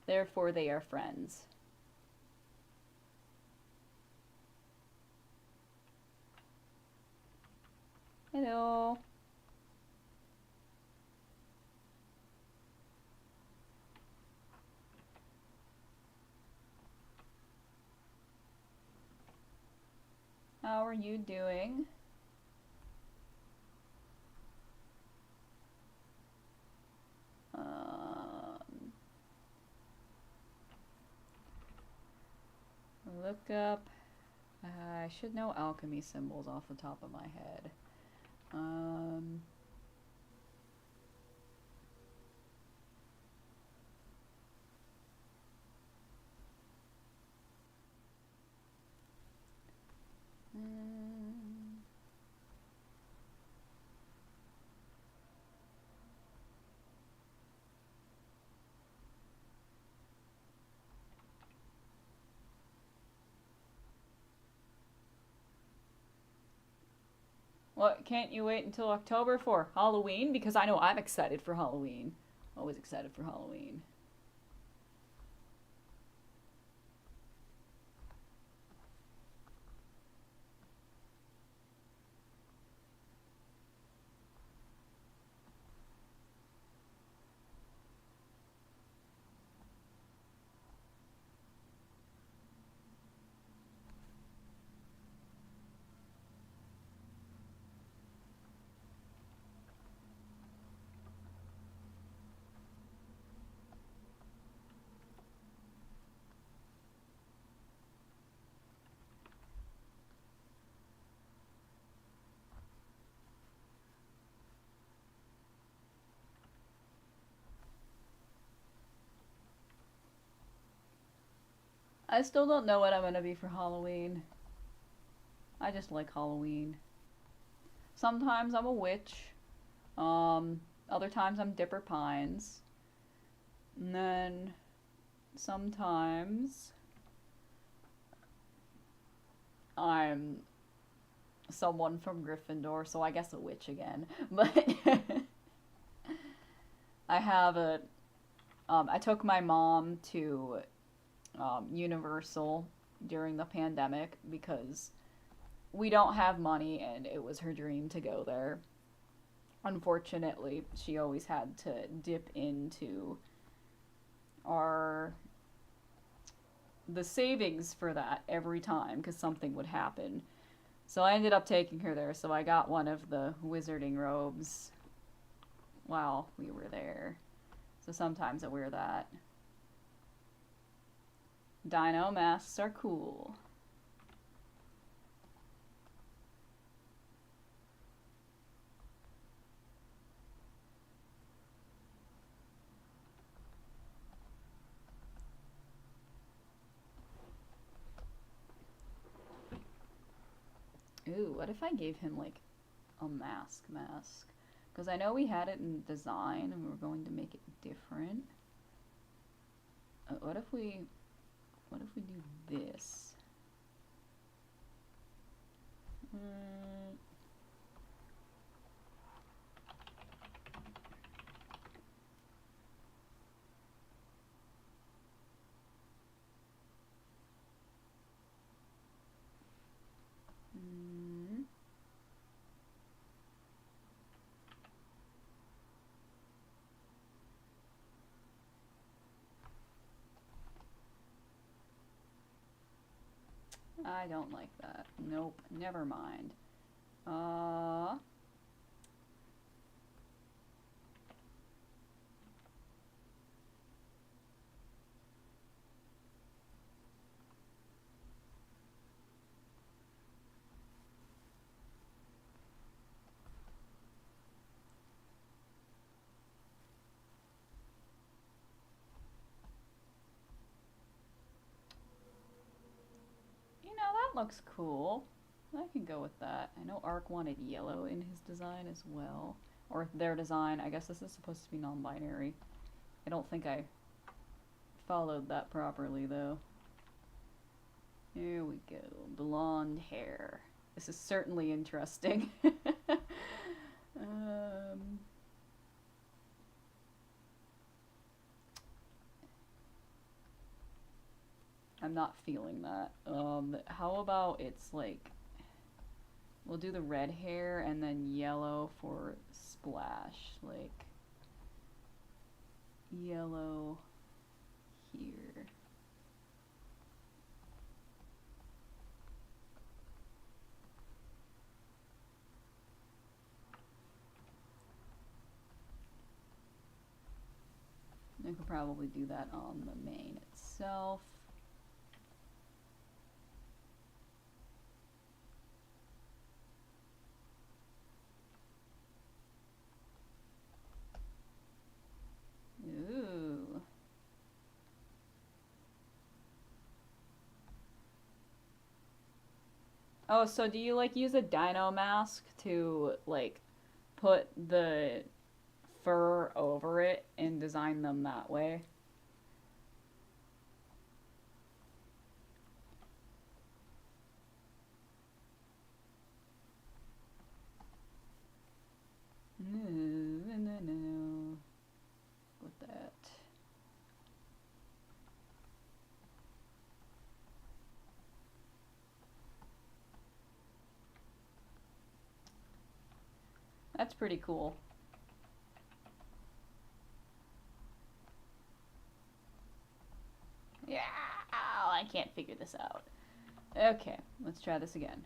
Therefore, they are friends. Hello. How are you doing? Look up. I should know alchemy symbols off the top of my head. What can't you wait until October for? Halloween? Because I know I'm excited for Halloween. Always excited for Halloween. I still don't know what I'm gonna be for Halloween. I just like Halloween. Sometimes I'm a witch. Other times I'm Dipper Pines. And then sometimes I'm someone from Gryffindor, so I guess a witch again. But I have a. I took my mom to Universal during the pandemic because we don't have money and it was her dream to go there. Unfortunately, she always had to dip into our the savings for that every time because something would happen. So I ended up taking her there. So I got one of the wizarding robes while we were there. So sometimes I wear that. Dino masks are cool. what if I gave him like a mask? Because I know we had it in design and we were going to make it different. What if we do this? I don't like that. Nope, never mind. That looks cool. I can go with that. I know Ark wanted yellow in his design as well. Or their design. I guess this is supposed to be non-binary. I don't think I followed that properly, though. Here we go. Blonde hair. This is certainly interesting. I'm not feeling that. How about it's like, we'll do the red hair and then yellow for splash. Like, yellow here. I could probably do that on the main itself. Ooh. Oh, so do you like use a dino mask to like put the fur over it and design them that way? No. With that. That's pretty cool. Yeah, oh, I can't figure this out. Okay, let's try this again.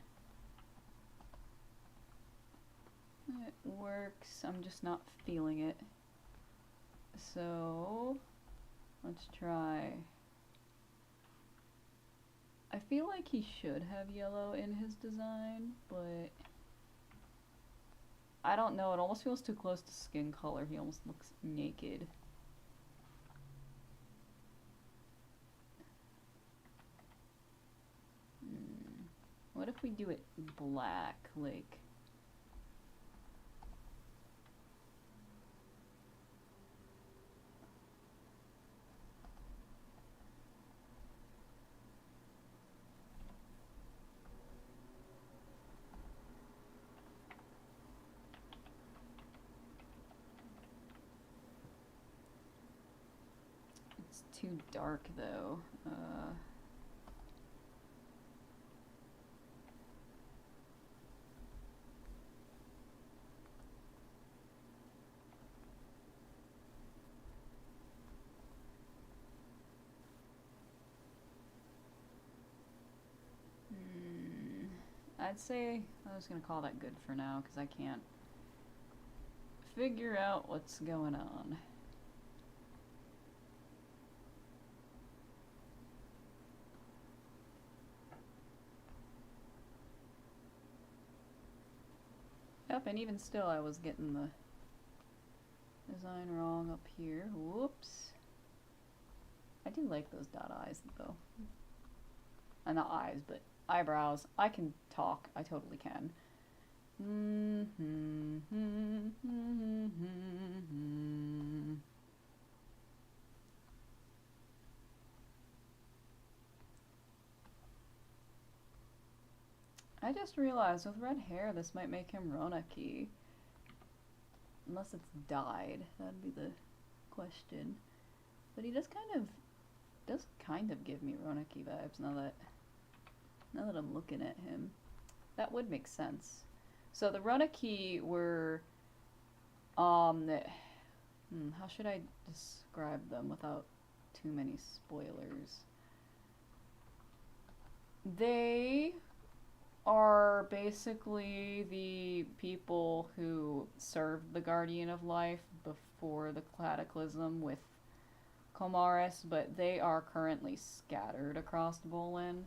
It works. I'm just not feeling it. So, let's try. I feel like he should have yellow in his design, but I don't know. It almost feels too close to skin color. He almost looks naked. What if we do it black, like... It's too dark, though. I'd say I was gonna call that good for now, because I can't figure out what's going on. Yep, and even still I was getting the design wrong up here. Whoops. I do like those dot eyes, though. Not eyes, but eyebrows. I can talk. I totally can. I just realized with red hair, this might make him Ronaki. Unless it's dyed. That'd be the question. But he does kind of give me Ronaki vibes now that I'm looking at him. That would make sense. So the Ronaki were how should I describe them without too many spoilers? They are basically the people who served the Guardian of Life before the Cataclysm with Comaris, but they are currently scattered across Bolin.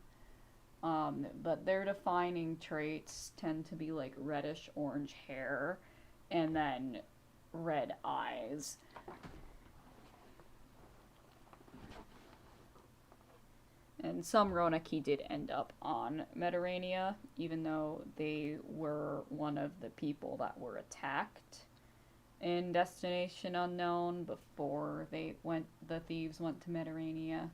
But their defining traits tend to be like reddish orange hair and then red eyes. And some Ronaki did end up on Mediterranea, even though they were one of the people that were attacked in Destination Unknown before the thieves went to Mediterranea.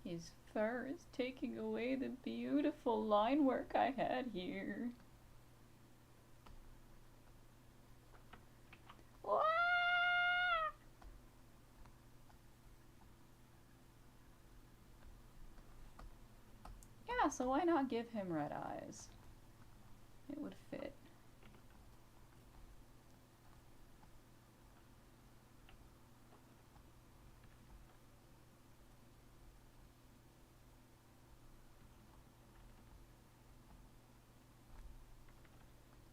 His fur is taking away the beautiful line work I had here. Yeah, so why not give him red eyes? It would fit.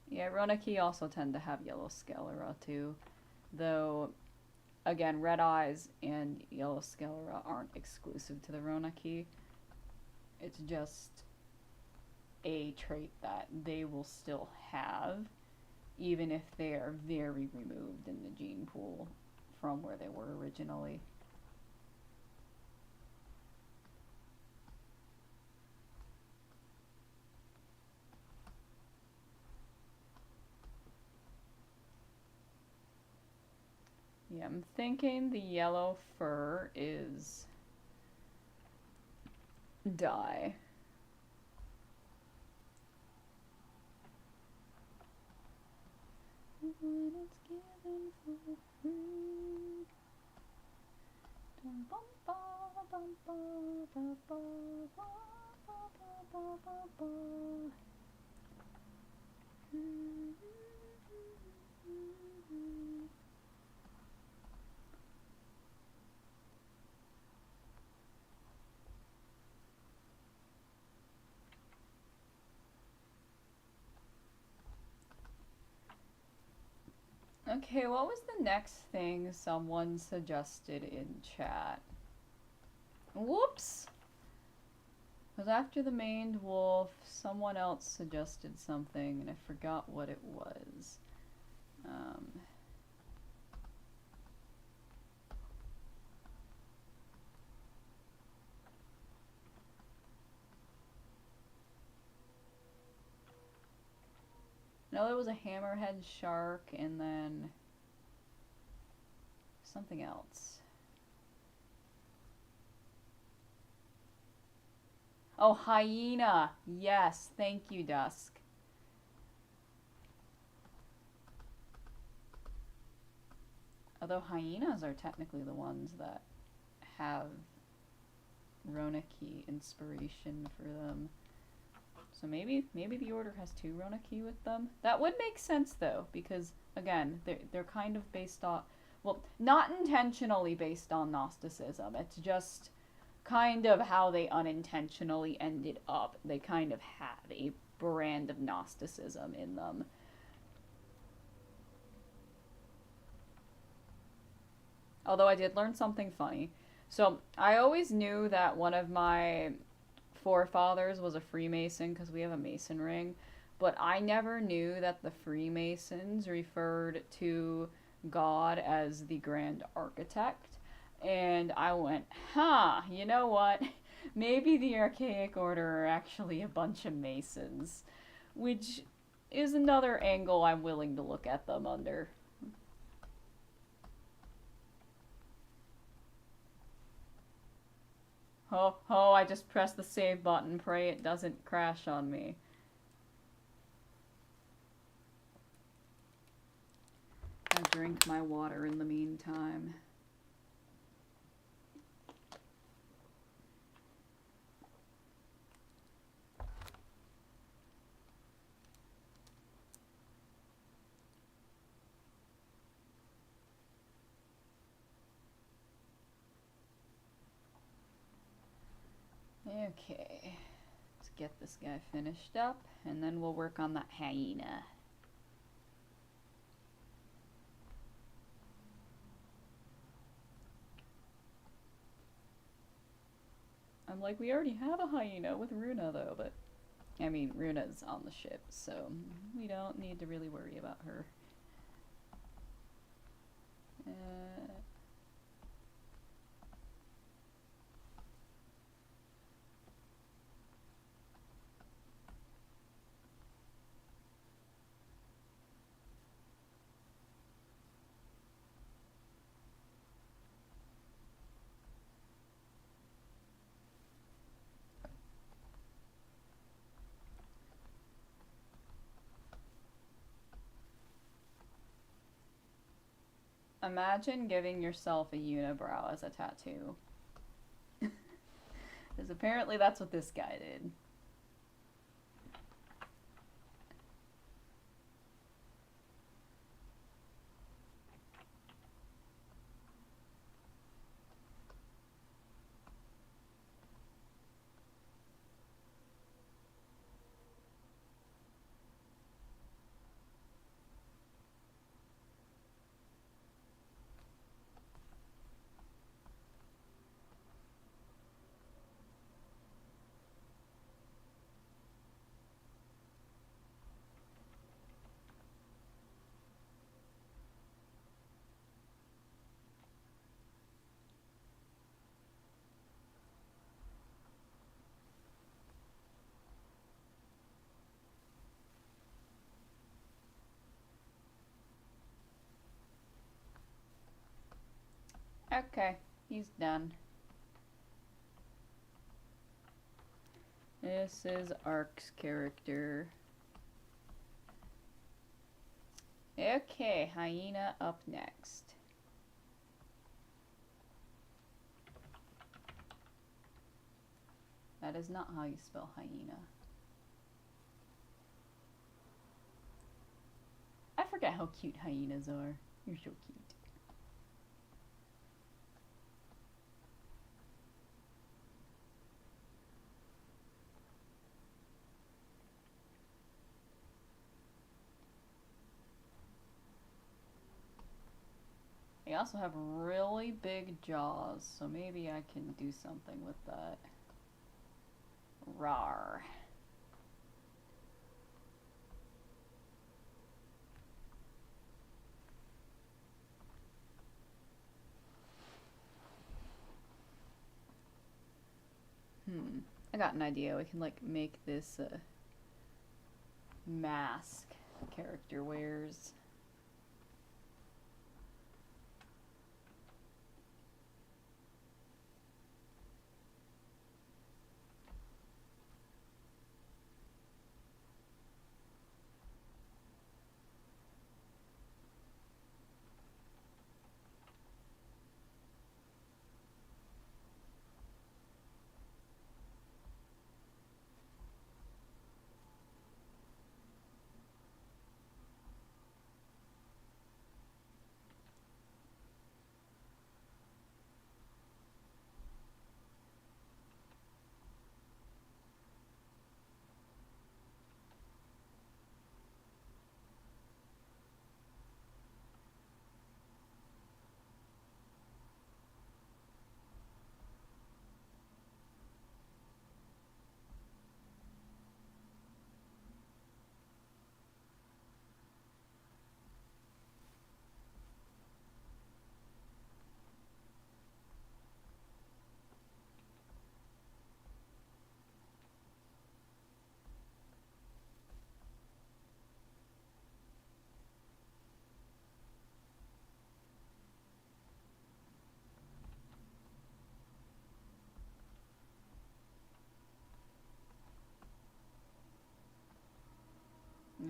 Yeah, Ronaki also tend to have yellow sclera too, though again, red eyes and yellow sclera aren't exclusive to the Ronaki. It's just a trait that they will still have, even if they are very removed in the gene pool from where they were originally. Yeah, I'm thinking the yellow fur is dye. When it's given for free. Okay, what was the next thing someone suggested in chat? Whoops! Because after the maned wolf, someone else suggested something, and I forgot what it was. No, there was a hammerhead shark, and then something else. Oh, hyena! Yes, thank you, Dusk. Although hyenas are technically the ones that have Ronaki inspiration for them. So maybe the order has two Ronaki with them. That would make sense though, because again, they're kind of based on, well, not intentionally based on Gnosticism. It's just kind of how they unintentionally ended up. They kind of have a brand of Gnosticism in them. Although I did learn something funny. So I always knew that one of my forefathers was a Freemason because we have a Mason ring, but I never knew that the Freemasons referred to God as the grand architect. And I went, huh, you know what? Maybe the Archaic Order are actually a bunch of Masons, which is another angle I'm willing to look at them under. Oh, I just pressed the save button. Pray it doesn't crash on me. I drink my water in the meantime. Okay, let's get this guy finished up, and then we'll work on that hyena. I'm like, we already have a hyena with Runa, though, but... I mean, Runa's on the ship, so we don't need to really worry about her. Imagine giving yourself a unibrow as a tattoo. Because apparently that's what this guy did. Okay, he's done. This is Ark's character. Okay, hyena up next. That is not how you spell hyena. I forget how cute hyenas are. You're so cute. They also have really big jaws, so maybe I can do something with that. Rawr. I got an idea. We can like make this mask the character wears.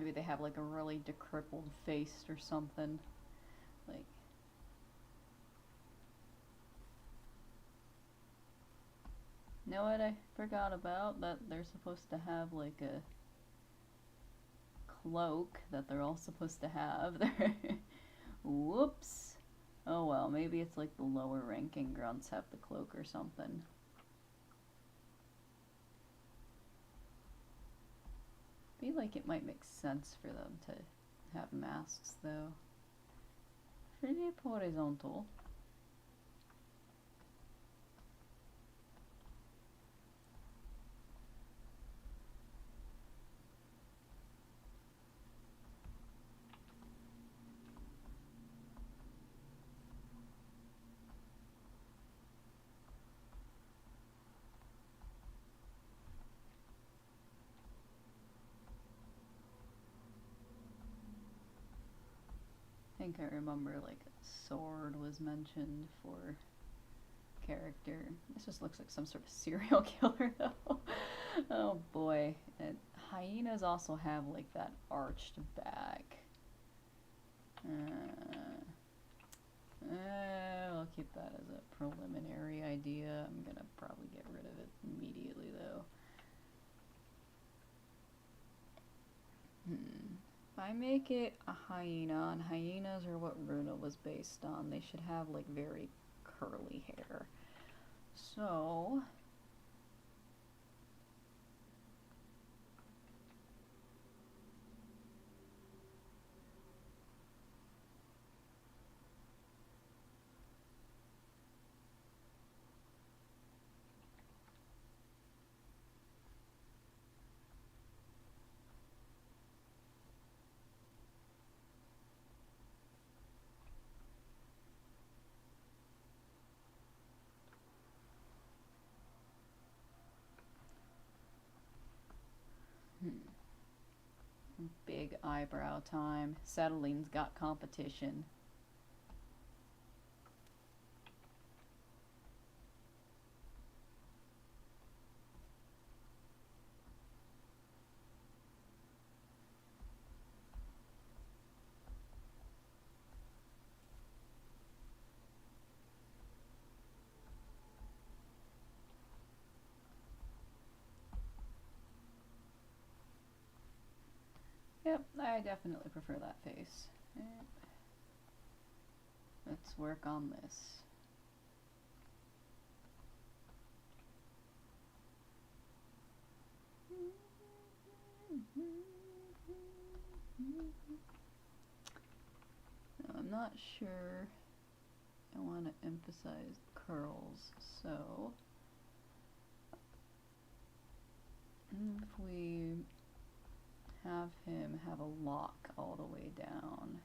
Maybe they have like a really decrepit face or something. Like, know what I forgot about? That they're supposed to have like a cloak that they're all supposed to have. Whoops. Oh well, maybe it's like the lower ranking grunts have the cloak or something. I feel like it might make sense for them to have masks though. Philippe horizontal. I think I remember like sword was mentioned for character. This just looks like some sort of serial killer though. Oh boy. And hyenas also have like that arched back. I'll keep that as a preliminary idea. I'm gonna probably get rid of it immediately though. If I make it a hyena, and hyenas are what Runa was based on, they should have like very curly hair. So big eyebrow time. Settling's got competition. Yep, I definitely prefer that face. Yep. Let's work on this. Now, I'm not sure I want to emphasize curls, so if we have him have a lock all the way down.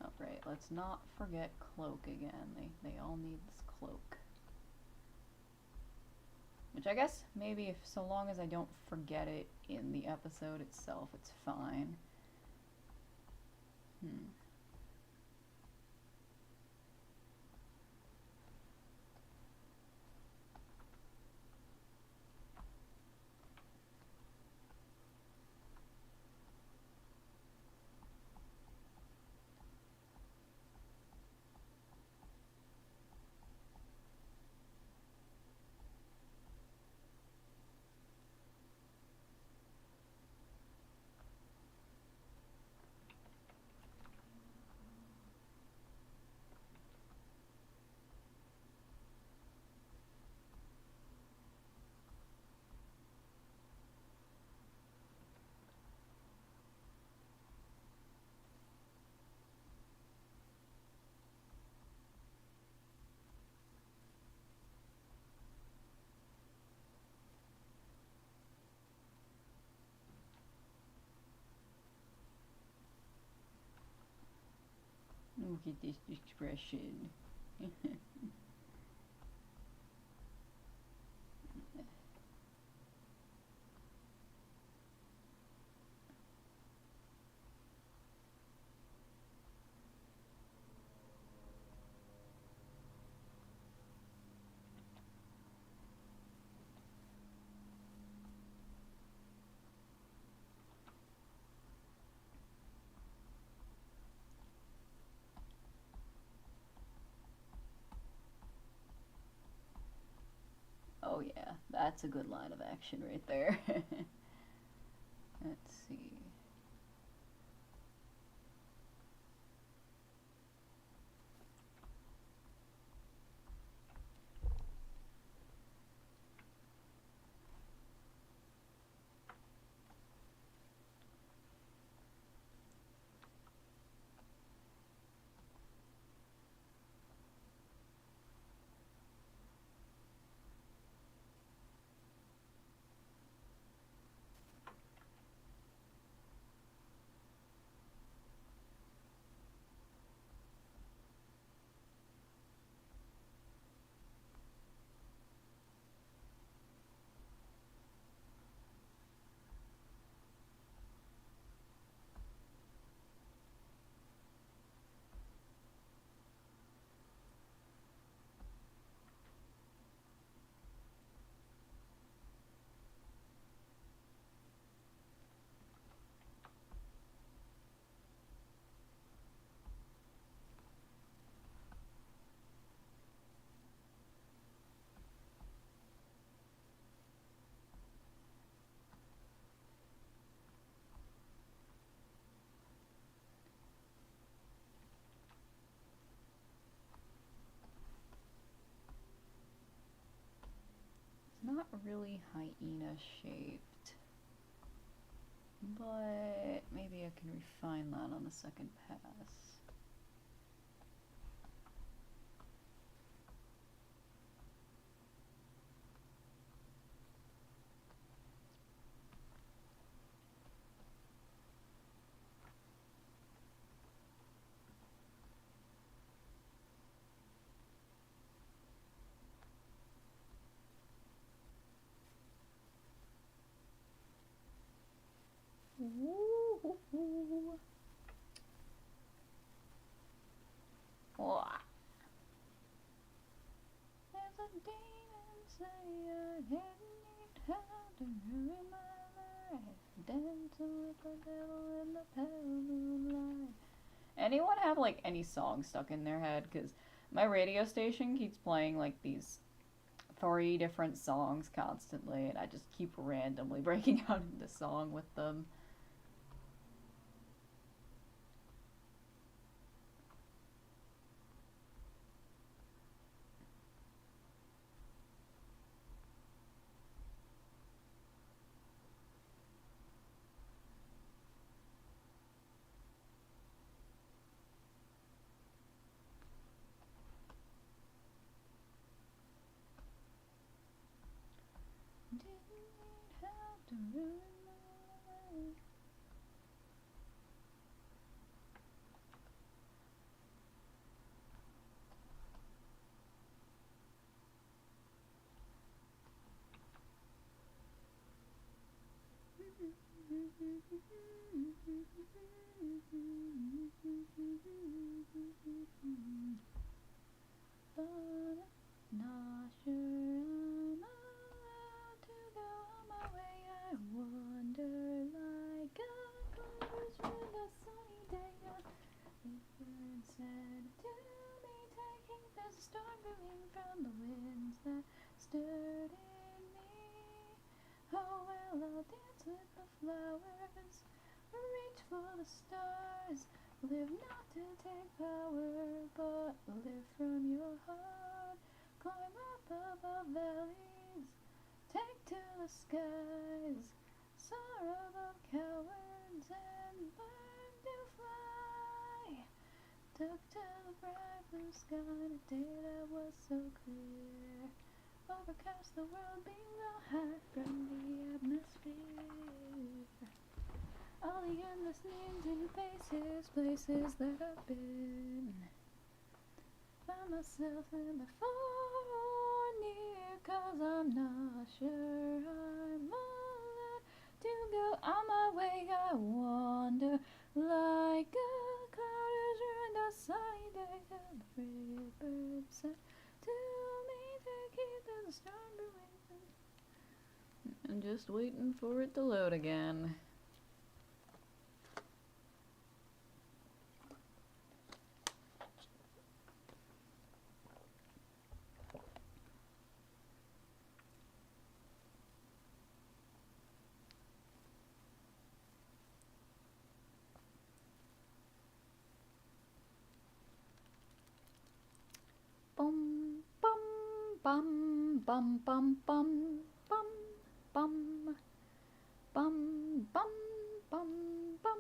Alright, let's not forget cloak again. They all need this cloak. Which I guess maybe if so long as I don't forget it in the episode itself, it's fine. Hmm. Look at this expression. Oh yeah, that's a good line of action right there. Let's see. It's not really hyena shaped, but maybe I can refine that on the second pass. Woo-hoo-hoo. Wah. There's a demon slayer, need how to ruin my life. Dancing with the devil in the pale moonlight. Anyone have like any song stuck in their head? Because my radio station keeps playing like these 3 different songs constantly, and I just keep randomly breaking out into song with them. Didn't have to ruin my life. brewing from the winds that stirred in me. Oh well, I'll dance with the flowers, reach for the stars, live not to take power, but live from your heart. Climb up above valleys, take to the skies, soar above cowards and learn to fly. Took to the bright blue sky on a day that was so clear. Overcast the world below, high from the atmosphere. All the endless names and faces, places that I've been. Found myself in the far or near, 'cause I'm not sure I'm allowed to go on my way. I wander like a cloud is ruined a sunny day. And the frigate bird said to me, take heed to the storm brewing. I'm just waiting for it to load again. Bum bum bum bum bum bum bum bum bum bum bum bum.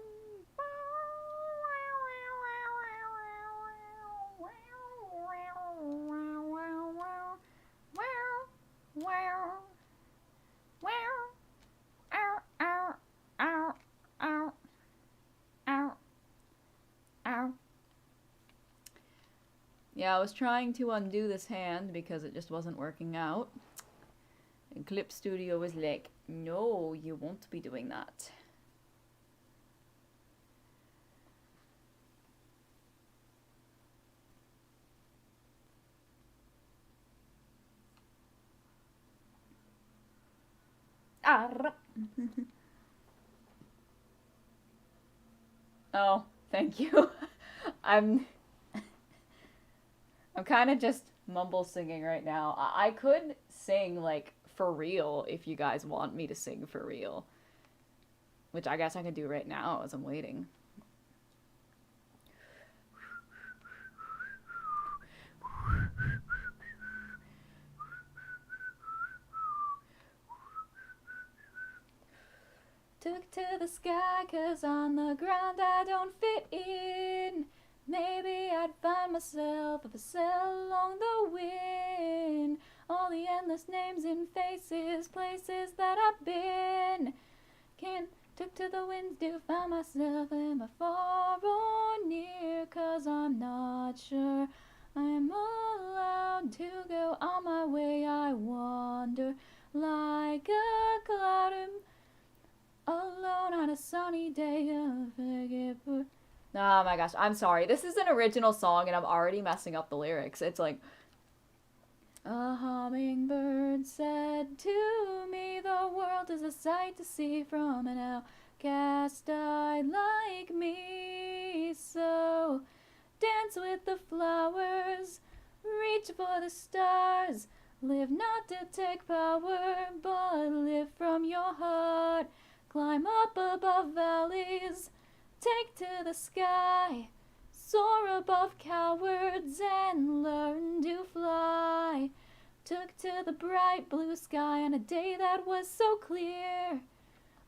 Yeah, I was trying to undo this hand because it just wasn't working out. And Clip Studio was like, no, you won't be doing that. Oh, thank you. I'm kind of just mumble singing right now. I could sing like for real if you guys want me to sing for real, which I guess I could do right now as I'm waiting. Took to the sky 'cause on the ground I don't fit in. Maybe I'd find myself if I sail along the wind. All the endless names and faces, places that I've been. Took to the winds to find myself, am I far or near? 'Cause I'm not sure I'm allowed to go on my way. I wander like a cloud alone on a sunny day. Oh my gosh, I'm sorry. This is an original song and I'm already messing up the lyrics. It's like, a hummingbird said to me, the world is a sight to see from an outcast eye like me. So dance with the flowers, reach for the stars, live not to take power, but live from your heart. Climb up above valleys, take to the sky, soar above cowards and learn to fly. Took to the bright blue sky on a day that was so clear.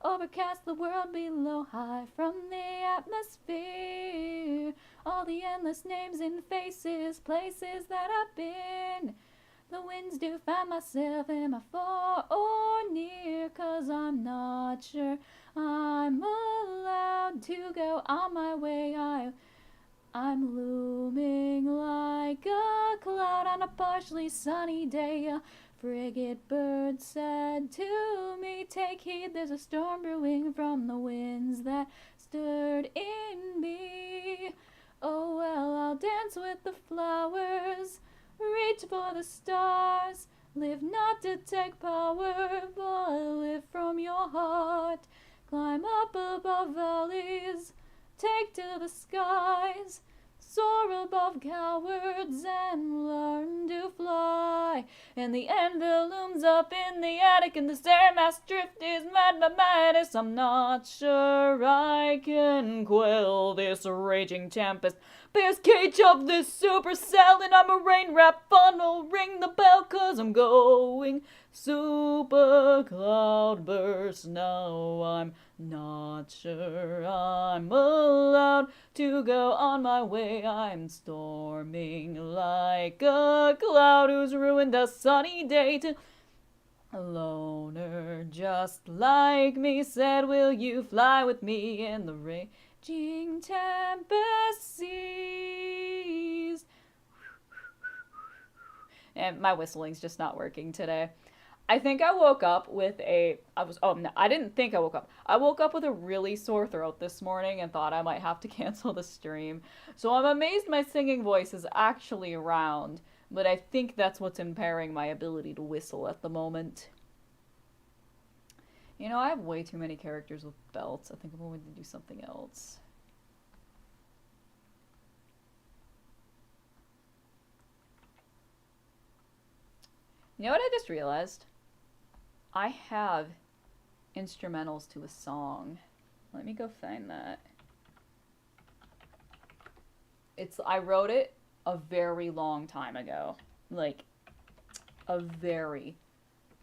Overcast the world below, high from the atmosphere. All the endless names and faces, places that I've been. The winds do find myself, am I far or near? 'Cause I'm not sure I'm allowed to go on my way. I'm looming like a cloud on a partially sunny day. A frigate bird said to me, take heed, there's a storm brewing from the winds that stirred in me. Oh well, I'll dance with the flowers, reach for the stars, live not to take power, but live from your heart. Climb up above valleys, take to the skies, Soar above cowards and learn to fly. And the anvil looms up in the attic, and the stairmaster drift is mad by madness. I'm not sure I can quell this raging tempest. Bear's cage of this supercell, and I'm a rain wrap funnel. Ring the bell, 'cause I'm going super cloudburst now. I'm not sure I'm allowed to go on my way. I'm storming like a cloud who's ruined a sunny day. A loner just like me said, will you fly with me in the raging tempest seas? And my whistling's just not working today. I think I woke up with I didn't think I woke up. I woke up with a really sore throat this morning and thought I might have to cancel the stream. So I'm amazed my singing voice is actually around, but I think that's what's impairing my ability to whistle at the moment. You know, I have way too many characters with belts. I think I'm going to do something else. You know what I just realized? I have instrumentals to a song. Let me go find that. I wrote it a very long time ago. Like, a very,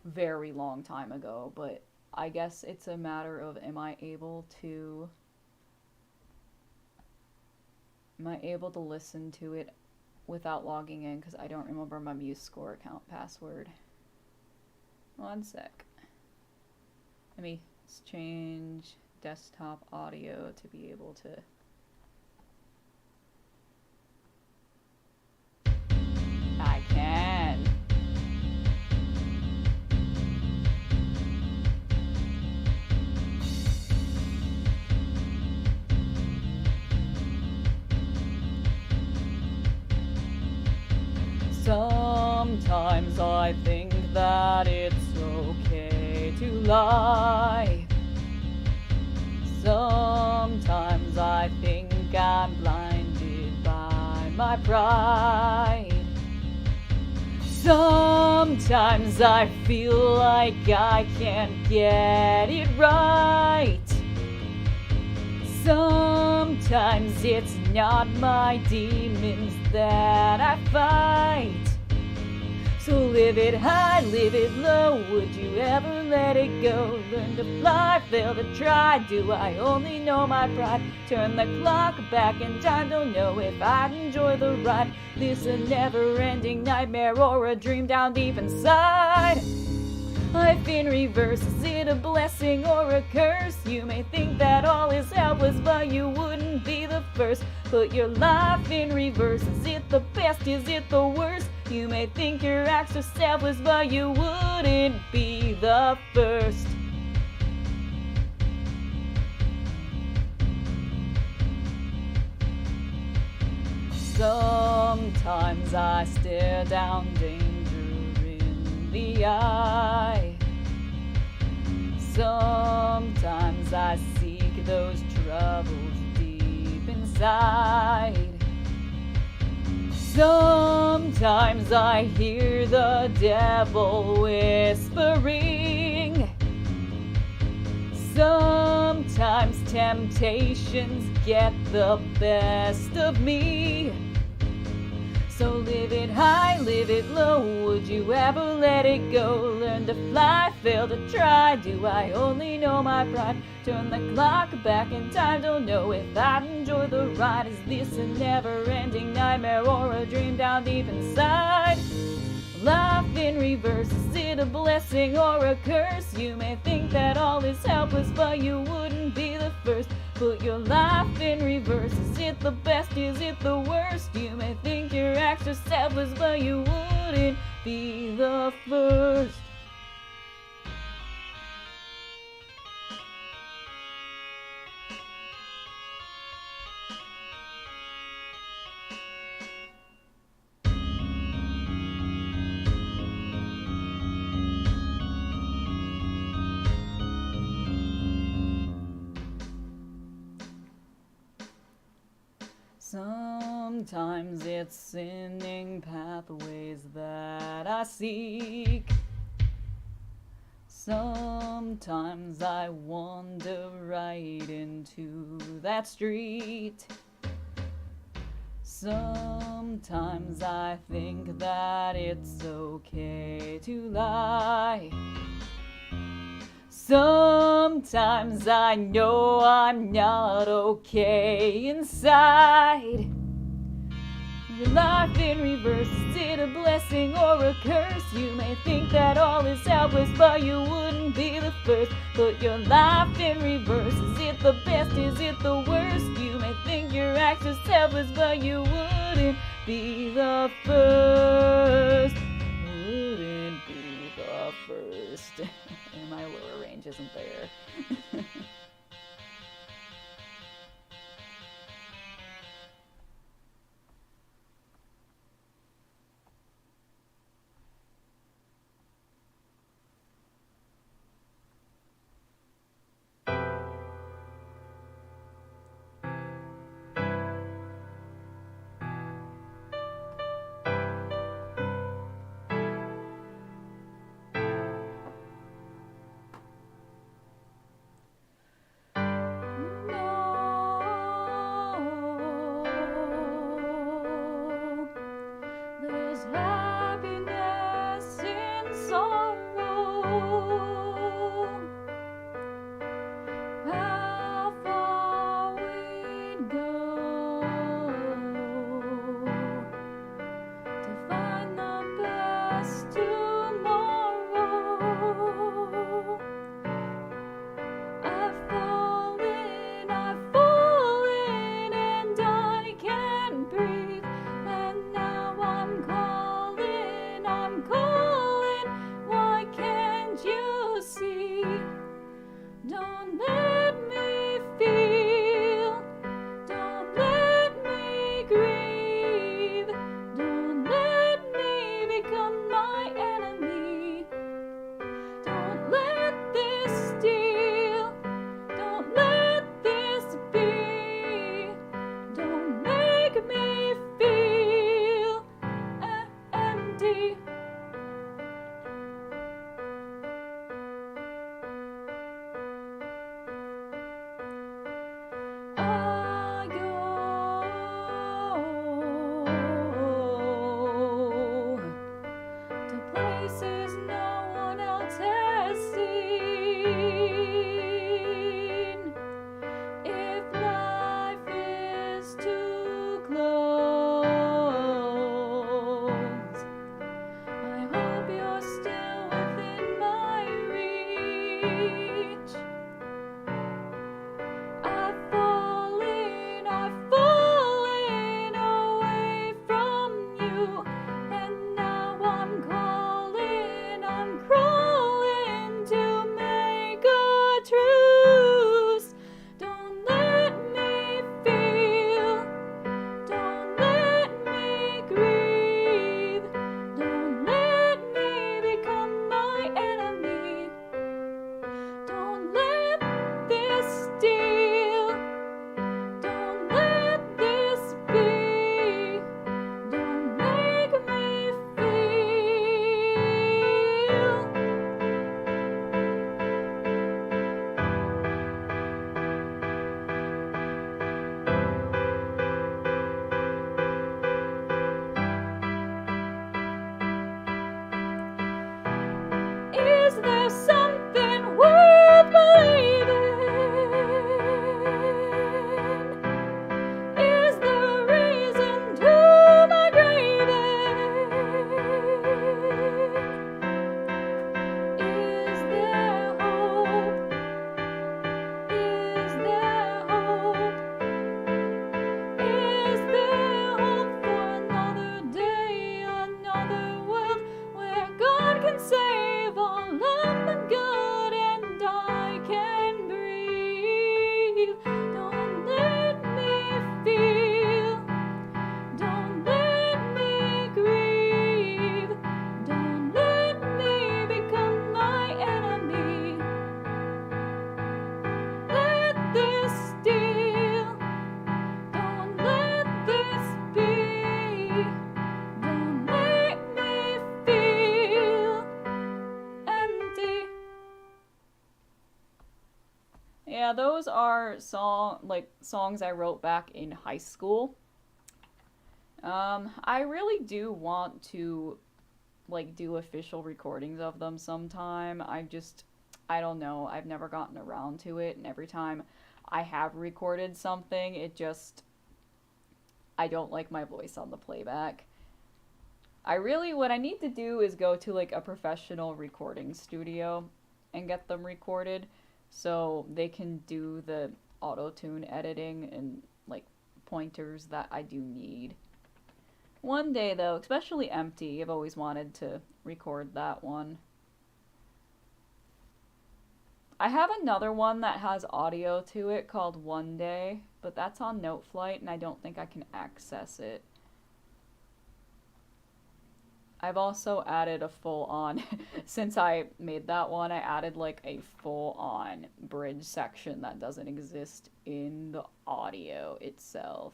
very long time ago. But I guess it's a matter of, am I able to listen to it without logging in? Because I don't remember my MuseScore account password. One sec. Let me change desktop audio to be able to... I can. Sometimes I think that it's okay to lie. Sometimes I think I'm blinded by my pride. Sometimes I feel like I can't get it right. Sometimes it's not my demons that I fight. So live it high, live it low, would you ever let it go? Learn to fly, fail to try, do I only know my pride? Turn the clock back in time, don't know if I'd enjoy the ride. This a never-ending nightmare or a dream down deep inside. Life in reverse, is it a blessing or a curse? You may think that all is helpless, but you wouldn't be the first. Put your life in reverse, is it the best, is it the worst? You may think your acts are selfless, but you wouldn't be the first. Sometimes I stare down danger in the eye. Sometimes I seek those troubles deep inside. Sometimes I hear the devil whispering. Sometimes temptations get the best of me. So live it high, live it low, would you ever let it go? Learn to fly, fail to try, do I only know my pride? Turn the clock back in time, don't know if I'd enjoy the ride. Is this a never-ending nightmare or a dream down deep inside? Life in reverse, is it a blessing or a curse? You may think that all is helpless, but you wouldn't be the first. Put your life in reverse, is it the best, is it the worst? You may think your acts are selfless, but you wouldn't be the first. Sometimes it's sinning pathways that I seek. Sometimes I wander right into that street. Sometimes I think that it's okay to lie. Sometimes I know I'm not okay inside. Your life in reverse, is it a blessing or a curse? You may think that all is helpless, but you wouldn't be the first. Put your life in reverse, is it the best, is it the worst? You may think your act is helpless, but you wouldn't be the first. Wouldn't be the first. And my lower range isn't there. yeah, those are songs I wrote back in high school. I really do want to like do official recordings of them sometime. I don't know. I've never gotten around to it, and every time I have recorded something, I don't like my voice on the playback. What I need to do is go to like a professional recording studio and get them recorded so they can do the auto tune editing and like pointers that I do need. One day though, especially Empty, I've always wanted to record that one. I have another one that has audio to it called One Day, but that's on Noteflight and I don't think I can access it. I've also added a full on, since I made that one, I added like a full on bridge section that doesn't exist in the audio itself.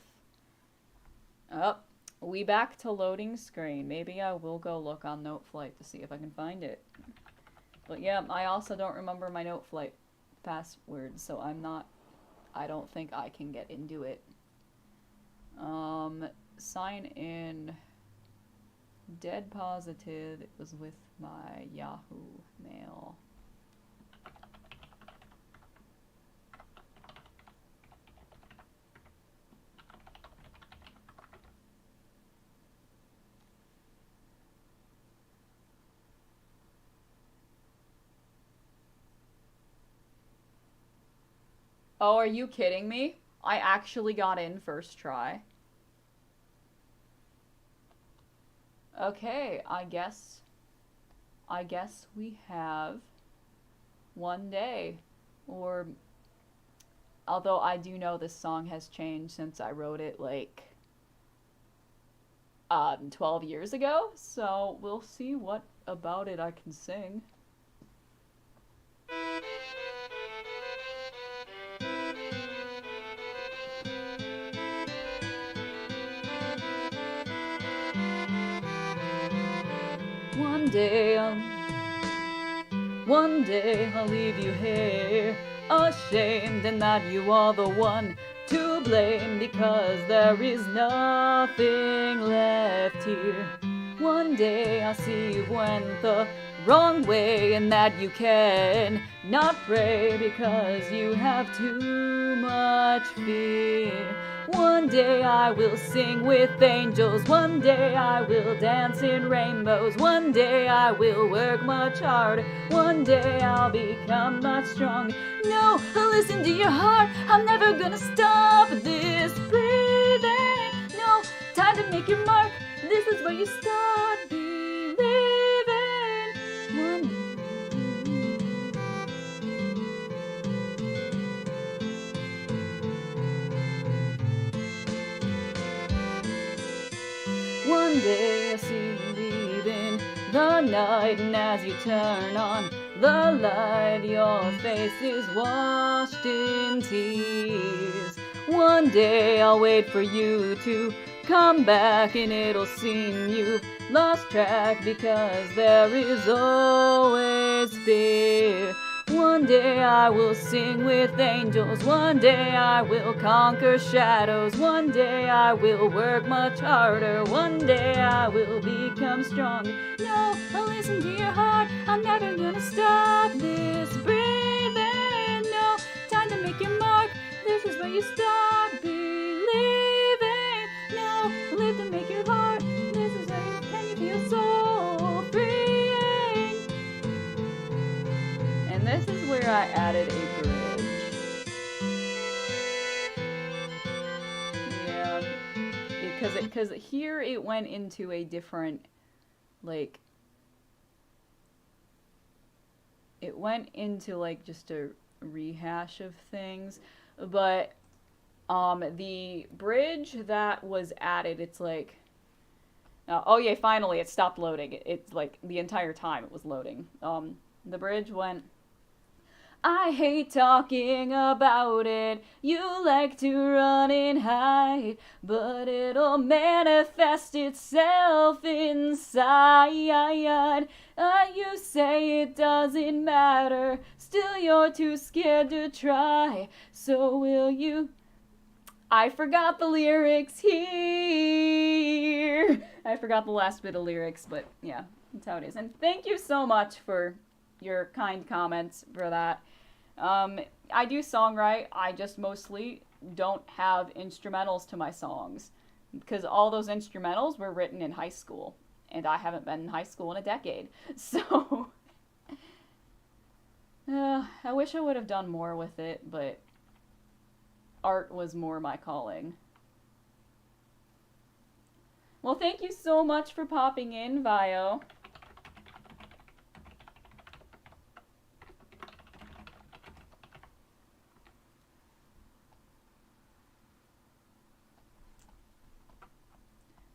Oh, we back to loading screen. Maybe I will go look on Noteflight to see if I can find it. But yeah, I also don't remember my Noteflight password, so I don't think I can get into it. Sign in. Dead positive, it was with my Yahoo Mail. Oh, are you kidding me? I actually got in first try. Okay, I guess we have One Day. Or, although I do know this song has changed since I wrote it like 12 years ago, so we'll see what about it I can sing. One day I'll leave you here, ashamed, and that you are the one to blame, because there is nothing left here. One day I'll see you went the wrong way, and that you can not pray because you have too much fear. One day I will sing with angels, one day I will dance in rainbows, one day I will work much harder, one day I'll become much stronger. No, listen to your heart, I'm never gonna stop this breathing. No, time to make your mark, this is where you start believing. One day I see you leaving the night, and as you turn on the light, your face is washed in tears. One day I'll wait for you to come back, and it'll seem you've lost track, because there is always fear. One day I will sing with angels, one day I will conquer shadows, one day I will work much harder, one day I will become strong. No, listen to your heart, I'm never gonna stop this breathing. No, time to make your mark, this is where you start believing. No, live to make your heart, this is where you feel so freeing. And this is where I added a bridge. Yeah, because here it went into a different, like, it went into like just a rehash of things, but the bridge that was added, it's like, oh yeah, finally it stopped loading. It's like the entire time it was loading. The bridge went, I hate talking about it, you like to run and hide, but it'll manifest itself inside. You say it doesn't matter, still still you're too scared to try. So will you? I forgot the lyrics here. I forgot the last bit of lyrics, but yeah, that's how it is. And thank you so much for your kind comments for that. I do songwrite. I just mostly don't have instrumentals to my songs because all those instrumentals were written in high school, and I haven't been in high school in a decade. So I wish I would have done more with it, but art was more my calling. Well, thank you so much for popping in, Vio.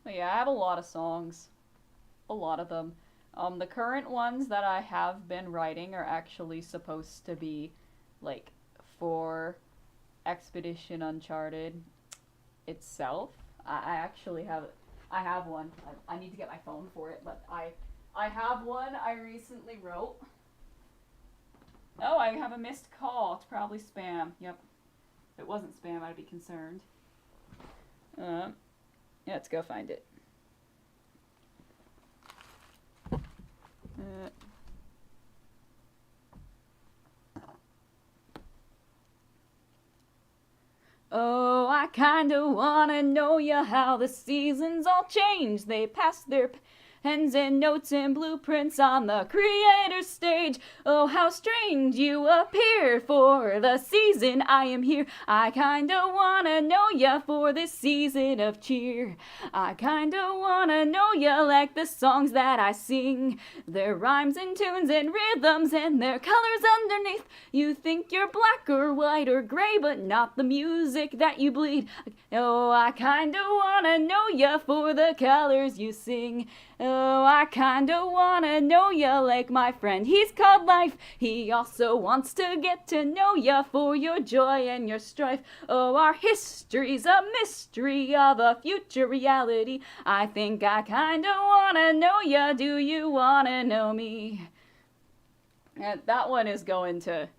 But yeah, I have a lot of songs. A lot of them. The current ones that I have been writing are actually supposed to be, like, for Expedition Uncharted itself. I actually have one. I need to get my phone for it, but I have one I recently wrote. Oh, I have a missed call. It's probably spam. Yep. If it wasn't spam, I'd be concerned. Yeah, let's go find it. Oh, I kinda wanna know ya how the seasons all change. They pass their pens and notes and blueprints on the creator's stage. Oh, how strange you appear for the season I am here. I kinda wanna know ya for this season of cheer. I kinda wanna know ya like the songs that I sing. Their rhymes and tunes and rhythms and their colors underneath. You think you're black or white or gray, but not the music that you bleed. Oh, I kinda wanna know ya for the colors you sing. Oh, I kinda wanna know ya like my friend, he's called life. He also wants to get to know ya for your joy and your strife. Oh, our history's a mystery of a future reality. I think I kinda wanna know ya, do you wanna know me? And that one is going to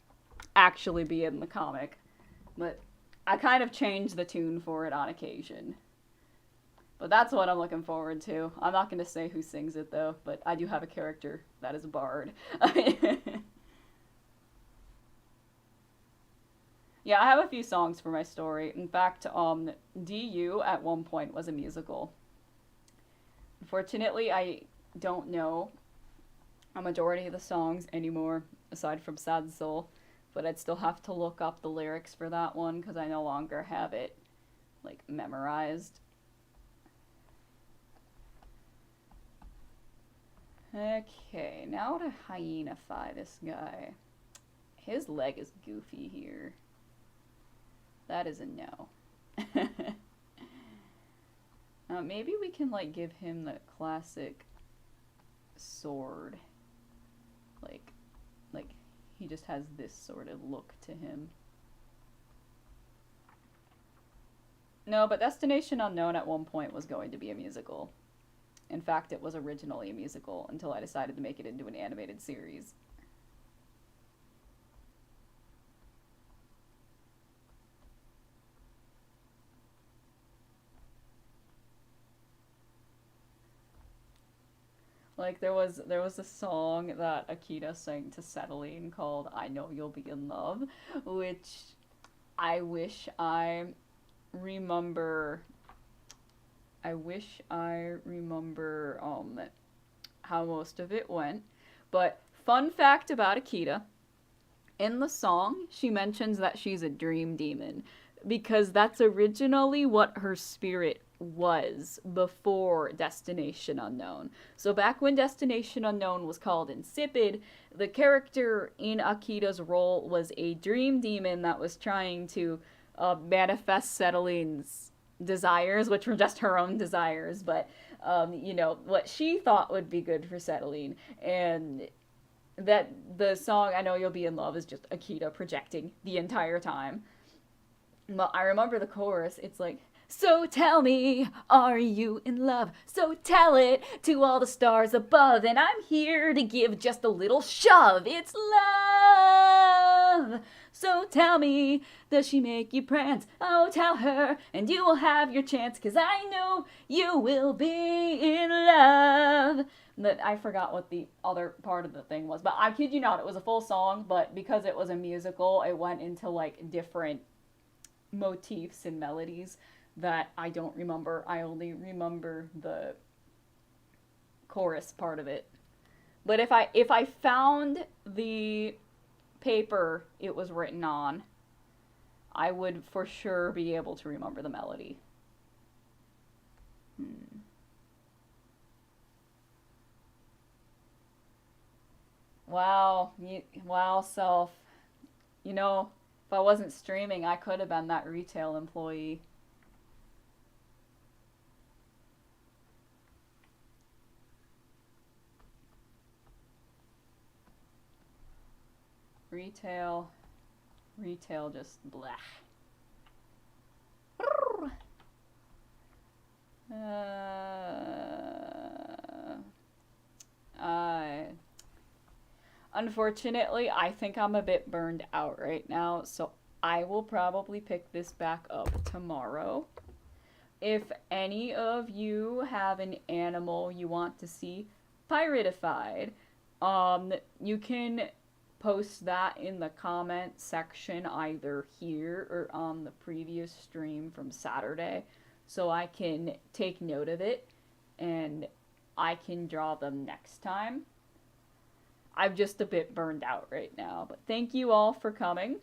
actually be in the comic, but I kind of changed the tune for it on occasion. But that's what I'm looking forward to. I'm not going to say who sings it, though, but I do have a character that is a bard. Yeah, I have a few songs for my story. In fact, DU at one point was a musical. Unfortunately, I don't know a majority of the songs anymore, aside from Sad Soul, but I'd still have to look up the lyrics for that one, because I no longer have it, like, memorized. Okay, now to hyenify this guy. His leg is goofy here. That is a no. Maybe we can, like, give him the classic sword. Like, he just has this sort of look to him. No, but Destination Unknown at one point was going to be a musical. In fact, it was originally a musical until I decided to make it into an animated series. Like, there was a song that Akita sang to Settling called I Know You'll Be in Love, which I wish I remember how most of it went. But fun fact about Akita, in the song, she mentions that she's a dream demon, because that's originally what her spirit was before Destination Unknown. So back when Destination Unknown was called Insipid, the character in Akita's role was a dream demon that was trying to manifest Settling's desires, which were just her own desires, but what she thought would be good for Settling. And that the song I Know You'll Be in Love is just Akita projecting the entire time. Well, I remember the chorus. It's like, so tell me, are you in love? So tell it to all the stars above, and I'm here to give just a little shove. It's love. love. So tell me, does she make you prance? Oh, tell her, and you will have your chance, 'cause I know you will be in love. That I forgot what the other part of the thing was, but I kid you not, it was a full song, but because it was a musical, it went into like different motifs and melodies that I don't remember. I only remember the chorus part of it. But if I found the paper it was written on, I would for sure be able to remember the melody. Wow, wow, self. You know, if I wasn't streaming, I could have been that retail employee. Retail, retail, just bleh. Uh, Unfortunately, I think I'm a bit burned out right now, so I will probably pick this back up tomorrow. If any of you have an animal you want to see piratified, you can post that in the comment section either here or on the previous stream from Saturday so I can take note of it and I can draw them next time. I'm just a bit burned out right now, but thank you all for coming.